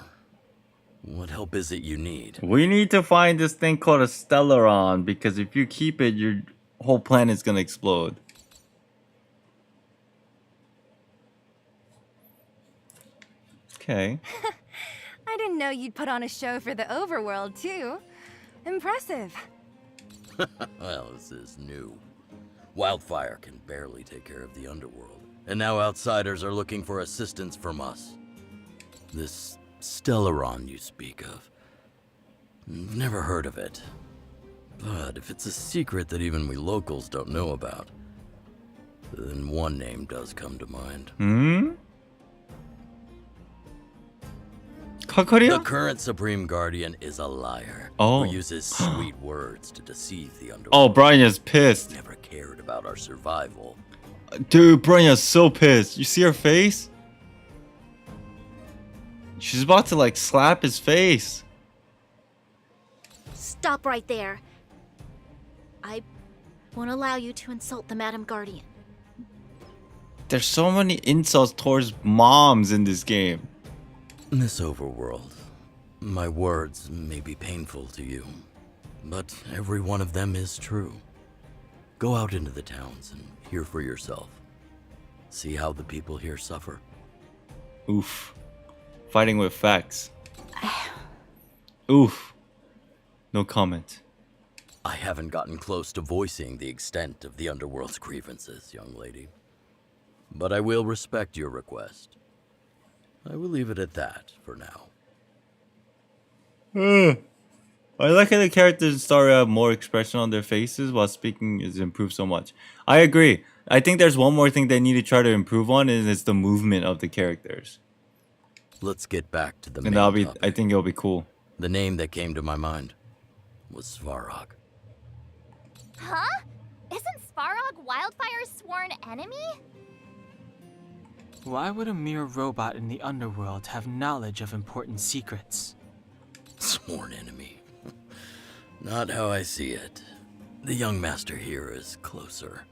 What help is it you need? We need to find this thing called a Stellaron, because if you keep it, your whole planet's gonna explode. Okay. I didn't know you'd put on a show for the overworld, too. Impressive. Well, this is new. Wildfire can barely take care of the underworld, and now outsiders are looking for assistance from us. This Stellaron you speak of, I've never heard of it. But if it's a secret that even we locals don't know about, then one name does come to mind. The current Supreme Guardian is a liar who uses sweet words to deceive the underworld. Oh, Bronya's pissed. Never cared about our survival. Dude, Bronya's so pissed. You see her face? She's about to like slap his face. Stop right there. I won't allow you to insult the Madam Guardian. There's so many insults towards moms in this game. This overworld, my words may be painful to you, but every one of them is true. Go out into the towns and hear for yourself. See how the people here suffer. Oof. Fighting with facts. Oof. No comment. I haven't gotten close to voicing the extent of the underworld's grievances, young lady. But I will respect your request. I will leave it at that for now. I like how the characters in StarRail have more expression on their faces while speaking is improved so much. I agree. I think there's one more thing they need to try to improve on, and it's the movement of the characters. Let's get back to the main And that'll be, topic. I think it'll be cool. The name that came to my mind was Svarog. Huh? Isn't Svarog Wildfire's sworn enemy? Why would a mere robot in the underworld have knowledge of important secrets? Sworn enemy. Not how I see it. The young master here is closer.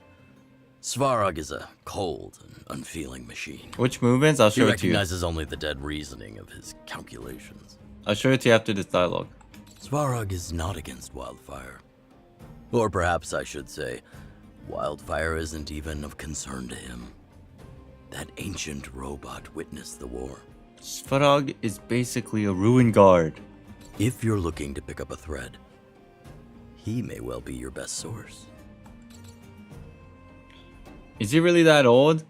Svarog is a cold and unfeeling machine. Which movements? I'll show He it to you. recognizes only the dead reasoning of his calculations. I'll show it to you after this dialogue. Svarog is not against Wildfire. Or perhaps I should say, Wildfire isn't even of concern to him. That ancient robot witnessed the war. Svarog is basically a ruined guard. If you're looking to pick up a thread, he may well be your best source. Is he really that old?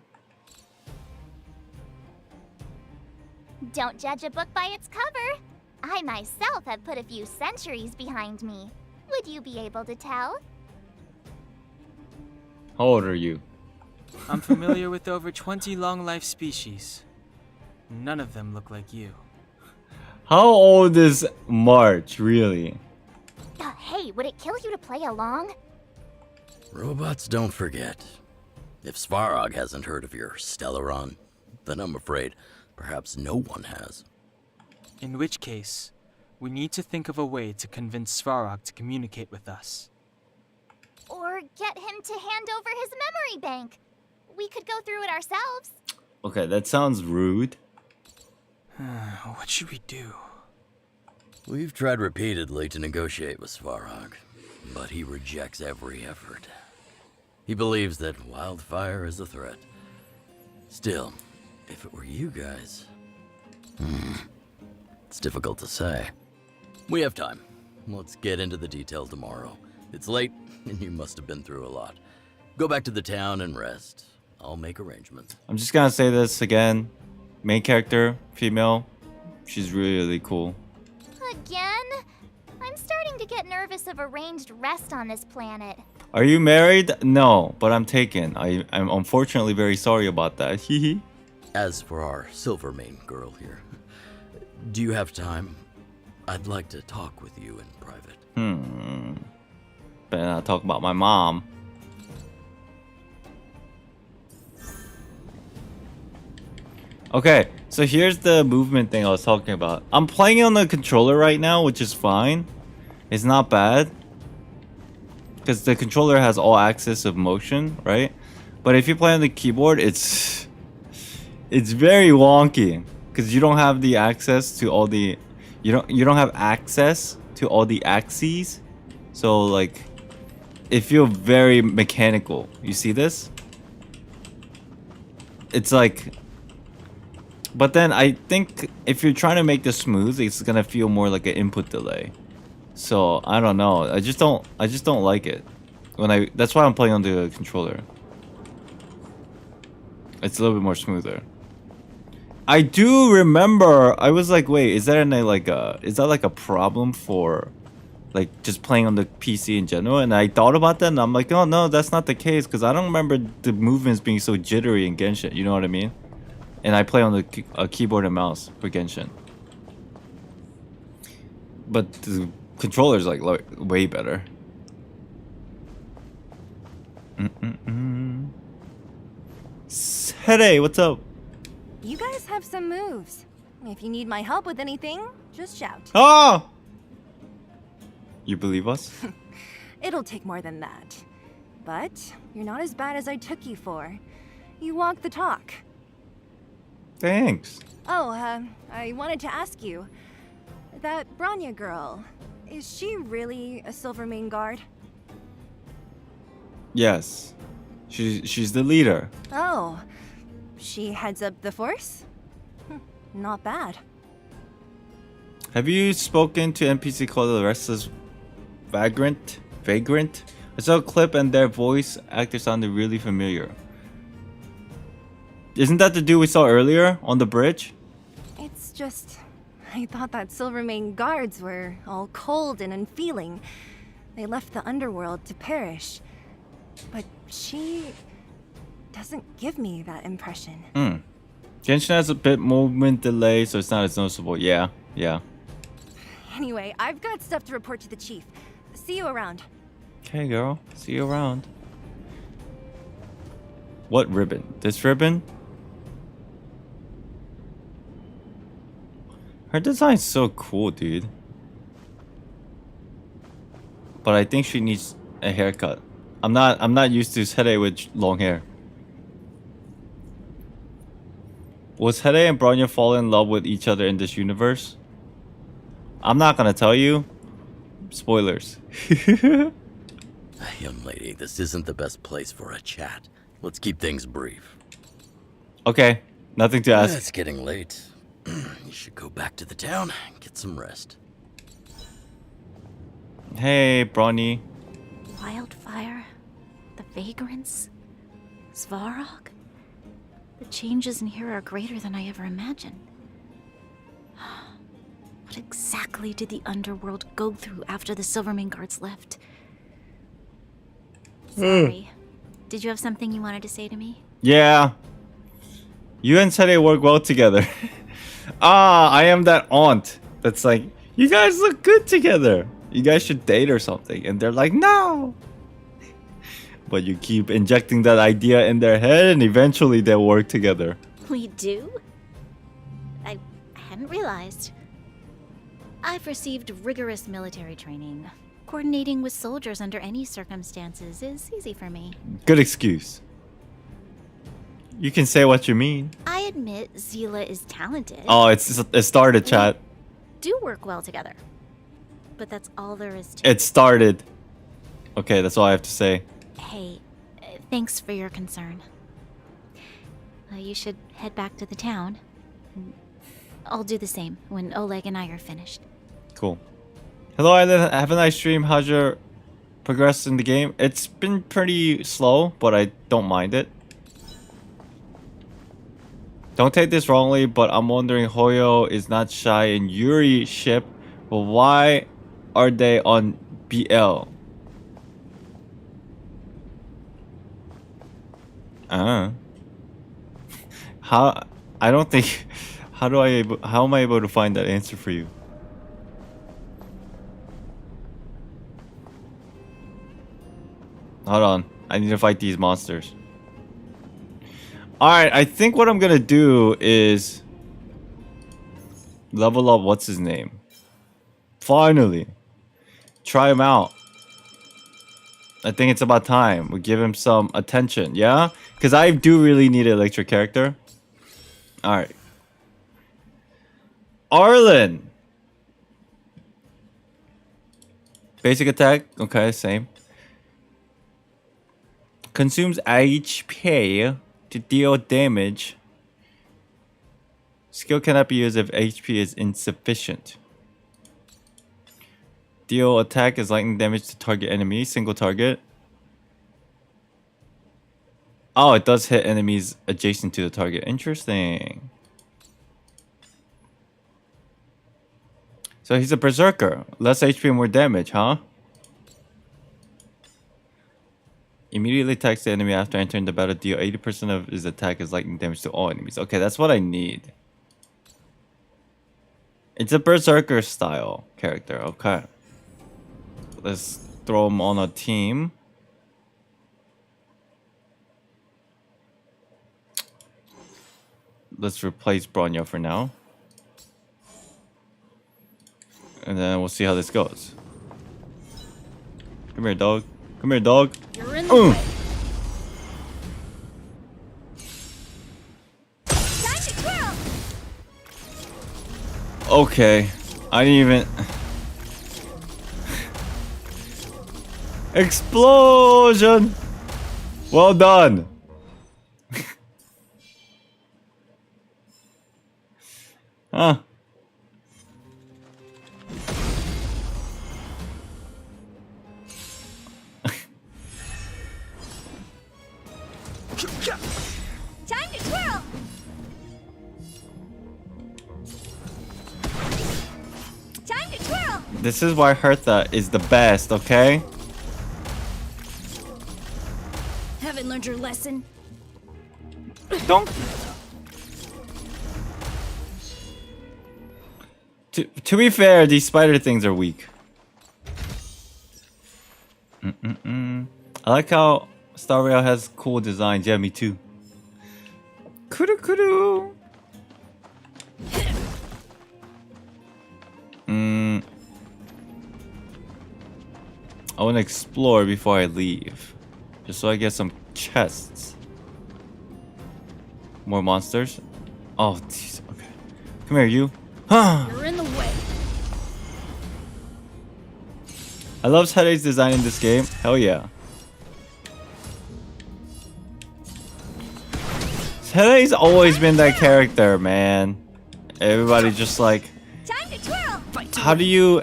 Don't judge a book by its cover. I myself have put a few centuries behind me. Would you be able to tell? How old are you? I'm familiar with over 20 long-life species. None of them look like you. How old is March, really? Hey, would it kill you to play along? Robots don't forget. If Svarog hasn't heard of your Stellaron, then I'm afraid perhaps no one has. In which case, we need to think of a way to convince Svarog to communicate with us. Or get him to hand over his memory bank. We could go through it ourselves. Okay, that sounds rude. What should we do? We've tried repeatedly to negotiate with Svarog, but he rejects every effort. He believes that Wildfire is a threat. Still, if it were you guys... it's difficult to say. We have time. Let's get into the detail tomorrow. It's late, and you must have been through a lot. Go back to the town and rest. I'll make arrangements. I'm just gonna say this again. Main character, female. She's really, really cool. Again? I'm starting to get nervous of arranged rest on this planet. Are you married? No, but I'm taken. I'm unfortunately very sorry about that. Hehe. As for our Silvermane girl here, do you have time? I'd like to talk with you in private. Better not talk about my mom. Okay, so here's the movement thing I was talking about. I'm playing it on the controller right now, which is fine. It's not bad. Because the controller has all axis of motion, right? But if you play on the keyboard, it's very wonky. Because you don't have the access to all the... You don't have access to all the axes, so like it feels very mechanical. You see this? It's like, but then I think if you're trying to make this smooth, it's gonna feel more like an input delay. So I don't know. I just don't like it. That's why I'm playing on the controller. It's a little bit more smoother. I do remember I was like, wait, is that like a problem for like just playing on the PC in general? And I thought about that and I'm like, oh no, that's not the case, because I don't remember the movements being so jittery in Genshin, you know what I mean? And I play on the keyboard and mouse for Genshin. But the controller's like way better. Hey, what's up? You guys have some moves. If you need my help with anything, just shout. Oh! You believe us? It'll take more than that. But you're not as bad as I took you for. You walk the talk. Thanks. Oh, I wanted to ask you. That Bronya girl, is she really a Silvermane guard? Yes. She's the leader. Oh, she heads up the force? Not bad. Have you spoken to NPC called the Restless Vagrant? I saw a clip and their voice actor sounded really familiar. Isn't that the dude we saw earlier on the bridge? It's just, I thought that Silvermane guards were all cold and unfeeling. They left the underworld to perish. But she doesn't give me that impression. Genshin has a bit movement delay, so it's not as noticeable. Yeah. Anyway, I've got stuff to report to the chief. See you around. Okay, girl. See you around. What ribbon? This ribbon? Her design's so cool, dude. But I think she needs a haircut. I'm not used to Sede with long hair. Was Sede and Bronya fall in love with each other in this universe? I'm not gonna tell you. Spoilers. Young lady, this isn't the best place for a chat. Let's keep things brief. Okay, nothing to ask. It's getting late. You should go back to the town and get some rest. Hey, Bronny. Wildfire, the vagrants, Svarog. The changes in here are greater than I ever imagined. What exactly did the underworld go through after the Silvermane guards left? Sorry. Did you have something you wanted to say to me? Yeah. You and Sede work well together. I am that aunt that's like, you guys look good together. You guys should date or something. And they're like, no. But you keep injecting that idea in their head and eventually they'll work together. We do? I hadn't realized. I've received rigorous military training. Coordinating with soldiers under any circumstances is easy for me. Good excuse. You can say what you mean. I admit Zila is talented. Oh, it started, chat. Do work well together. But that's all there is to it. It started. Okay, that's all I have to say. Hey, thanks for your concern. You should head back to the town. I'll do the same when Oleg and I are finished. Cool. Hello, Island. Have a nice stream. How's your progress in the game? It's been pretty slow, but I don't mind it. Don't take this wrongly, but I'm wondering Hoyo is not shy in Yuri's ship, but why are they on BL? How? I don't think. How am I able to find that answer for you? Hold on. I need to fight these monsters. Alright, I think what I'm gonna do is level up what's his name. Finally. Try him out. I think it's about time we give him some attention, yeah? Because I do really need an electric character. Alright. Arlen! Basic attack. Okay, same. Consumes HP to deal damage. Skill cannot be used if HP is insufficient. Deal attack is lightning damage to target enemy. Single target. Oh, it does hit enemies adjacent to the target. Interesting. So he's a berserker. Less HP, more damage, huh? Immediately attacks the enemy after entering the battle. Deal 80% of his attack is lightning damage to all enemies. Okay, that's what I need. It's a berserker style character. Okay. Let's throw him on a team. Let's replace Bronya for now. And then we'll see how this goes. Come here, dog. Come here, dog. You're in the way. Okay. I didn't even... Explosion! Well done. Huh. Time to twirl. Time to twirl. This is why Hertha is the best, okay? Haven't learned your lesson. Don't. To be fair, these spider things are weak. I like how StarRail has cool designs. Yeah, me too. Kudu kudu. I want to explore before I leave, just so I get some chests. More monsters. Oh, geez. Okay. Come here, you. You're in the way. I love Headache's design in this game. Hell yeah. Headache's always been that character, man. Everybody just like... How do you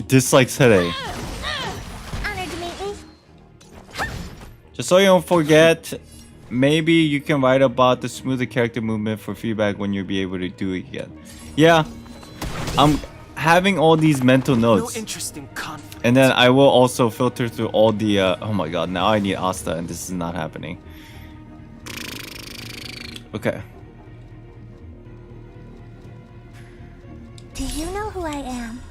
dislike Headache? Just so you don't forget, maybe you can write about the smoother character movement for feedback when you'll be able to do it again. Yeah, I'm having all these mental notes. No interesting conflict. And then I will also filter through all the... oh my god, now I need Asta and this is not happening. Okay. Do you know who I am?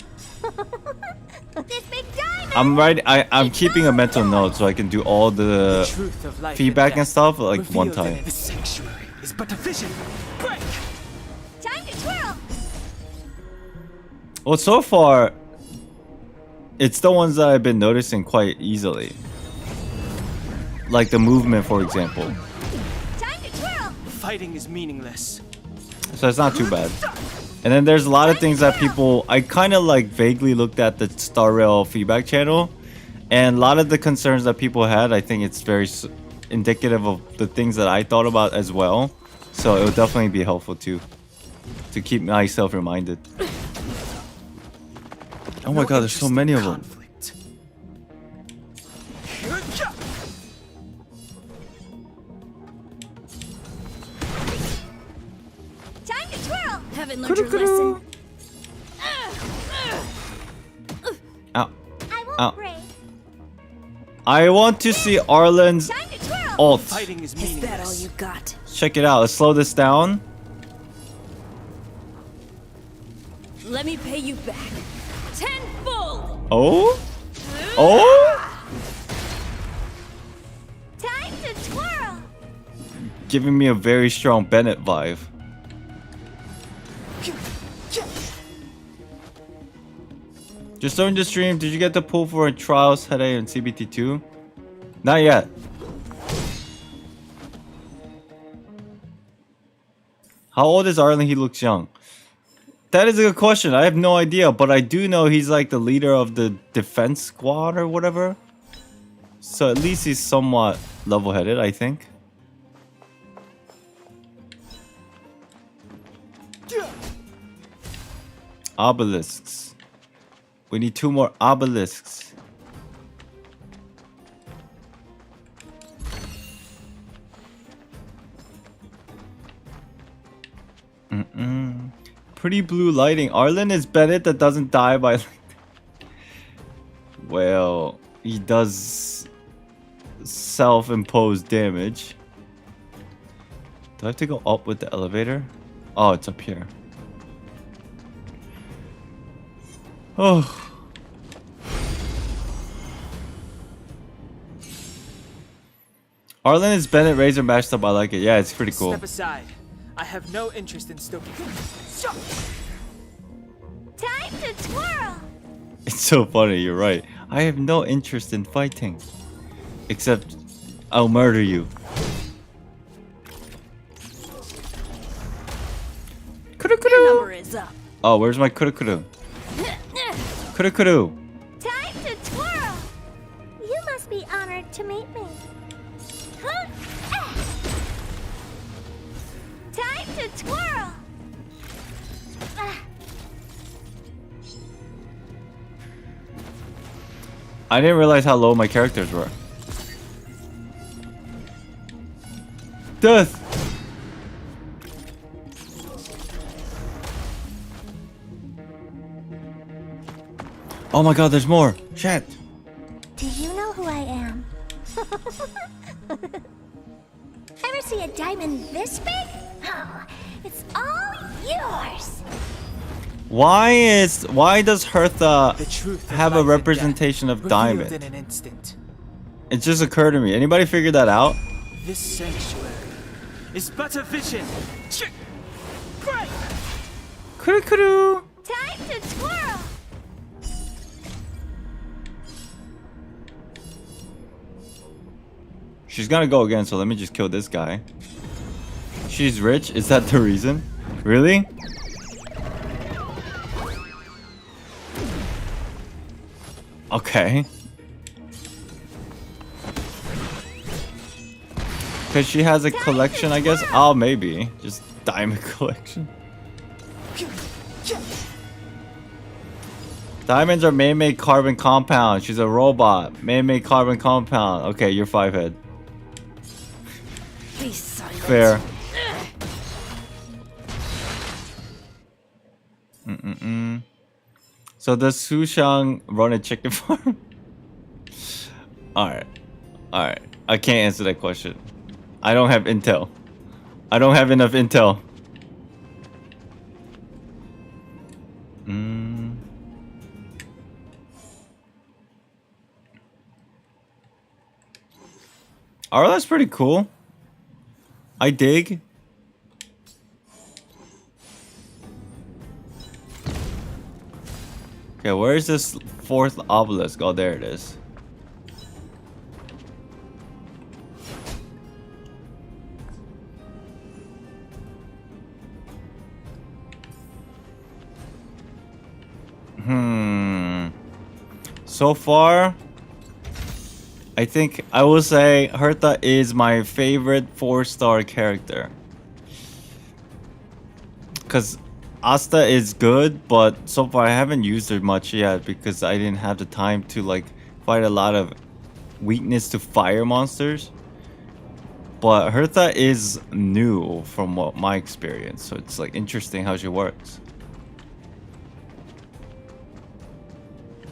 This big diamond. I'm keeping a mental note so I can do all the feedback and stuff like one time. The sanctuary is but a vision. Break. Time to twirl. Well, so far, it's the ones that I've been noticing quite easily. Like the movement, for example. Time to twirl. Fighting is meaningless. So it's not too bad. And then there's a lot of things that people... I kind of like vaguely looked at the StarRail feedback channel. And a lot of the concerns that people had, I think it's very indicative of the things that I thought about as well. So it would definitely be helpful too. To keep myself reminded. Oh my god, there's so many of them. Time to twirl. Haven't learned your lesson. Ow. I won't Ow. break. I want to see Arlen's ult. Fighting is Is that all meaningless. you got? Check it out. Let's slow this down. Let me pay you back. Tenfold! Oh? Oh? Time to twirl. Giving me a very strong Bennett vibe. Just starting the stream. Did you get the pull for Trials Headache and CBT2? Not yet. How old is Arlen? He looks young. That is a good question. I have no idea, but I do know he's like the leader of the defense squad or whatever. So at least he's somewhat level-headed, I think. Obelisks. We need 2 more obelisks. Pretty blue lighting. Arlen is Bennett that doesn't die by... Well, he does self-imposed damage. Do I have to go up with the elevator? Oh, it's up here. Oh. Arlen is Bennett Razor mashed up. I like it. Yeah, it's pretty cool. Step aside. I have no interest in stoking. Time to twirl! It's so funny, you're right. I have no interest in fighting. Except, I'll murder you. Your number is up. Oh, where's my kuru-kuru? Kuru-kuru! Time to twirl! You must be honored to meet me. Huh? Time to twirl! I didn't realize how low my characters were. Death! Oh my god, there's more! Shit! Do you know who I am? Ever see a diamond this big? Oh, it's all yours! Why does Hertha have a representation of diamond? In an instant. It just occurred to me. Anybody figure that out? This sanctuary is but a vision. Great! Kuru-kuru! Time to twirl! She's gonna go again, so let me just kill this guy. She's rich? Is that the reason? Really? Okay. Because she has a collection, I guess? Oh, maybe. Just diamond collection. Diamonds are man-made carbon compound. She's a robot. Man-made carbon compound. Okay, you're 5-head. Fair. So does Sushang run a chicken farm? Alright. Alright. I can't answer that question. I don't have intel. I don't have enough intel. Alright, that's pretty cool. I dig. Okay, where is this 4th obelisk? Oh, there it is. So far, I think I will say Hertha is my favorite 4-star character. Because Asta is good, but so far I haven't used her much yet because I didn't have the time to like fight a lot of weakness to fire monsters. But Hertha is new from what my experience, so it's like interesting how she works.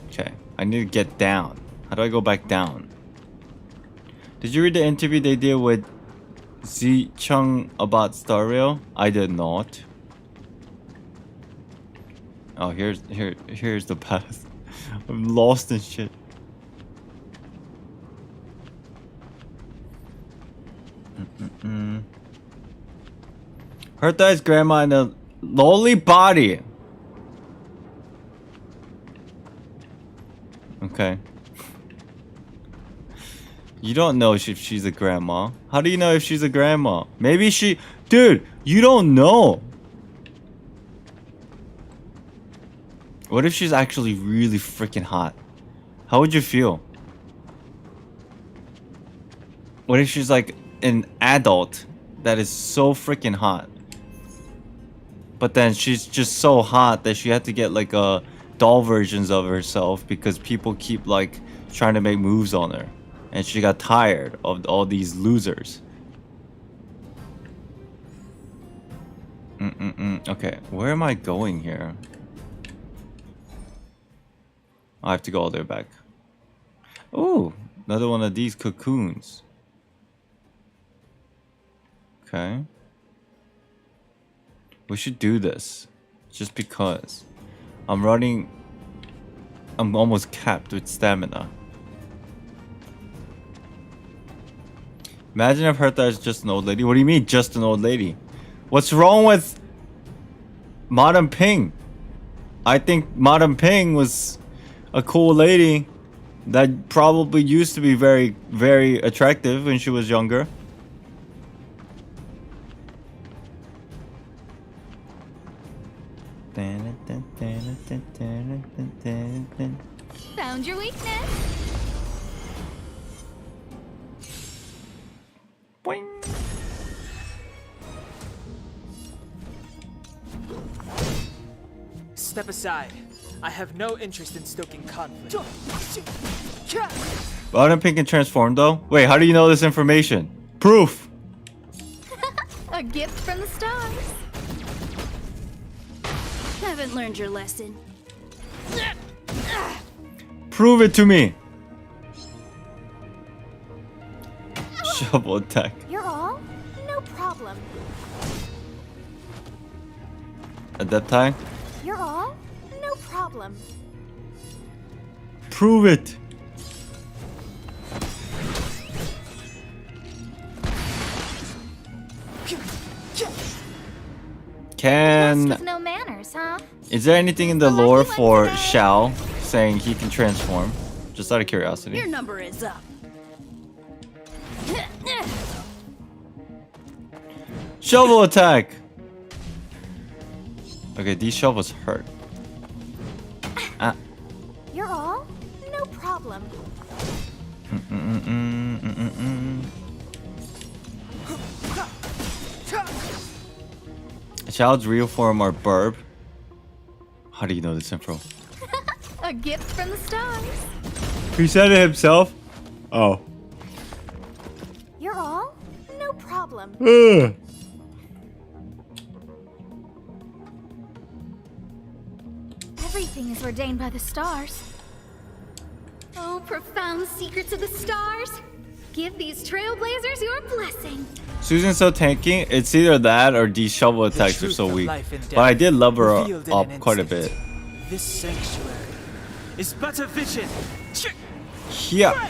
Okay, I need to get down. How do I go back down? Did you read the interview they did with Z Chung about StarRail? I did not. Oh, here's the path. I'm lost in shit. Hertha's grandma in a lowly body. Okay. You don't know if she's a grandma. How do you know if she's a grandma? Maybe she... Dude, you don't know. What if she's actually really freaking hot? How would you feel? What if she's like an adult that is so freaking hot? But then she's just so hot that she had to get like doll versions of herself because people keep like trying to make moves on her. And she got tired of all these losers. Okay, where am I going here? I have to go all the way back. Ooh, another one of these cocoons. Okay. We should do this. Just because. I'm almost capped with stamina. Imagine if Hertha is just an old lady. What do you mean, just an old lady? What's wrong with Madam Ping? I think Madam Ping was a cool lady that probably used to be very, very attractive when she was younger. Found your weakness. Boing. Step aside. I have no interest in stoking conflict. Madam Ping can transform though? Wait, how do you know this information? Proof! A gift from the stars. Haven't learned your lesson. Prove it to me! Shovel attack. You're all? No problem. Adepti? You're all? No problem. Prove it! Can... With no manners, huh? Is there anything in the lore for Xiao saying he can transform? Just out of curiosity. Your number is up. Shovel attack! Okay, these shovels hurt. Ah. You're all? No problem. Child's real form are Burb. How do you know this info? A gift from the stars. He said it himself? Oh. You're all? No problem. Everything is ordained by the stars. Oh, profound secrets of the stars. Give these trailblazers your blessing. Susan's so tanky, it's either that or these shovel attacks are so weak. But I did love her up quite a bit. This sanctuary is but a vision. Yeah.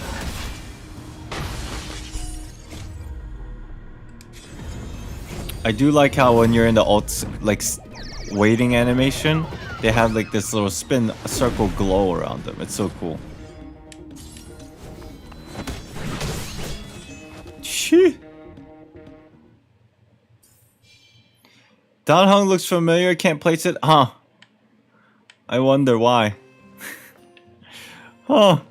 I do like how when you're in the alt, like waiting animation, they have like this little spin circle glow around them. It's so cool. Shee. Downhung looks familiar. Can't place it. Huh. I wonder why. Huh.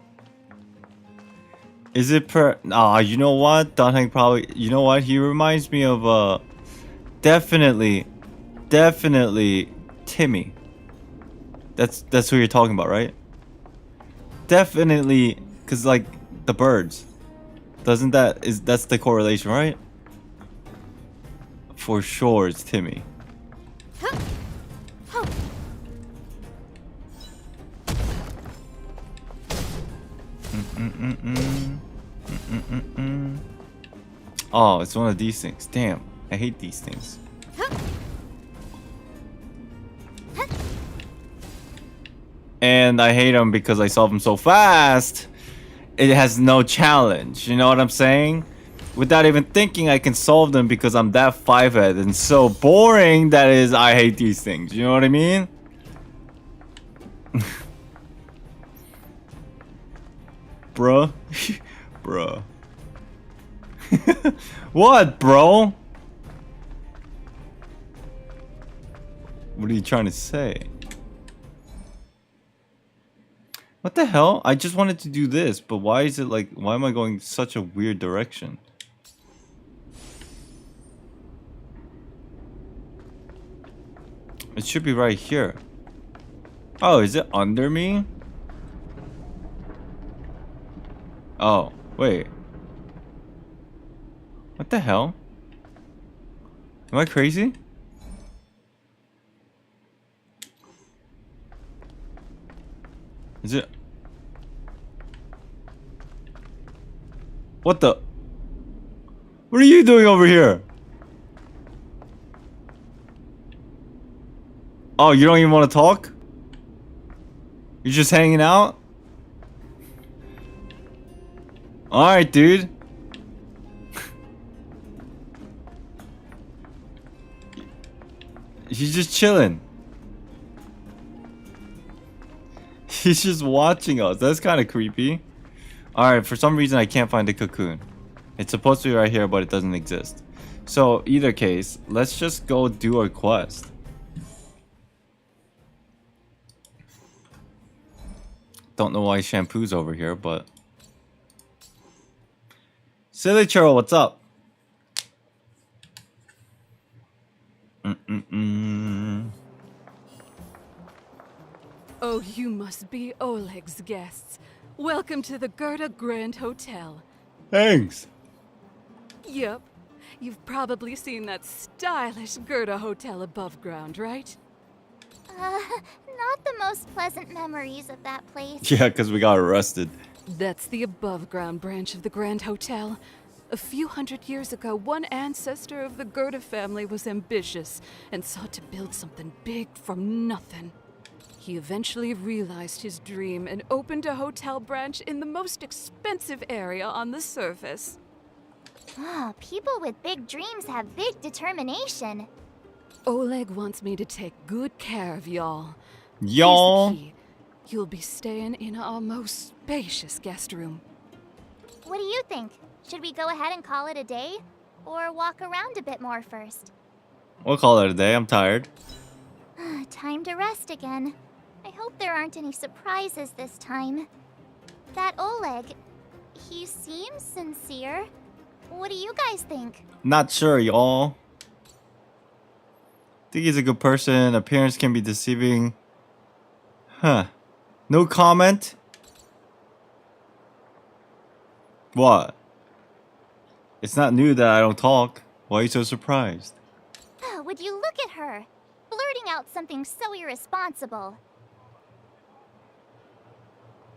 Is it per... you know what? Downhung probably... You know what? He reminds me of, definitely Timmy. That's who you're talking about, right? Definitely, because, like, the birds. Doesn't that... That's the correlation, right? For sure, it's Timmy. Oh, it's one of these things. Damn, I hate these things. And I hate them because I solve them so fast. It has no challenge. You know what I'm saying? Without even thinking, I can solve them because I'm that 5-head and so boring that is. I hate these things. You know what I mean? Bruh. Bruh. What, bro? What are you trying to say? What the hell? I just wanted to do this, but why is it like... Why am I going such a weird direction? It should be right here. Oh, is it under me? Oh, wait. What the hell? Am I crazy? Is it? What the? What are you doing over here? Oh, you don't even want to talk? You're just hanging out? Alright, dude. He's just chilling. He's just watching us. That's kind of creepy. Alright, for some reason I can't find the cocoon. It's supposed to be right here, but it doesn't exist. So, either case, let's just go do our quest. Don't know why Shampoo's over here, but... Silly Churl, what's up? Oh, you must be Oleg's guests. Welcome to the Girder Grand Hotel. Thanks. Yep. You've probably seen that stylish Girder hotel above ground, right? Not the most pleasant memories of that place. Yeah, because we got arrested. That's the above ground branch of the Grand Hotel. A few hundred years ago, one ancestor of the Girder family was ambitious and sought to build something big from nothing. He eventually realized his dream and opened a hotel branch in the most expensive area on the surface. Oh, people with big dreams have big determination. Oleg wants me to take good care of y'all. Y'all? Here's the key. You'll be staying in our most spacious guest room. What do you think? Should we go ahead and call it a day? Or walk around a bit more first? We'll call it a day. I'm tired. Time to rest again. I hope there aren't any surprises this time. That Oleg, he seems sincere. What do you guys think? Not sure, y'all. Think he's a good person. Appearance can be deceiving. Huh. No comment? What? It's not new that I don't talk. Why are you so surprised? Would you look at her? Blurting out something so irresponsible.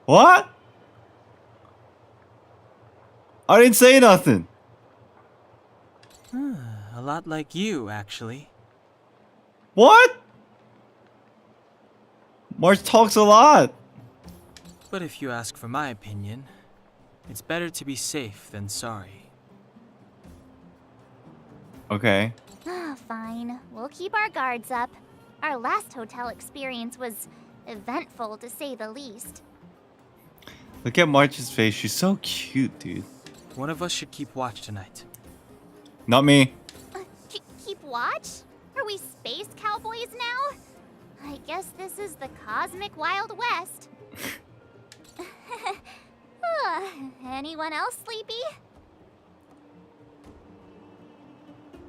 What? I didn't say nothing. A lot like you, actually. What? March talks a lot. But if you ask for my opinion, it's better to be safe than sorry. Okay. Fine. We'll keep our guards up. Our last hotel experience was eventful, to say the least. Look at March's face. She's so cute, dude. One of us should keep watch tonight. Not me. Keep watch? Are we space cowboys now? I guess this is the cosmic Wild West. Anyone else sleepy?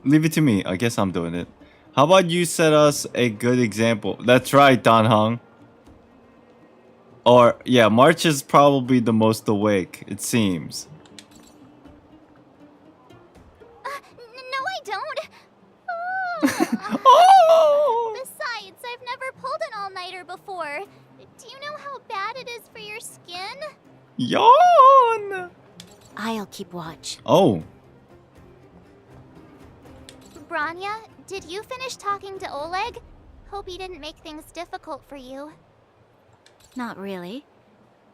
Leave it to me. I guess I'm doing it. How about you set us a good example? That's right, Don Hung. Or, yeah, March is probably the most awake, it seems. No, I don't. Oh. Besides, I've never pulled an all-nighter before. Do you know how bad it is for your skin? Yawn! I'll keep watch. Oh. Branya, did you finish talking to Oleg? Hope he didn't make things difficult for you. Not really.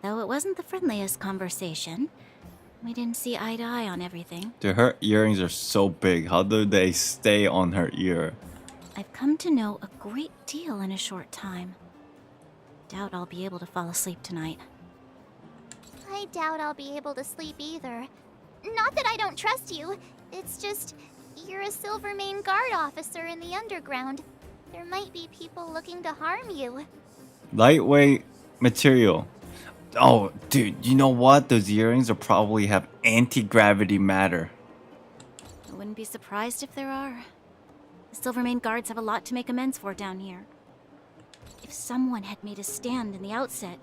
Though it wasn't the friendliest conversation. We didn't see eye to eye on everything. Dude, her earrings are so big. How do they stay on her ear? I've come to know a great deal in a short time. Doubt I'll be able to fall asleep tonight. I doubt I'll be able to sleep either. Not that I don't trust you. It's just, you're a Silvermane Guard officer in the underground. There might be people looking to harm you. Lightweight material. Oh, dude, you know what? Those earrings will probably have anti-gravity matter. I wouldn't be surprised if there are. The Silvermane guards have a lot to make amends for down here. If someone had made a stand in the outset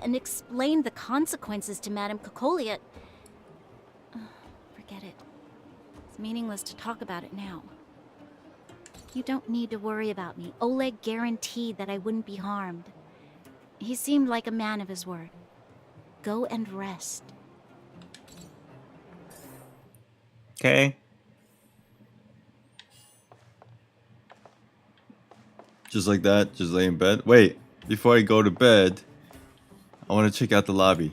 and explained the consequences to Madame Cocolia... forget it. It's meaningless to talk about it now. You don't need to worry about me. Oleg guaranteed that I wouldn't be harmed. He seemed like a man of his word. Go and rest. Okay. Just like that, just lay in bed. Wait, before I go to bed, I want to check out the lobby.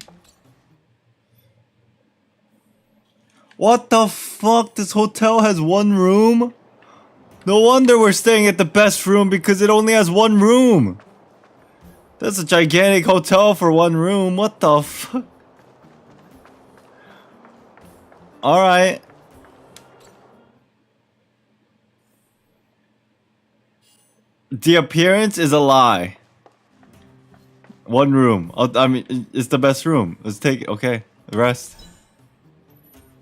What the fuck? This hotel has one room? No wonder we're staying at the best room because it only has one room. That's a gigantic hotel for one room. What the fuck? Alright. The appearance is a lie. One room. I mean, it's the best room. Let's take it. Okay, the rest.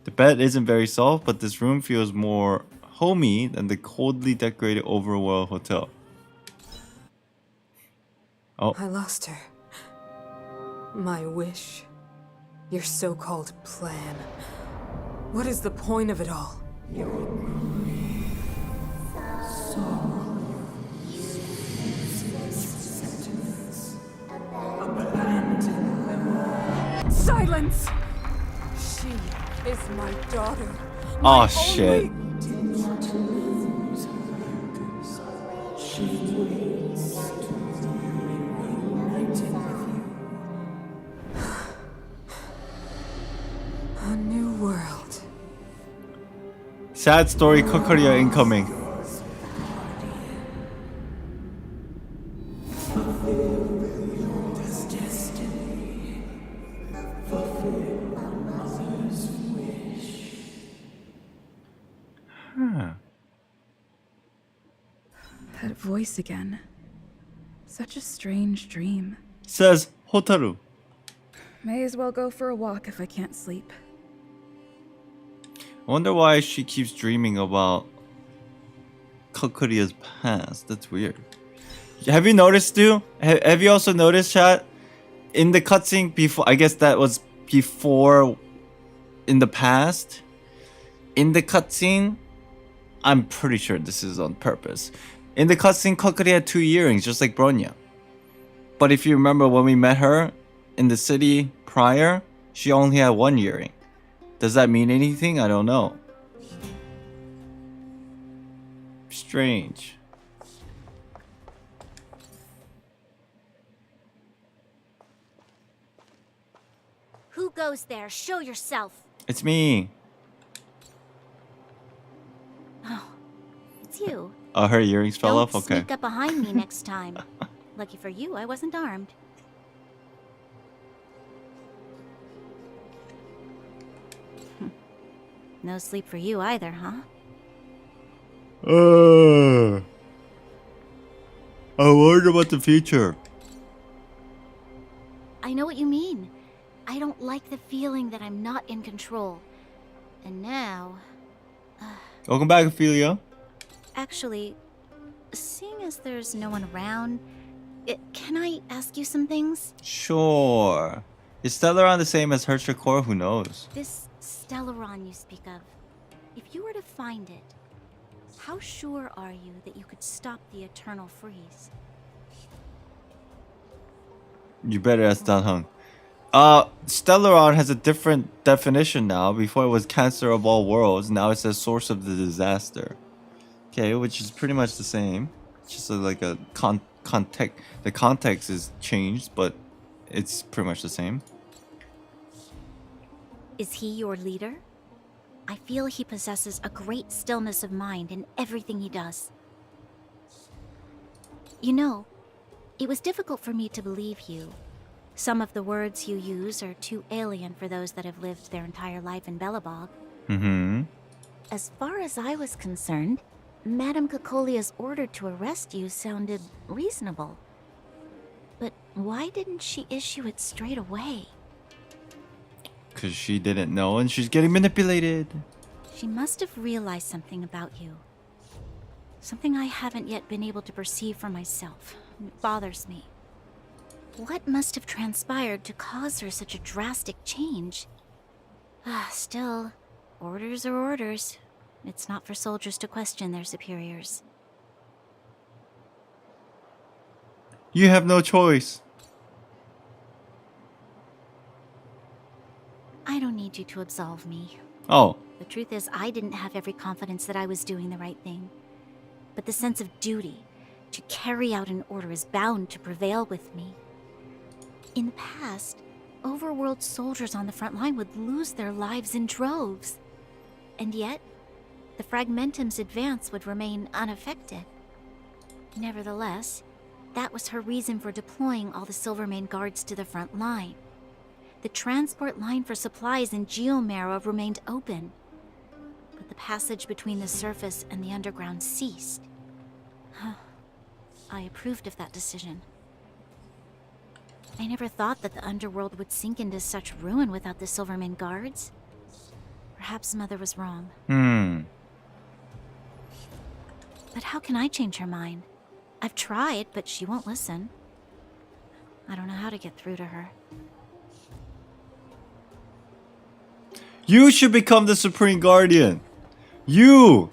The bed isn't very soft, but this room feels more homey than the coldly decorated overworld hotel. Oh. I lost her. My wish. Your so-called plan. What is the point of it all? Silence! She is my daughter. Oh shit. A new world. Sad story, Kokoria incoming. That voice again. Such a strange dream. Says Hotaru. May as well go for a walk if I can't sleep. I wonder why she keeps dreaming about Kokoria's past. That's weird. Have you noticed, too? Have you also noticed, chat? In the cutscene before, I guess that was before in the past. In the cutscene, I'm pretty sure this is on purpose. In the cutscene, Kokori had 2 earrings, just like Bronya. But if you remember when we met her in the city prior, she only had 1 earring. Does that mean anything? I don't know. Strange. Who goes there? Show yourself. It's me. Oh, it's you. Oh, her earrings fell off? Don't Okay. sneak up behind me next time. Lucky for you, I wasn't armed. No sleep for you either, huh? I'm worried about the future. I know what you mean. I don't like the feeling that I'm not in control. And now... Welcome back, Ophelia. Actually, seeing as there's no one around, can I ask you some things? Sure. Is Stellaron the same as Hershakor? Who knows? This Stellaron you speak of, if you were to find it, how sure are you that you could stop the eternal freeze? You better ask Danheng. Stellaron has a different definition now. Before it was cancer of all worlds. Now it says source of the disaster. Okay, which is pretty much the same. It's just like a context. The context is changed, but it's pretty much the same. Is he your leader? I feel he possesses a great stillness of mind in everything he does. You know, it was difficult for me to believe you. Some of the words you use are too alien for those that have lived their entire life in Belobog. Mm-hmm. As far as I was concerned, Madame Cocolia's order to arrest you sounded reasonable. But why didn't she issue it straight away? Because she didn't know and she's getting manipulated. She must have realized something about you. Something I haven't yet been able to perceive for myself. It bothers me. What must have transpired to cause her such a drastic change? Still, orders are orders. It's not for soldiers to question their superiors. You have no choice. I don't need you to absolve me. Oh. The truth is, I didn't have every confidence that I was doing the right thing. But the sense of duty to carry out an order is bound to prevail with me. In the past, overworld soldiers on the front line would lose their lives in droves. And yet, the Fragmentum's advance would remain unaffected. Nevertheless, that was her reason for deploying all the Silvermane guards to the front line. The transport line for supplies in Geomarrow remained open, but the passage between the surface and the underground ceased. I approved of that decision. I never thought that the underworld would sink into such ruin without the Silvermane guards. Perhaps Mother was wrong. But how can I change her mind? I've tried, but she won't listen. I don't know how to get through to her. You should become the Supreme Guardian. You!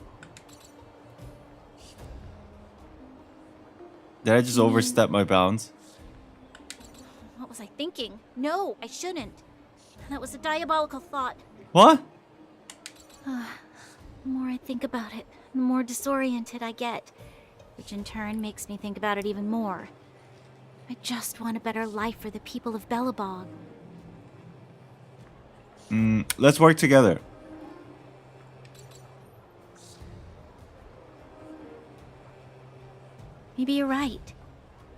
Did I just overstep my bounds? What was I thinking? No, I shouldn't. That was a diabolical thought. What? The more I think about it, the more disoriented I get, which in turn makes me think about it even more. I just want a better life for the people of Belobog. Let's work together. Maybe you're right.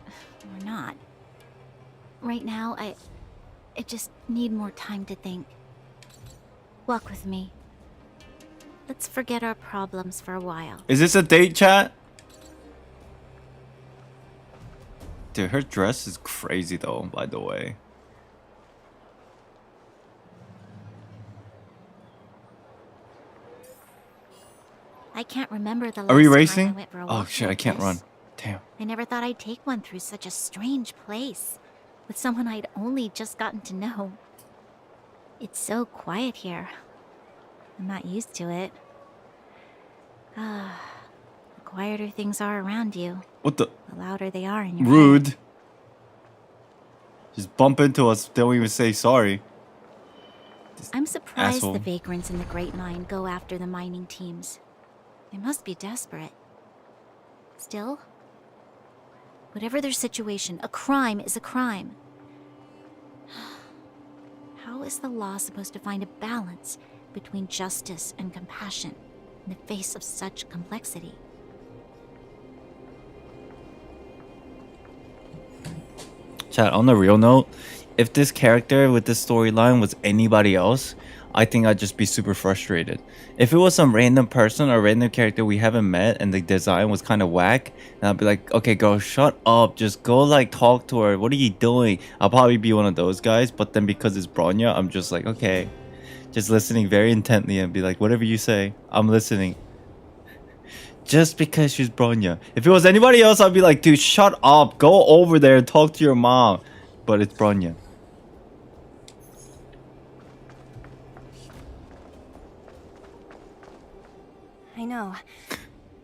Or not. Right now, I just need more time to think. Walk with me. Let's forget our problems for a while. Is this a date chat? Dude, her dress is crazy though, by the way. I can't remember the last Are we time racing? I went for a walk Oh shit, I like can't this. run. Damn. I never thought I'd take one through such a strange place, with someone I'd only just gotten to know. It's so quiet here. I'm not used to it. The quieter things are around you, What the? the louder they are in your head. Rude. Just bump into us, don't even say sorry. I'm surprised asshole. the vagrants in the Great Mine go after the mining teams. They must be desperate. Still, whatever their situation, a crime is a crime. How is the law supposed to find a balance between justice and compassion in the face of such complexity? Chat, on a real note, if this character with this storyline was anybody else, I think I'd just be super frustrated. If it was some random person or random character we haven't met and the design was kind of whack, and I'd be like, okay, girl, shut up. Just go, like, talk to her. What are you doing? I'll probably be one of those guys. But then because it's Bronya, I'm just like, okay. Just listening very intently and be like, whatever you say, I'm listening. Just because she's Bronya. If it was anybody else, I'd be like, dude, shut up. Go over there and talk to your mom. But it's Bronya. I know.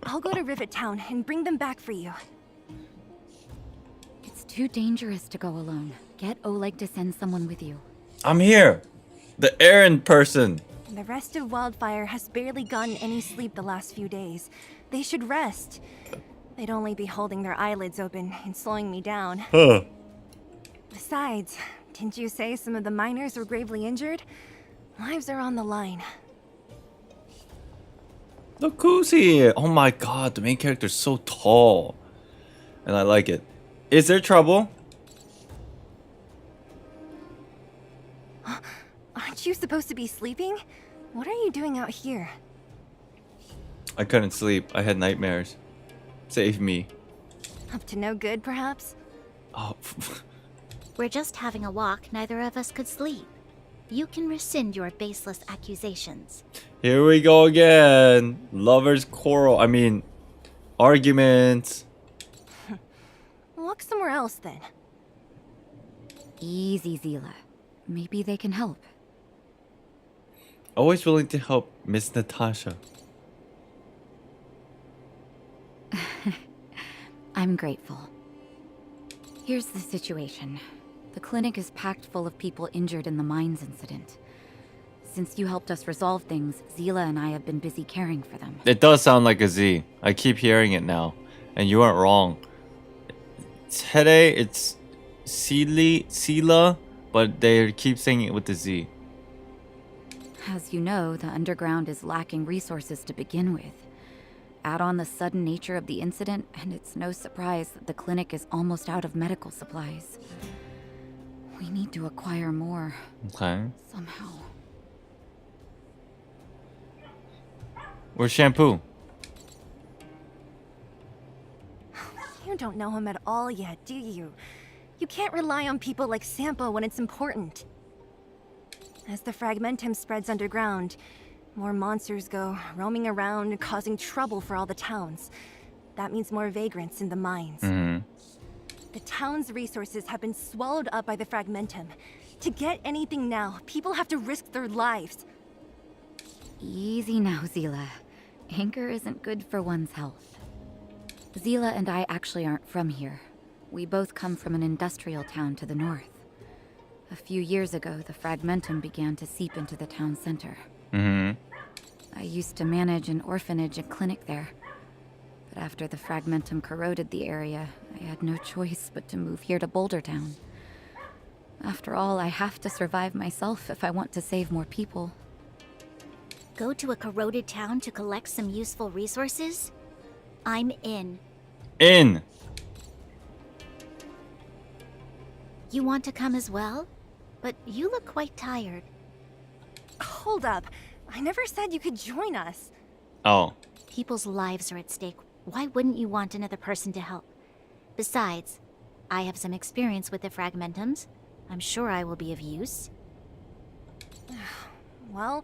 I'll go to Rivet Town and bring them back for you. It's too dangerous to go alone. Get Oleg to send someone with you. I'm here. The errand person. The rest of Wildfire has barely gotten any sleep the last few days. They should rest. They'd only be holding their eyelids open and slowing me down. Huh. Besides, didn't you say some of the miners were gravely injured? Lives are on the line. Look who's here. Oh my god, the main character's so tall. And I like it. Is there trouble? Aren't you supposed to be sleeping? What are you doing out here? I couldn't sleep. I had nightmares. Save me. Up to no good, perhaps? Oh. We're just having a walk. Neither of us could sleep. You can rescind your baseless accusations. Here we go again. Lovers quarrel. I mean, arguments. Walk somewhere else then. Easy, Zila. Maybe they can help. Always willing to help, Miss Natasha. I'm grateful. Here's the situation. The clinic is packed full of people injured in the mines incident. Since you helped us resolve things, Zila and I have been busy caring for them. It does sound like a Z. I keep hearing it now. And you aren't wrong. It's Hede, it's Sila, but they keep saying it with the Z. As you know, the underground is lacking resources to begin with. Add on the sudden nature of the incident, and it's no surprise that the clinic is almost out of medical supplies. We need to acquire more. Okay. Somehow. Where's Shampoo? You don't know him at all yet, do you? You can't rely on people like Sampo when it's important. As the Fragmentum spreads underground, more monsters go roaming around, causing trouble for all the towns. That means more vagrants in the mines. The town's resources have been swallowed up by the Fragmentum. To get anything now, people have to risk their lives. Easy now, Zila. Anger isn't good for one's health. Zila and I actually aren't from here. We both come from an industrial town to the north. A few years ago, the Fragmentum began to seep into the town center. I used to manage an orphanage and clinic there. But after the Fragmentum corroded the area, I had no choice but to move here to Boulder Town. After all, I have to survive myself if I want to save more people. Go to a corroded town to collect some useful resources? I'm in. In! You want to come as well? But you look quite tired. Hold up. I never said you could join us. Oh. People's lives are at stake. Why wouldn't you want another person to help? Besides, I have some experience with the Fragmentums. I'm sure I will be of use. Well,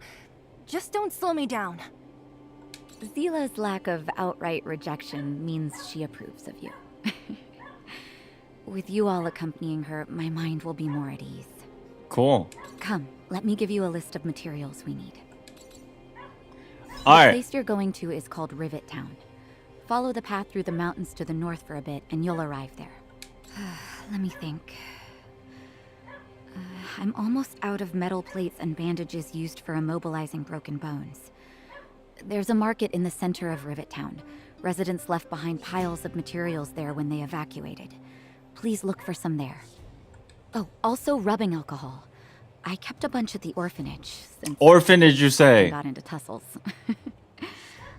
just don't slow me down. Zila's lack of outright rejection means she approves of you. With you all accompanying her, my mind will be more at ease. Cool. Come, let me give you a list of materials we need. All The right. place you're going to is called Rivet Town. Follow the path through the mountains to the north for a bit, and you'll arrive there. Let me think. I'm almost out of metal plates and bandages used for immobilizing broken bones. There's a market in the center of Rivet Town. Residents left behind piles of materials there when they evacuated. Please look for some there. Oh, also rubbing alcohol. I kept a bunch at the orphanage. Since Orphanage, you say? got into tussles.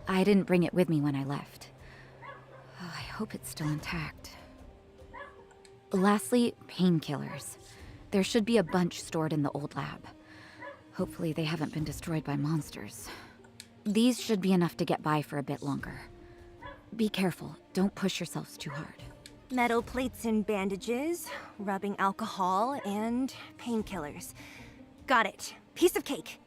I didn't bring it with me when I left. Oh, I hope it's still intact. Lastly, painkillers. There should be a bunch stored in the old lab. Hopefully they haven't been destroyed by monsters. These should be enough to get by for a bit longer. Be careful, don't push yourselves too hard. Metal plates and bandages, rubbing alcohol, and painkillers. Got it. Piece of cake.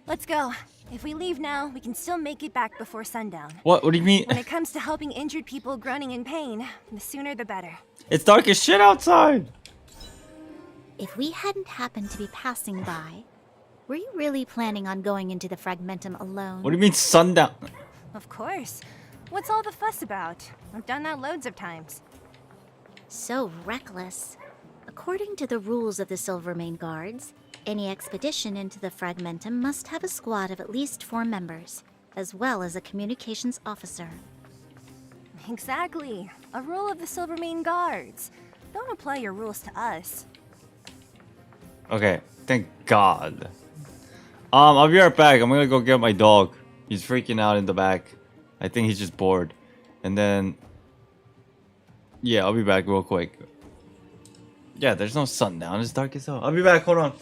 Let's go. If we leave now, we can still make it back before sundown. What do you mean? When it comes to helping injured people groaning in pain, the sooner the better. It's dark as shit outside. If we hadn't happened to be passing by, were you really planning on going into the Fragmentum alone? What do you mean sundown? Of course. What's all the fuss about? I've done that loads of times. So reckless. According to the rules of the Silvermane Guards, any expedition into the Fragmentum must have a squad of at least 4 members, as well as a communications officer. Exactly. A rule of the Silvermane Guards. Don't apply your rules to us. Okay, thank God. I'll be right back. I'm gonna go get my dog. He's freaking out in the back. I think he's just bored. And then... yeah, I'll be back real quick. Yeah, there's no sundown. It's dark as hell. I'll be back. Hold on.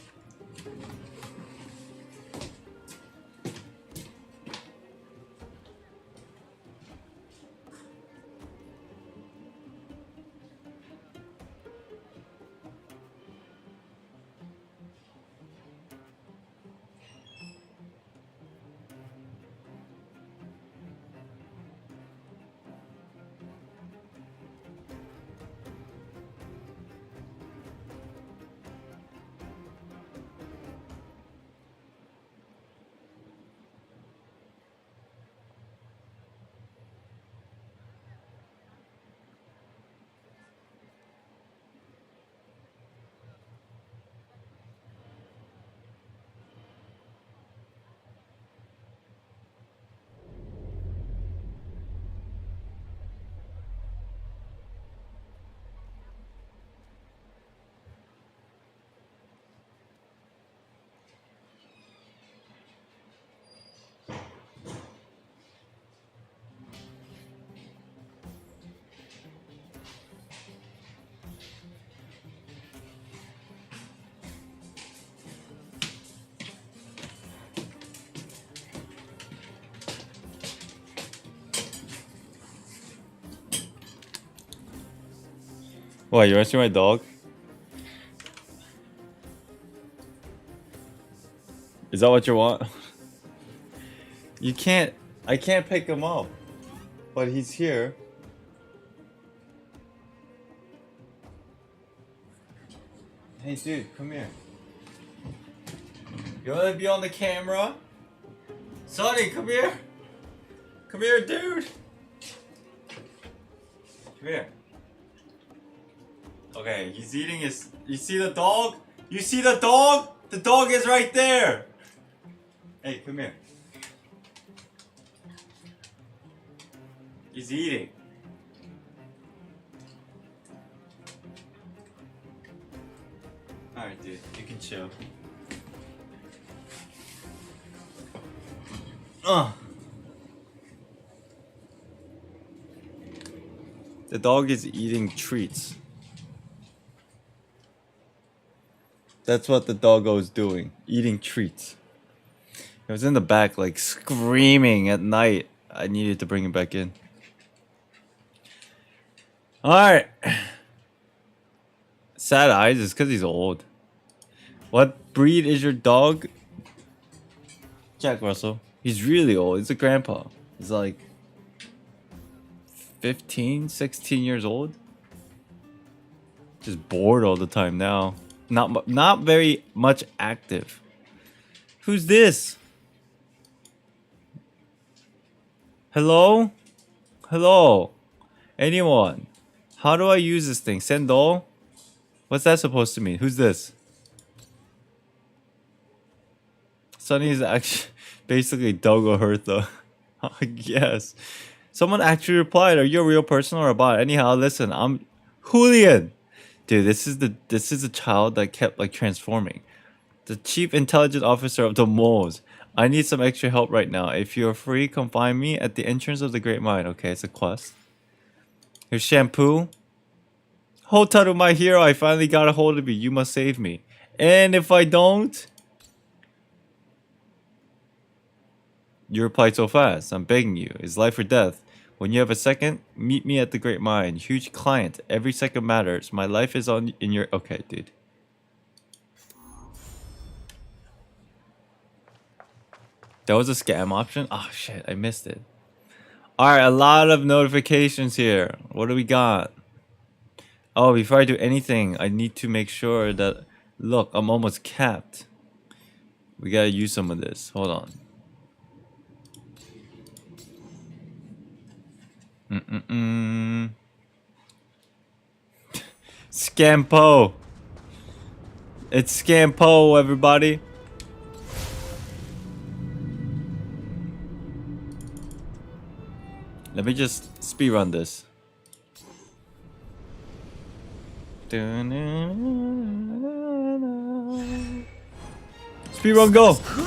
What, you want to see my dog? Is that what you want? You can't. I can't pick him up. But he's here. Hey dude, come here. You wanna be on the camera? Sonny, come here. Come here, dude. Come here. Okay, he's eating his... You see the dog? You see the dog? The dog is right there. Hey, come here. He's eating. Alright, dude. You can chill. The dog is eating treats. That's what the doggo is doing. Eating treats. It was in the back, like, screaming at night. I needed to bring him back in. Alright. Sad eyes is because he's old. What breed is your dog? Jack Russell. He's really old. He's a grandpa. He's like 15, 16 years old. Just bored all the time now. Not very much active. Who's this? Hello? Hello? Anyone? How do I use this thing? Send all? What's that supposed to mean? Who's this? Sunny is actually basically Dogo Hertha. I guess. Someone actually replied, "Are you a real person or a bot?" Anyhow, listen, I'm Julian. Dude, this is a child that kept like transforming. The chief intelligence officer of the moles. I need some extra help right now. If you're free, come find me at the entrance of the Great Mine. Okay, it's a quest. Here's shampoo. Hotaru, my hero, I finally got a hold of you. You must save me. And if I don't... You replied so fast. I'm begging you. It's life or death. When you have a second, meet me at the Great Mine. Huge client. Every second matters. My life is in your... Okay, dude. That was a scam option? Oh, shit. I missed it. Alright, a lot of notifications here. What do we got? Oh, before I do anything, I need to make sure that... Look, I'm almost capped. We gotta use some of this. Hold on. Scampo. It's Scampo, everybody. Let me just speedrun this. Speedrun, go! Who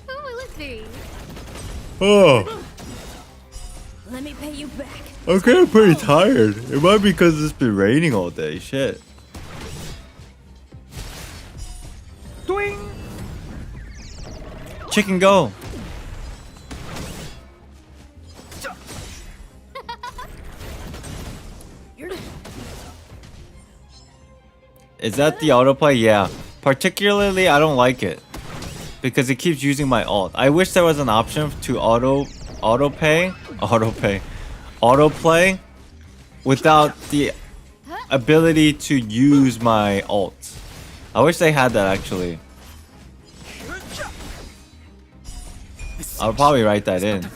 will it be? Oh. Let me pay you back. Okay, I'm pretty tired. It might be because it's been raining all day. Shit. Doing. Chicken, go! Is that the autoplay? Yeah. Particularly, I don't like it. Because it keeps using my alt. I wish there was an option to autoplay without the ability to use my alt. I wish they had that actually. I'll probably write that in.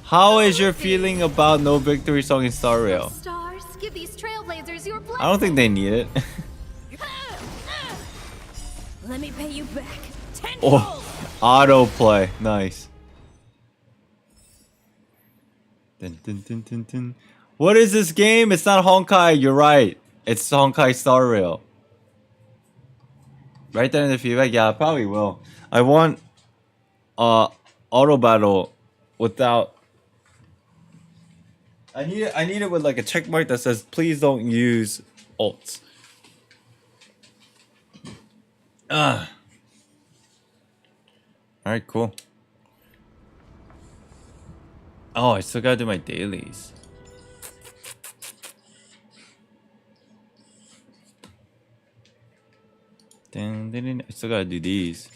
How is your feeling about no victory song in StarRail? Stars, give these trailblazers your blessing. I don't think they need it. Let me pay you back. Oh, autoplay. Nice. Dun, dun, dun, dun, dun. What is this game? It's not Honkai. You're right. It's Honkai StarRail. Write that in the feedback. Yeah, I probably will. I want auto battle without. I need it with like a check mark that says please don't use ults. Alright, cool. Oh, I still gotta do my dailies. I still gotta do these.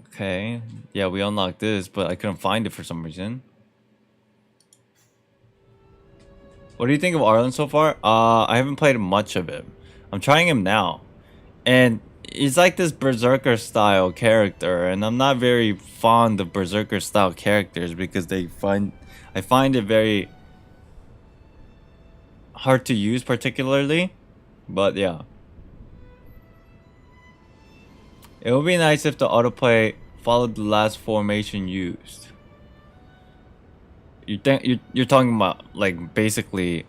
Okay. Yeah, we unlocked this, but I couldn't find it for some reason. What do you think of Arlen so far? I haven't played much of it. I'm trying him now. And he's like this Berserker style character, and I'm not very fond of Berserker style characters because I find it very hard to use particularly. But yeah. It would be nice if the autoplay followed the last formation used. You're talking about like basically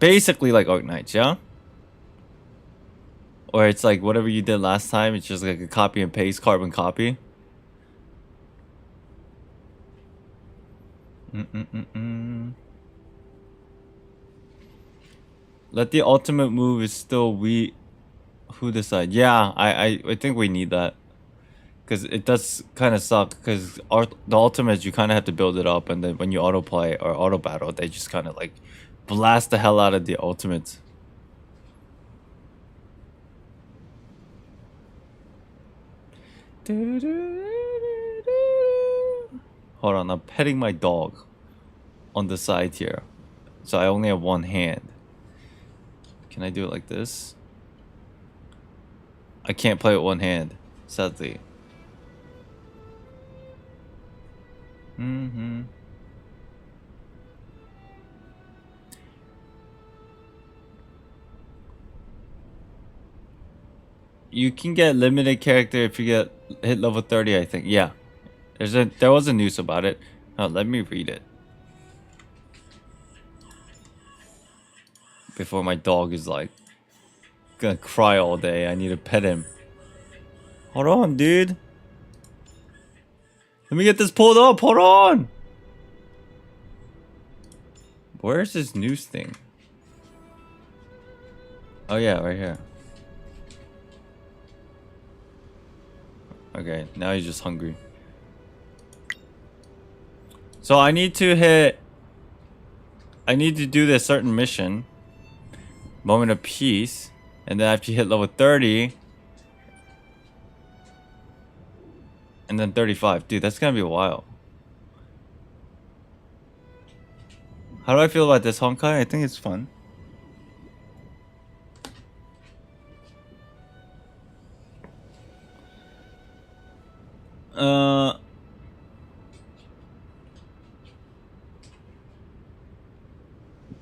like Arknights, yeah? Or it's like whatever you did last time, it's just like a copy and paste carbon copy. Let the ultimate move is still who decide. Yeah, I think we need that. Because it does kind of suck, because the ultimates, you kind of have to build it up, and then when you autoplay or auto battle, they just kind of like blast the hell out of the ultimates. Hold on, I'm petting my dog on the side here. So I only have one hand. Can I do it like this? I can't play with one hand, sadly. You can get limited character if you get hit level 30, I think. Yeah. There was a news about it. Oh, let me read it. Before my dog is like gonna cry all day. I need to pet him. Hold on, dude. Let me get this pulled up. Hold on. Where's this news thing? Oh yeah, right here. Okay, now he's just hungry. So I need to do this certain mission. Moment of peace. And then after you hit level 30. And then 35. Dude, that's gonna be a while. How do I feel about this, Honkai? I think it's fun.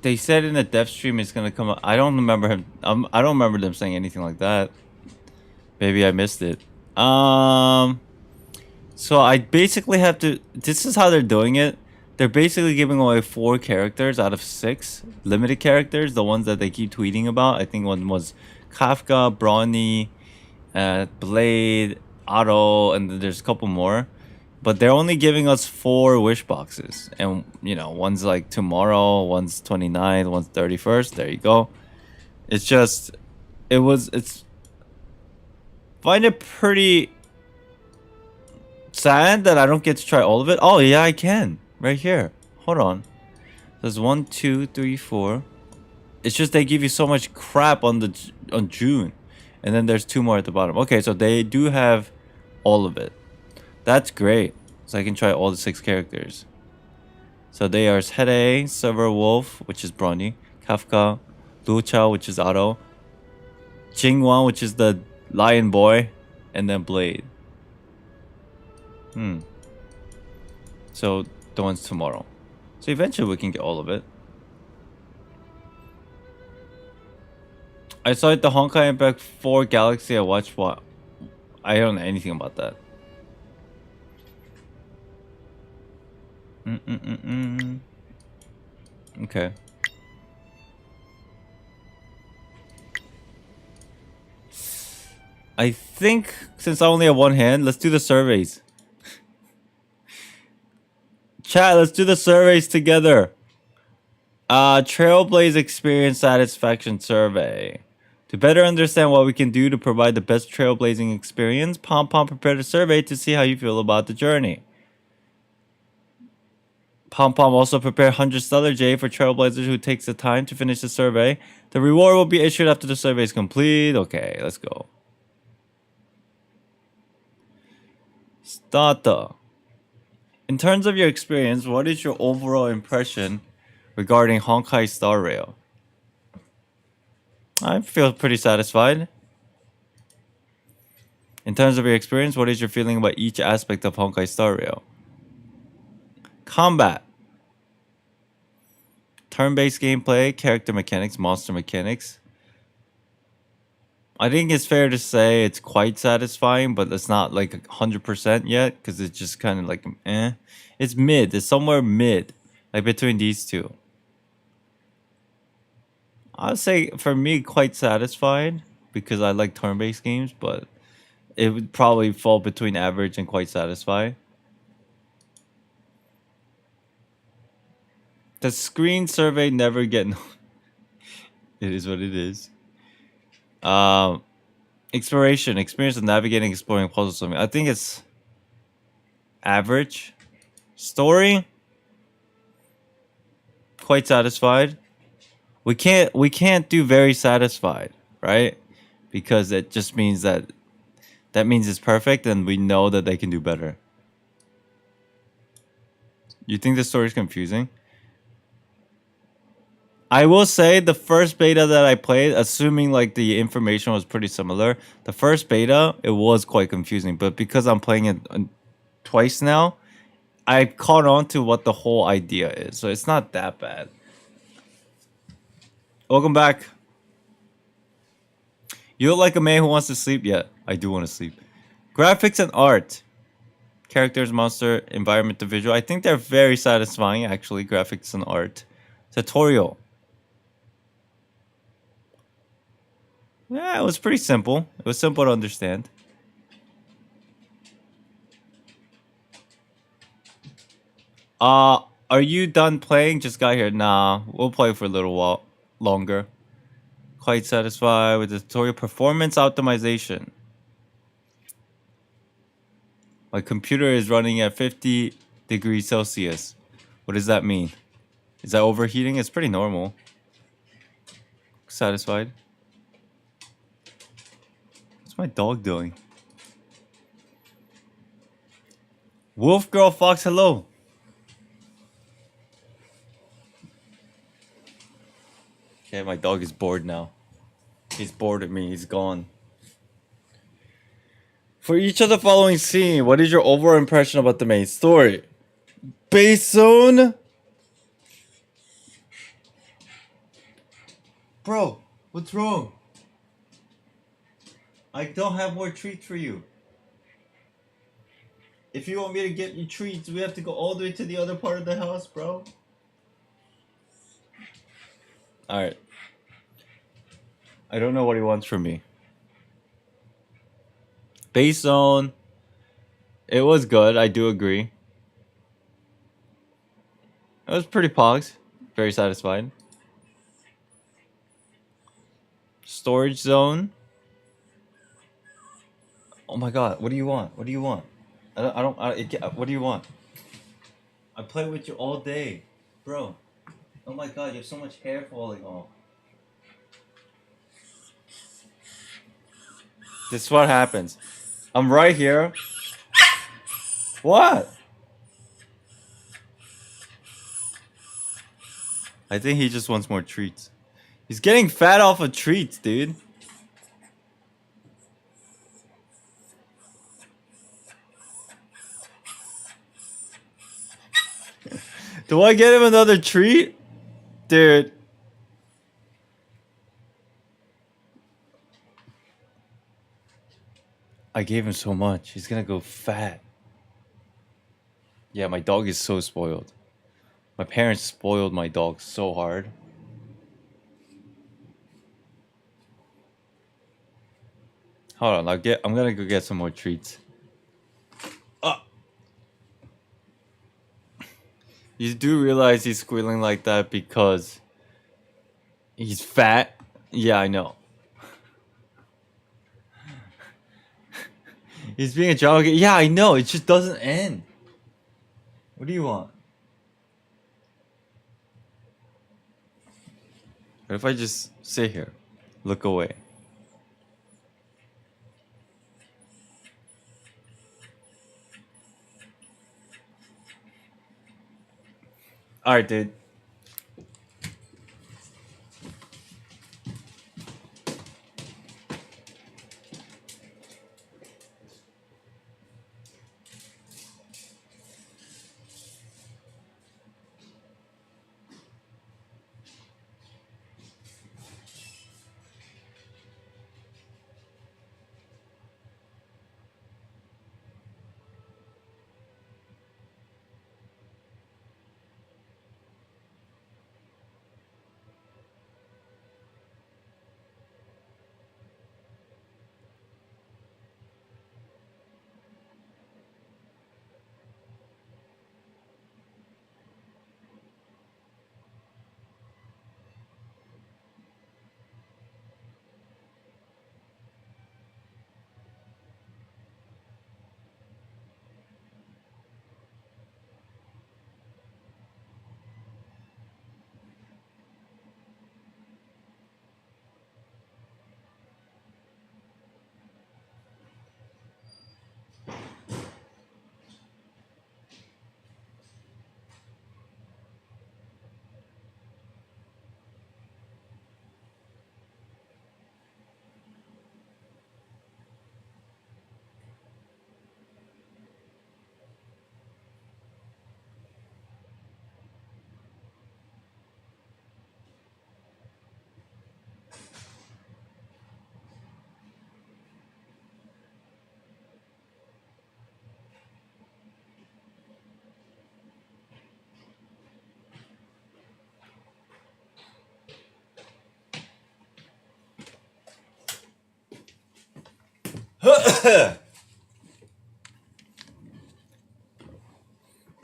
They said in the dev stream it's gonna come up. I don't remember him. I don't remember them saying anything like that. Maybe I missed it. So I basically have to. This is how they're doing it. They're basically giving away 4 characters out of 6 limited characters. The ones that they keep tweeting about. I think one was Kafka, Brawny, Blade, Otto, and then there's a couple more. But they're only giving us 4 wish boxes. And, you know, one's like tomorrow, one's 29th, one's 31st. There you go. It's just, it's, find it pretty sad that I don't get to try all of it. Oh, yeah, I can. Right here. Hold on. There's 1, 2, 3, 4. It's just they give you so much crap on June. And then there's 2 more at the bottom. Okay, so they do have all of it. That's great. So I can try all the 6 characters. So they are Sere, Silver Wolf, which is Brawny, Kafka, Lu Chao, which is Otto, Jingwan, which is the Lion Boy, and then Blade. So the one's tomorrow. So eventually we can get all of it. I saw it the Honkai Impact 4 Galaxy. I watched what? I don't know anything about that. Okay. I think since I only have one hand, let's do the surveys. Chat, let's do the surveys together. Trailblaze Experience Satisfaction Survey. To better understand what we can do to provide the best trailblazing experience, Pom prepared a survey to see how you feel about the journey. Pom Pom also prepared 100 Stellar Jade for Trailblazers who takes the time to finish the survey. The reward will be issued after the survey is complete. Okay, let's go. Starter. In terms of your experience, what is your overall impression regarding Honkai StarRail? I feel pretty satisfied. In terms of your experience, what is your feeling about each aspect of Honkai StarRail? Combat. Turn-based gameplay, character mechanics, monster mechanics. I think it's fair to say it's quite satisfying, but it's not like 100% yet, because it's just kind of like, eh. It's mid. It's somewhere mid, like between these two. I'd say, for me, quite satisfied, because I like turn-based games, but it would probably fall between average and quite satisfied. The screen survey never get... It is what it is. Exploration. Experience of navigating, exploring, puzzle solving. I think it's average. Story. Quite satisfied. We can't do very satisfied, right? Because it just means that means it's perfect and we know that they can do better. You think the story is confusing? I will say the first beta that I played, assuming like the information was pretty similar, the first beta, it was quite confusing. But because I'm playing it twice now, I caught on to what the whole idea is. So it's not that bad. Welcome back. You look like a man who wants to sleep? Yeah, I do want to sleep. Graphics and art. Characters, monster, environment, the visual. I think they're very satisfying, actually, graphics and art. Tutorial. Yeah, it was pretty simple. It was simple to understand. Are you done playing? Just got here. Nah, we'll play for a little while longer. Quite satisfied with the tutorial. Performance optimization. My computer is running at 50 degrees Celsius. What does that mean? Is that overheating? It's pretty normal. Satisfied. What's my dog doing? Wolf Girl Fox, hello. Okay, my dog is bored now. He's bored of me. He's gone. For each of the following scene, what is your overall impression about the main story? Base zone? Bro, what's wrong? I don't have more treats for you. If you want me to get you treats, we have to go all the way to the other part of the house, bro. Alright. I don't know what he wants from me. Base zone. It was good, I do agree. It was pretty pogs. Very satisfied. Storage zone. Oh my god, what do you want? What do you want? What do you want? I play with you all day, bro. Oh my god, you have so much hair falling off. This is what happens. I'm right here. What? I think he just wants more treats. He's getting fat off of treats, dude. Do I get him another treat? Dude. I gave him so much. He's gonna go fat. Yeah, my dog is so spoiled. My parents spoiled my dog so hard. Hold on, I'm gonna go get some more treats. You do realize he's squealing like that because he's fat? Yeah, I know. He's being a jogger. Yeah, I know. It just doesn't end. What do you want? What if I just sit here, look away? Alright, dude.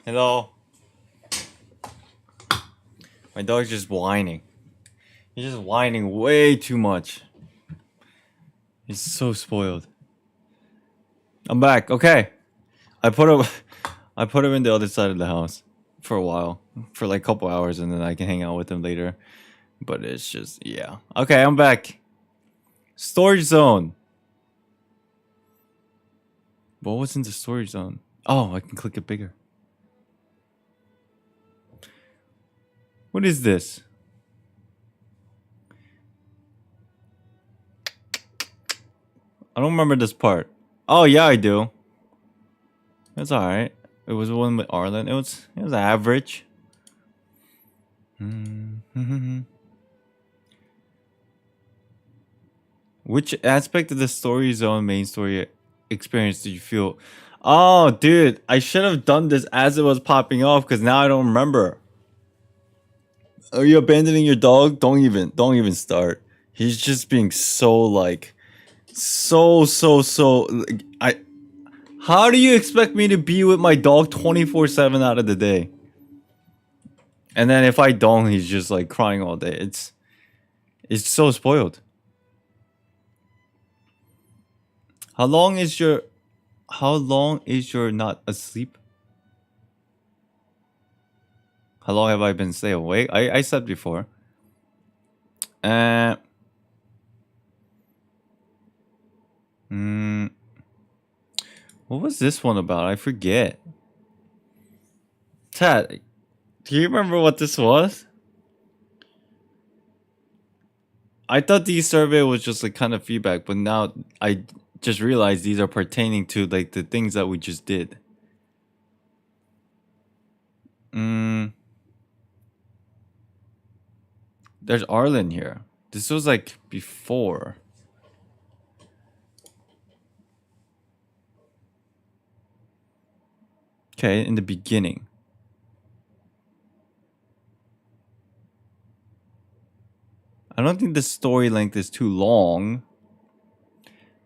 Hello. My dog's just whining. He's just whining way too much. He's so spoiled. I'm back. Okay. I put him in the other side of the house for a while, for like a couple hours, and then I can hang out with him later. But it's just, yeah. Okay, I'm back. Storage zone. What was in the storage zone? Oh, I can click it bigger. What is this? I don't remember this part. Oh yeah, I do. It's alright. It was the one with Arlen. It was average. Which aspect of the story zone main story experience did you feel? Oh, dude, I should have done this as it was popping off because now I don't remember. Are you abandoning your dog? Don't even start. He's just being so like, so. How do you expect me to be with my dog 24/7 out of the day? And then if I don't, he's just like crying all day. It's so spoiled. How long is your not asleep? How long have I been stay awake? I slept before. What was this one about? I forget. Tad, do you remember what this was? I thought the survey was just like kind of feedback, but now I just realized these are pertaining to like the things that we just did. There's Arlen here. This was like before. Okay, in the beginning. I don't think the story length is too long.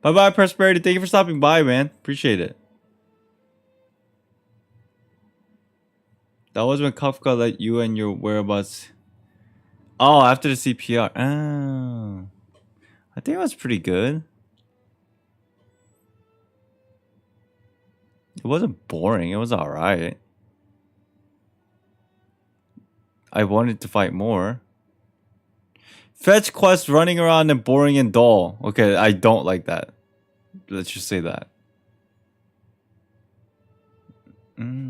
Bye-bye, Prosperity. Thank you for stopping by, man. Appreciate it. That was when Kafka let you and your whereabouts... Oh, after the CPR. Oh. I think it was pretty good. It wasn't boring. It was alright. I wanted to fight more. Fetch quest running around and boring and dull. Okay, I don't like that. Let's just say that. Okay.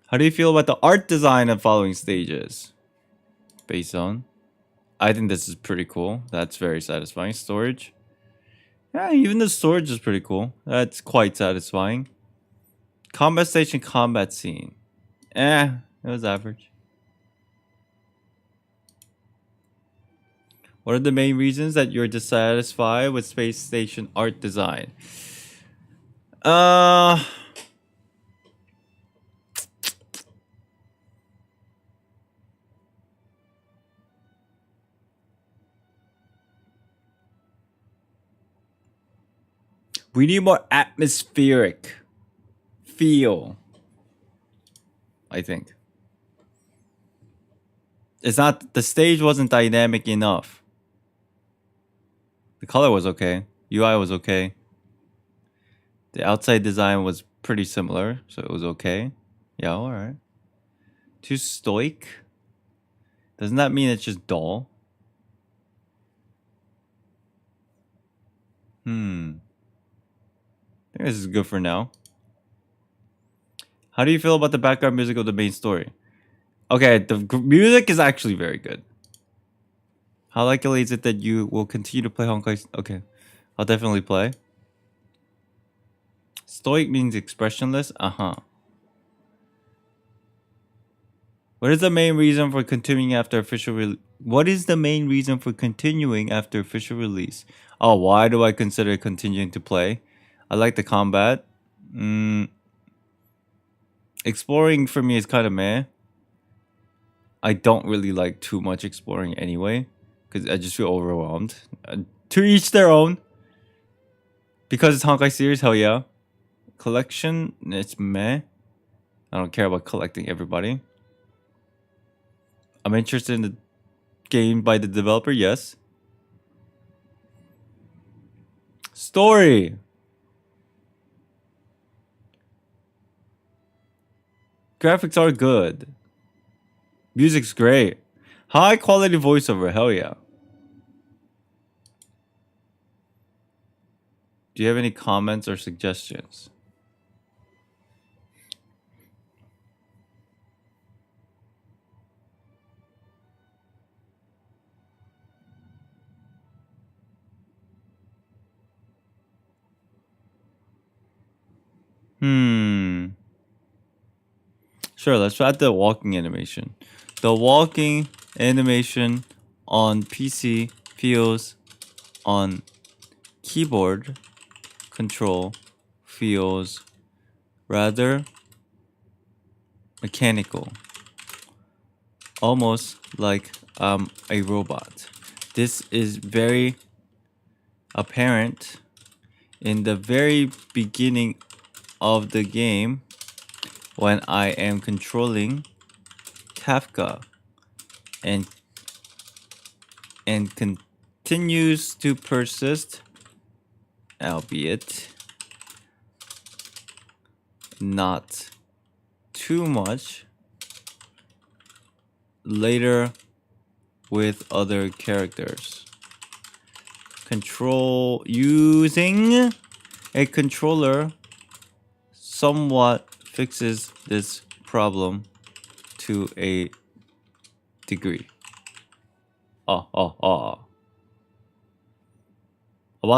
How do you feel about the art design of following stages? Base zone. I think this is pretty cool. That's very satisfying. Storage. Yeah, even the storage is pretty cool. That's quite satisfying. Combat station combat scene. It was average. What are the main reasons that you're dissatisfied with space station art design? We need more atmospheric feel, I think. It's not, the stage wasn't dynamic enough. The color was okay. UI was okay. The outside design was pretty similar, so it was okay. Yeah, alright. Too stoic? Doesn't that mean it's just dull? I think this is good for now. How do you feel about the background music of the main story? Okay, the music is actually very good. How likely is it that you will continue to play Honkai? Okay, I'll definitely play. Stoic means expressionless? What is the main reason for continuing after official release? What is the main reason for continuing after official release? Oh, why do I consider continuing to play? I like the combat. Exploring for me is kind of meh. I don't really like too much exploring anyway, because I just feel overwhelmed. To each their own. Because it's Honkai series, hell yeah. Collection, it's meh. I don't care about collecting everybody. I'm interested in the game by the developer, yes. Story. Graphics are good. Music's great. High quality voiceover, hell yeah. Do you have any comments or suggestions? Sure, let's try the walking animation. The walking animation on PC feels on keyboard control feels rather mechanical. Almost like a robot. This is very apparent in the very beginning of the game when I am controlling Kafka and continues to persist, albeit not too much, later with other characters. Using a controller somewhat fixes this problem to a degree. About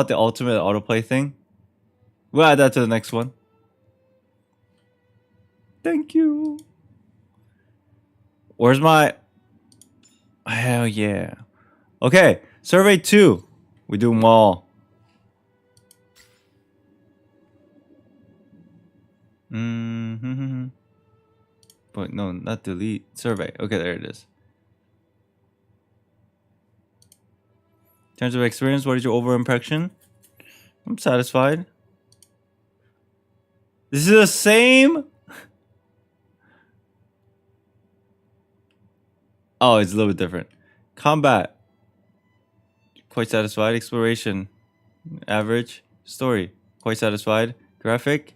the ultimate autoplay thing, we'll add that to the next one. Thank you. Where's my... Hell yeah. Okay, survey 2. We do them all. But no, not delete. Survey. Okay, there it is. In terms of experience, what is your overall impression? I'm satisfied. This is the same? Oh, it's a little bit different. Combat. Quite satisfied. Exploration. Average. Story. Quite satisfied. Graphic.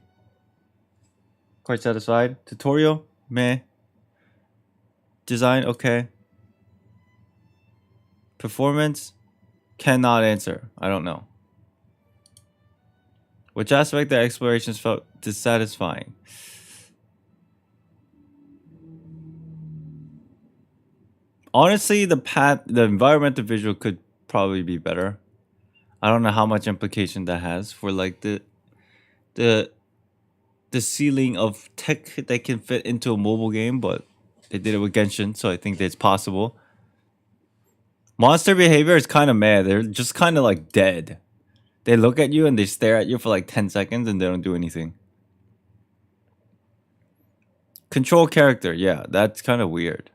Quite satisfied. Tutorial. Meh. design, okay. Performance, cannot answer. I don't know. Which aspect of explorations felt dissatisfying? Honestly, the environmental visual could probably be better. I don't know how much implication that has for like the ceiling of tech that can fit into a mobile game, but they did it with Genshin, so I think that it's possible. Monster behavior is kind of mad. They're just kind of like dead. They look at you and they stare at you for like 10 seconds and they don't do anything. Control character, yeah, that's kind of weird.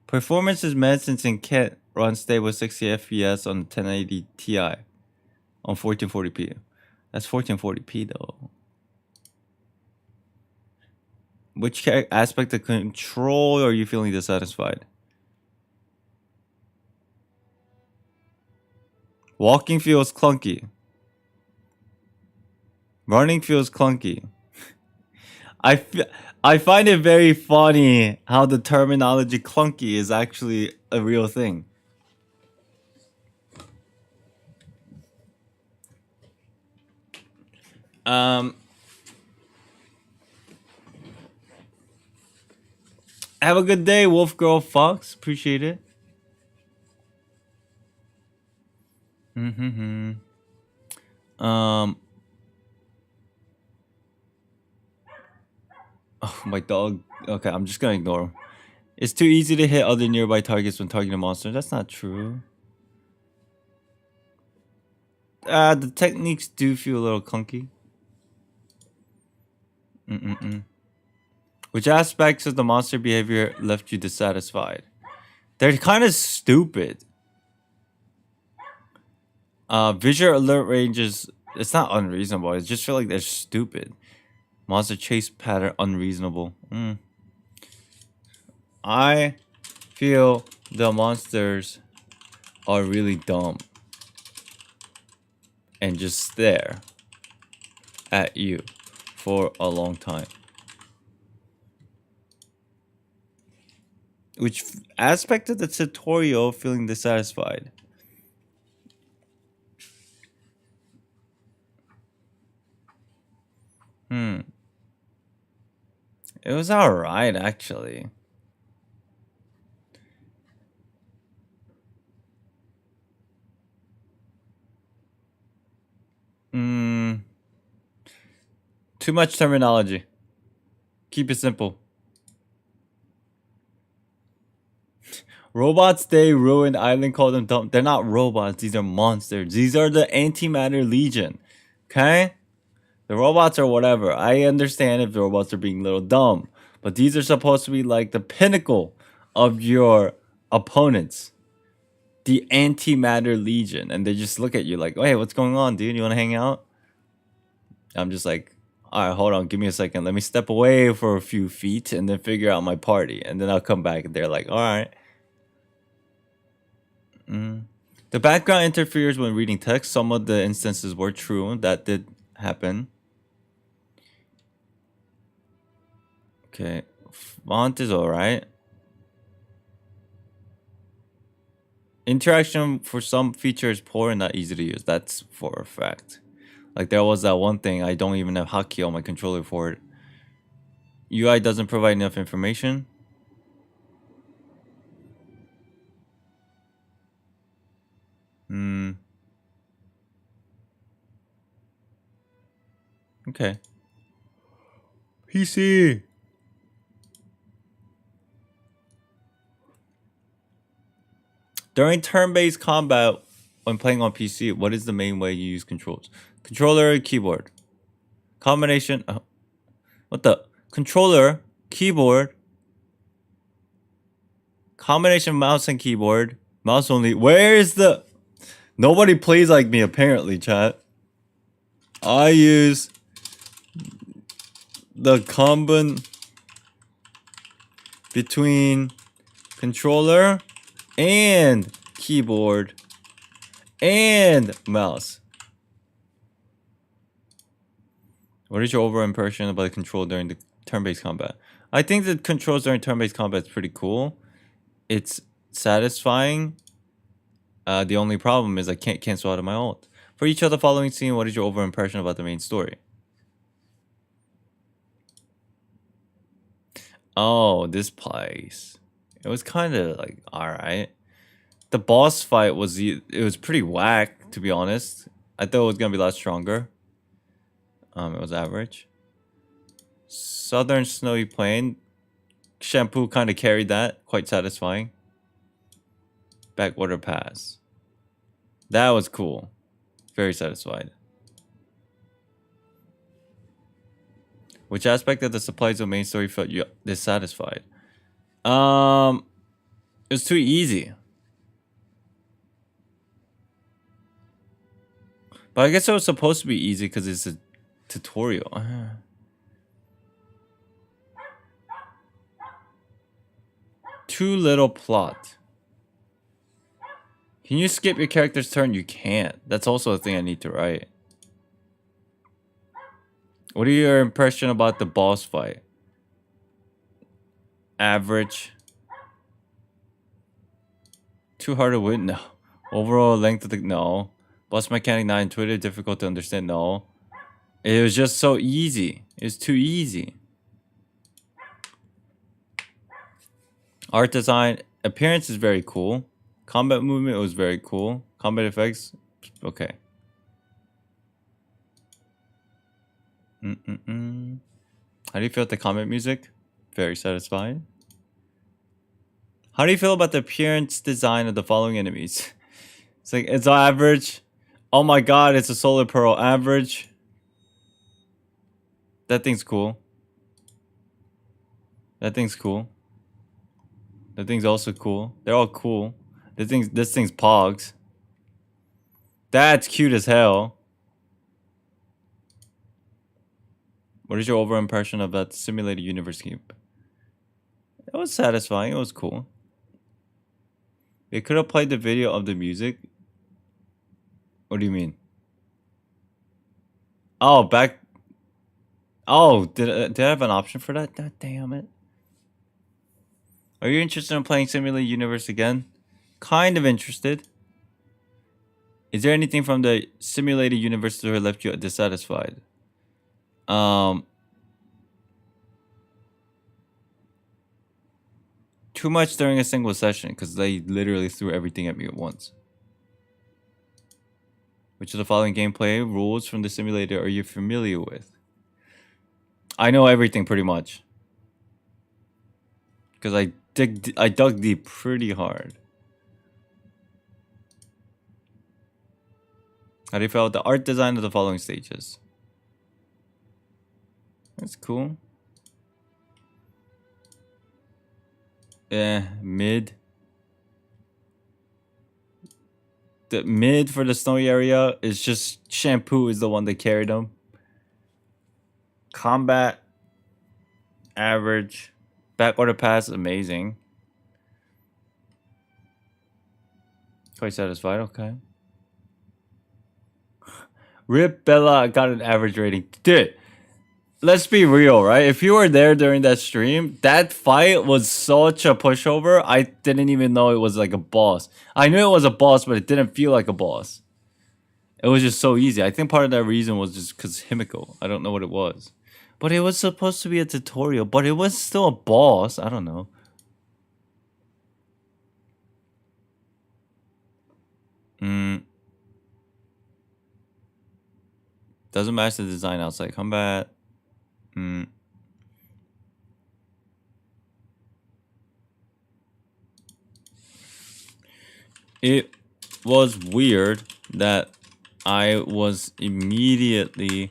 Performance is mad since it can't run stable 60 FPS on 1080 Ti on 1440p. That's 1440p though. Which aspect of control are you feeling dissatisfied? Walking feels clunky. Running feels clunky. I find it very funny how the terminology clunky is actually a real thing. Have a good day, Wolf Girl Fox. Appreciate it. Oh, my dog. Okay, I'm just gonna ignore him. It's too easy to hit other nearby targets when targeting monsters. That's not true. The techniques do feel a little clunky. Which aspects of the monster behavior left you dissatisfied? They're kind of stupid. Visual alert ranges, it's not unreasonable. I just feel like they're stupid. Monster chase pattern unreasonable. I feel the monsters are really dumb and just stare at you for a long time. Which aspect of the tutorial feeling dissatisfied? It was alright, actually. Too much terminology. Keep it simple. Robots, they ruined Island, called them dumb. They're not robots, these are monsters. These are the Antimatter Legion. Okay? The robots are whatever. I understand if the robots are being a little dumb. But these are supposed to be like the pinnacle of your opponents. The Antimatter Legion. And they just look at you like, oh, hey, what's going on, dude? You want to hang out? I'm just like, all right, hold on. Give me a second. Let me step away for a few feet and then figure out my party. And then I'll come back and they're like, all right. The background interferes when reading text. Some of the instances were true. That did happen. Okay. Font is alright. Interaction for some features poor and not easy to use. That's for a fact. Like there was that one thing. I don't even have hotkey on my controller for it. UI doesn't provide enough information. Okay. PC. During turn-based combat, when playing on PC, what is the main way you use controls? Controller, keyboard. Combination. What the? Controller, keyboard. Combination mouse and keyboard. Mouse only. Where is the... Nobody plays like me, apparently, chat. I use the combin between controller and keyboard and mouse. What is your overall impression about the control during the turn-based combat? I think the controls during turn-based combat is pretty cool. It's satisfying. The only problem is I can't cancel out of my ult. For each of the following scene, what is your overall impression about the main story? Oh, this place. It was kind of like alright. The boss fight was pretty whack, to be honest. I thought it was gonna be a lot stronger. It was average. Southern Snowy Plain. Shampoo kind of carried that. Quite satisfying. Backwater Pass. That was cool. Very satisfied. Which aspect of the supplies of main story felt you dissatisfied? It was too easy. But I guess it was supposed to be easy because it's a tutorial. Too little plot. Can you skip your character's turn? You can't. That's also a thing I need to write. What are your impression about the boss fight? Average. Too hard to win? No. Overall length of the... No. Boss mechanic not intuitive, difficult to understand? No. It was just so easy. It was too easy. Art design. Appearance is very cool. Combat movement was very cool. Combat effects. Okay. How do you feel about the combat music? Very satisfying. How do you feel about the appearance design of the following enemies? It's like, it's average. Oh my god, it's a solar pearl. Average. That thing's cool. That thing's cool. That thing's also cool. They're all cool. This thing's pogs. That's cute as hell. What is your overall impression of that simulated universe game? It was satisfying. It was cool. They could have played the video of the music. What do you mean? Oh, back. Oh, did I have an option for that? God damn it. Are you interested in playing Simulated Universe again? Kind of interested. Is there anything from the Simulated Universe that left you dissatisfied? Too much during a single session because they literally threw everything at me at once. Which of the following gameplay rules from the simulator are you familiar with? I know everything pretty much. Because I dug deep pretty hard. How do you feel about the art design of the following stages? That's cool. Mid. The mid for the snowy area is just Shampoo is the one that carried them. Combat. Average. Backwater Pass, amazing. Quite satisfied, okay. Rip Bella got an average rating. Dude, let's be real, right? If you were there during that stream, that fight was such a pushover. I didn't even know it was like a boss. I knew it was a boss, but it didn't feel like a boss. It was just so easy. I think part of that reason was just because Himiko. I don't know what it was. But it was supposed to be a tutorial, but it was still a boss. I don't know. Doesn't match the design outside combat. It was weird that I was immediately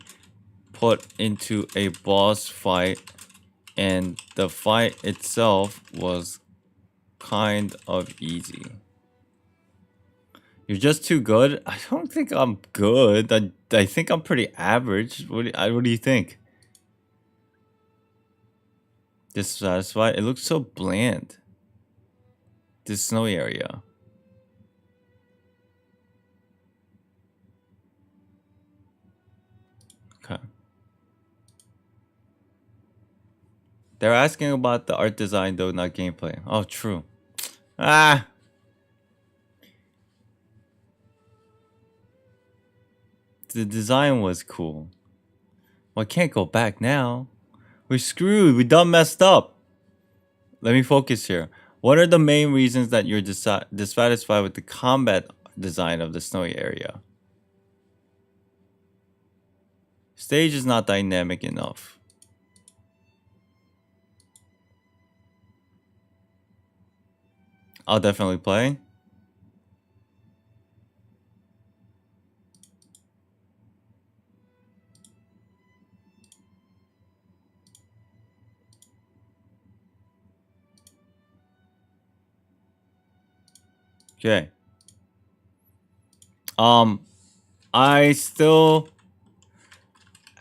put into a boss fight and the fight itself was kind of easy. You're just too good? I don't think I'm good. I think I'm pretty average. What do you think? Dissatisfied? It looks so bland. This snowy area. Okay. They're asking about the art design though, not gameplay. Oh, true. Ah. The design was cool. Well, I can't go back now. We're screwed. We done messed up. Let me focus here. What are the main reasons that you're dissatisfied with the combat design of the snowy area? Stage is not dynamic enough. I'll definitely play. Okay. I still,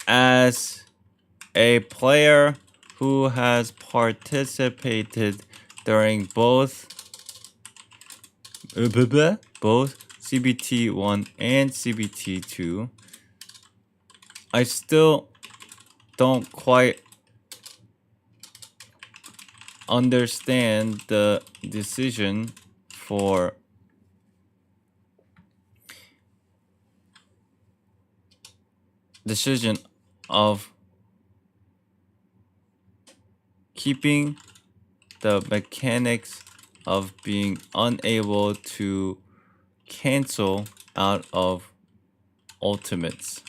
as a player who has participated during both CBT1 and CBT2, I still don't quite understand the decision for of keeping the mechanics of being unable to cancel out of ultimates.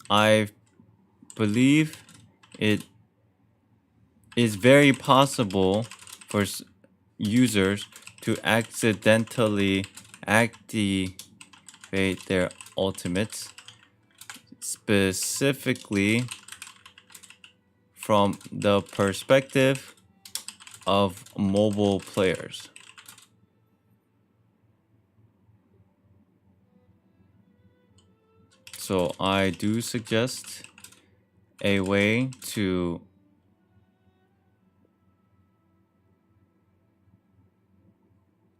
I believe it is very possible for users to accidentally activate their ultimates, specifically from the perspective of mobile players. So I do suggest a way to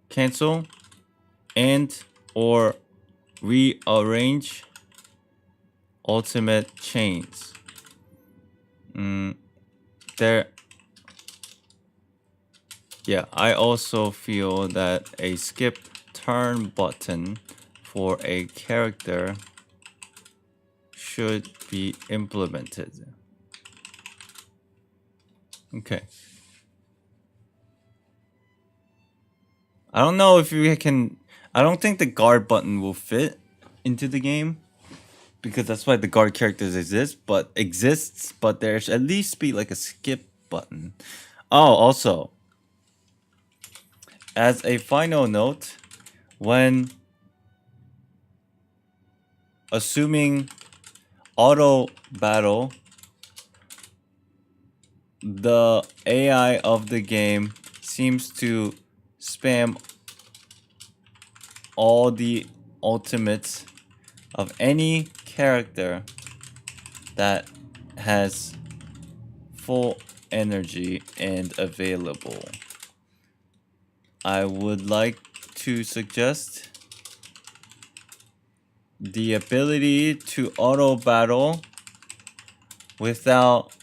cancel and or rearrange ultimate chains. I also feel that a skip turn button for a character should be implemented. Okay. I don't know if we can. I don't think the guard button will fit into the game, because that's why the guard characters exist. But there should at least be like a skip button. Oh, also, as a final note, when assuming auto battle, the AI of the game seems to spam all the ultimates of any character that has full energy and available. I would like to suggest the ability to auto battle without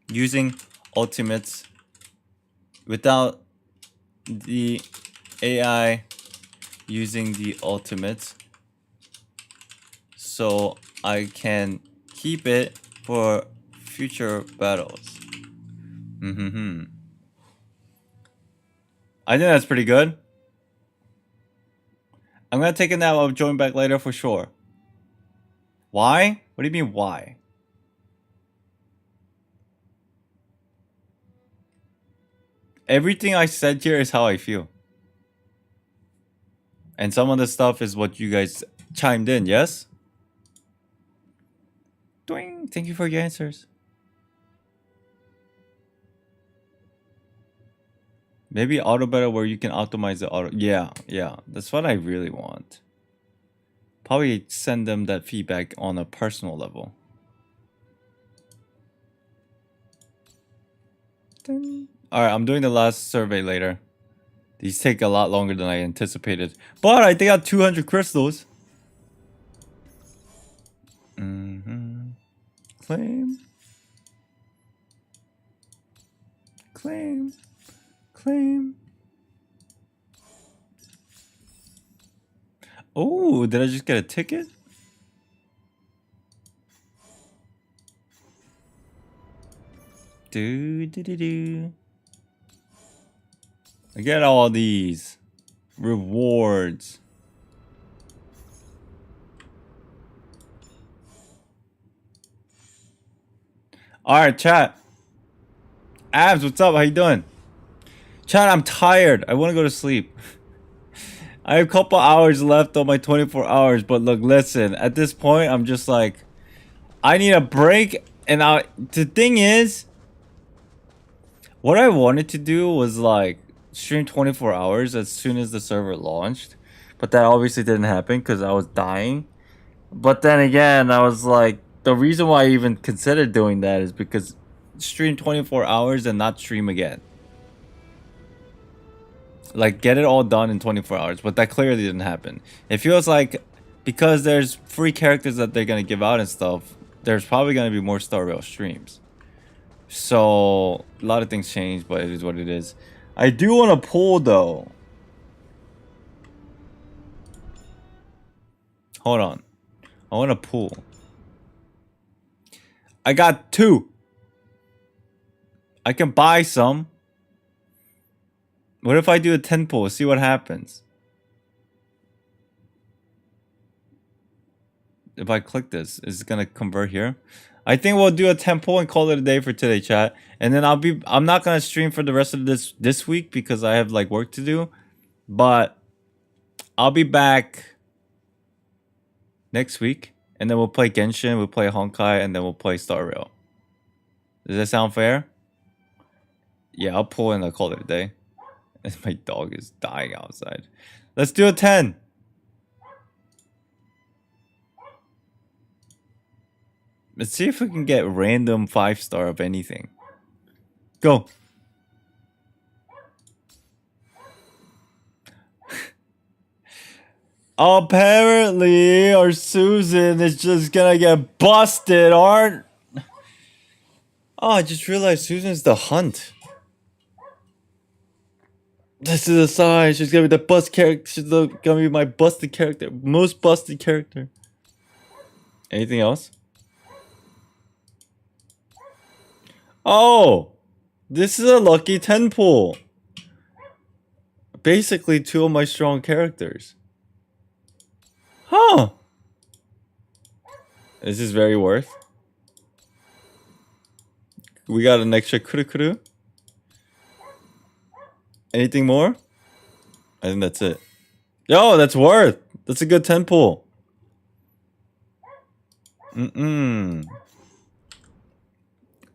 using ultimates, without the AI using the ultimates, so I can keep it for future battles. I think that's pretty good. I'm gonna take a nap. I'll join back later for sure. Why? What do you mean why? Everything I said here is how I feel. And some of the stuff is what you guys chimed in, yes? Doing. Thank you for your answers. Maybe auto battle where you can optimize the auto. Yeah. That's what I really want. Probably send them that feedback on a personal level. Alright, I'm doing the last survey later. These take a lot longer than I anticipated. But I got 200 crystals. Claim. Claim. Claim. Oh, did I just get a ticket? Do. I get all these rewards. Alright, chat. Abs, what's up? How you doing? Chat, I'm tired. I want to go to sleep. I have a couple hours left on my 24 hours, but look, listen. At this point, I'm just like, I need a break. And the thing is, what I wanted to do was like stream 24 hours as soon as the server launched. But that obviously didn't happen because I was dying. But then again, I was like, the reason why I even considered doing that is because stream 24 hours and not stream again. Like, get it all done in 24 hours. But that clearly didn't happen. It feels like because there's free characters that they're going to give out and stuff, there's probably going to be more StarRail streams. So, a lot of things change, but it is what it is. I do want to pull, though. Hold on. I want to pull. I got 2. I can buy some. What if I do a 10 pull? See what happens. If I click this, is it gonna convert here? I think we'll do a 10 pull and call it a day for today, chat. And then I'm not gonna stream for the rest of this week because I have like work to do. But I'll be back next week. And then we'll play Genshin, we'll play Honkai, and then we'll play StarRail. Does that sound fair? Yeah, I'll pull and I'll call it a day. And my dog is dying outside. Let's do a 10. Let's see if we can get random 5-star of anything. Go. Apparently, our Susan is just gonna get busted, aren't? Oh, I just realized Susan's the hunt. This is a sign. She's gonna be the bust character. She's gonna be my busted character. Most busted character. Anything else? Oh! This is a lucky 10 pull. Basically, 2 of my strong characters. Huh. This is very worth. We got an extra kuru. Anything more? I think that's it. Yo, that's worth. That's a good 10 pull. Let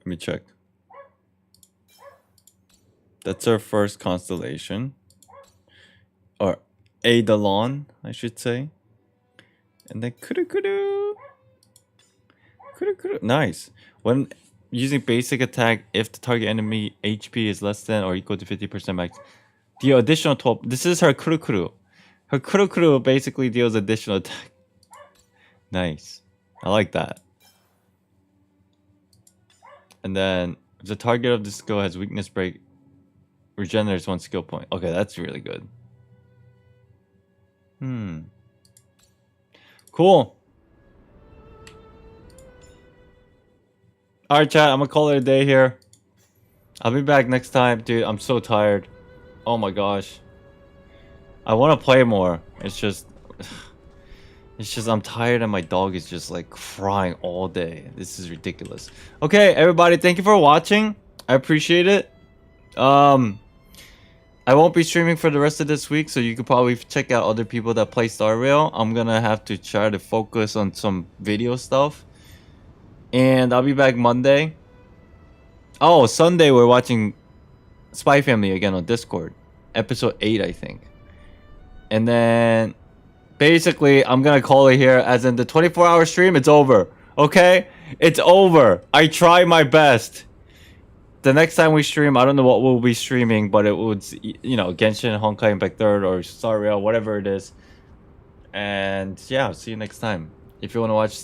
me check. That's our first constellation. Or Eidolon, I should say. And then kuru. Nice. When using basic attack, if the target enemy HP is less than or equal to 50% max, deal additional 12. This is her kuru. Her kuru basically deals additional attack. Nice. I like that. And then if the target of the skill has weakness break, regenerates 1 skill point. Okay, that's really good. Cool. Alright, chat. I'm gonna call it a day here. I'll be back next time. Dude, I'm so tired. Oh my gosh. I want to play more. It's just I'm tired and my dog is just like crying all day. This is ridiculous. Okay, everybody, thank you for watching. I appreciate it. I won't be streaming for the rest of this week, so you could probably check out other people that play StarRail. I'm gonna have to try to focus on some video stuff. And I'll be back Monday. Oh, Sunday we're watching Spy Family again on Discord. Episode 8, I think. And then basically I'm gonna call it here, as in the 24-hour stream, it's over. Okay? It's over. I try my best. The next time we stream, I don't know what we'll be streaming, but it would, you know, Genshin, Honkai Impact 3rd, or StarRail, whatever it is. And yeah, I'll see you next time. If you want to watch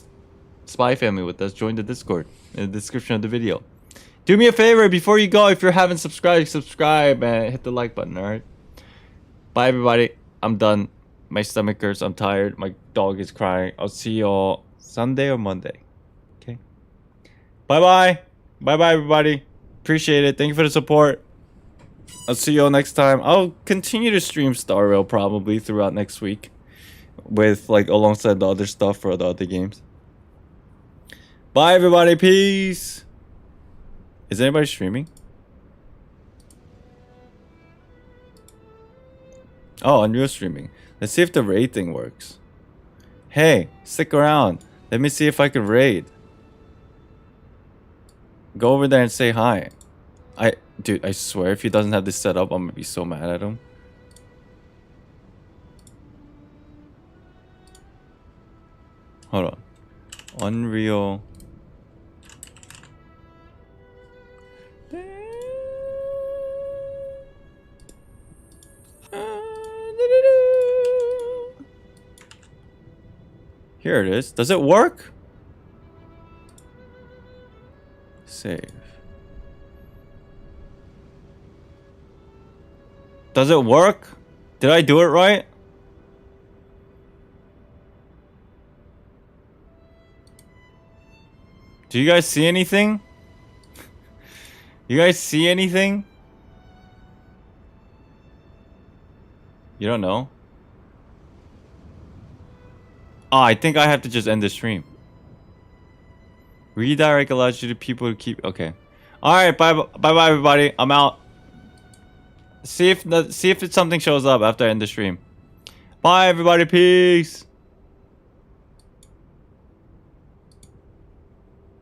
Spy Family with us, join the Discord in the description of the video. Do me a favor before you go, if you haven't subscribed, subscribe and hit the like button, alright? Bye everybody. I'm done. My stomach hurts. I'm tired. My dog is crying. I'll see y'all Sunday or Monday. Okay? Bye-bye. Bye-bye, everybody. Appreciate it. Thank you for the support. I'll see y'all next time. I'll continue to stream StarRail probably throughout next week. With, like, alongside the other stuff for the other games. Bye, everybody. Peace. Is anybody streaming? Oh, Unreal streaming. Let's see if the raid thing works. Hey, stick around. Let me see if I can raid. Go over there and say hi. Dude, I swear if he doesn't have this set up, I'm gonna be so mad at him. Hold on. Unreal. Here it is. Does it work? Save. Does it work? Did I do it right? Do you guys see anything? You guys see anything? You don't know? Oh, I think I have to just end the stream. Redirect allows you to people to keep... Okay. Alright, bye-bye everybody. I'm out. See if something shows up after I end the stream. Bye everybody. Peace.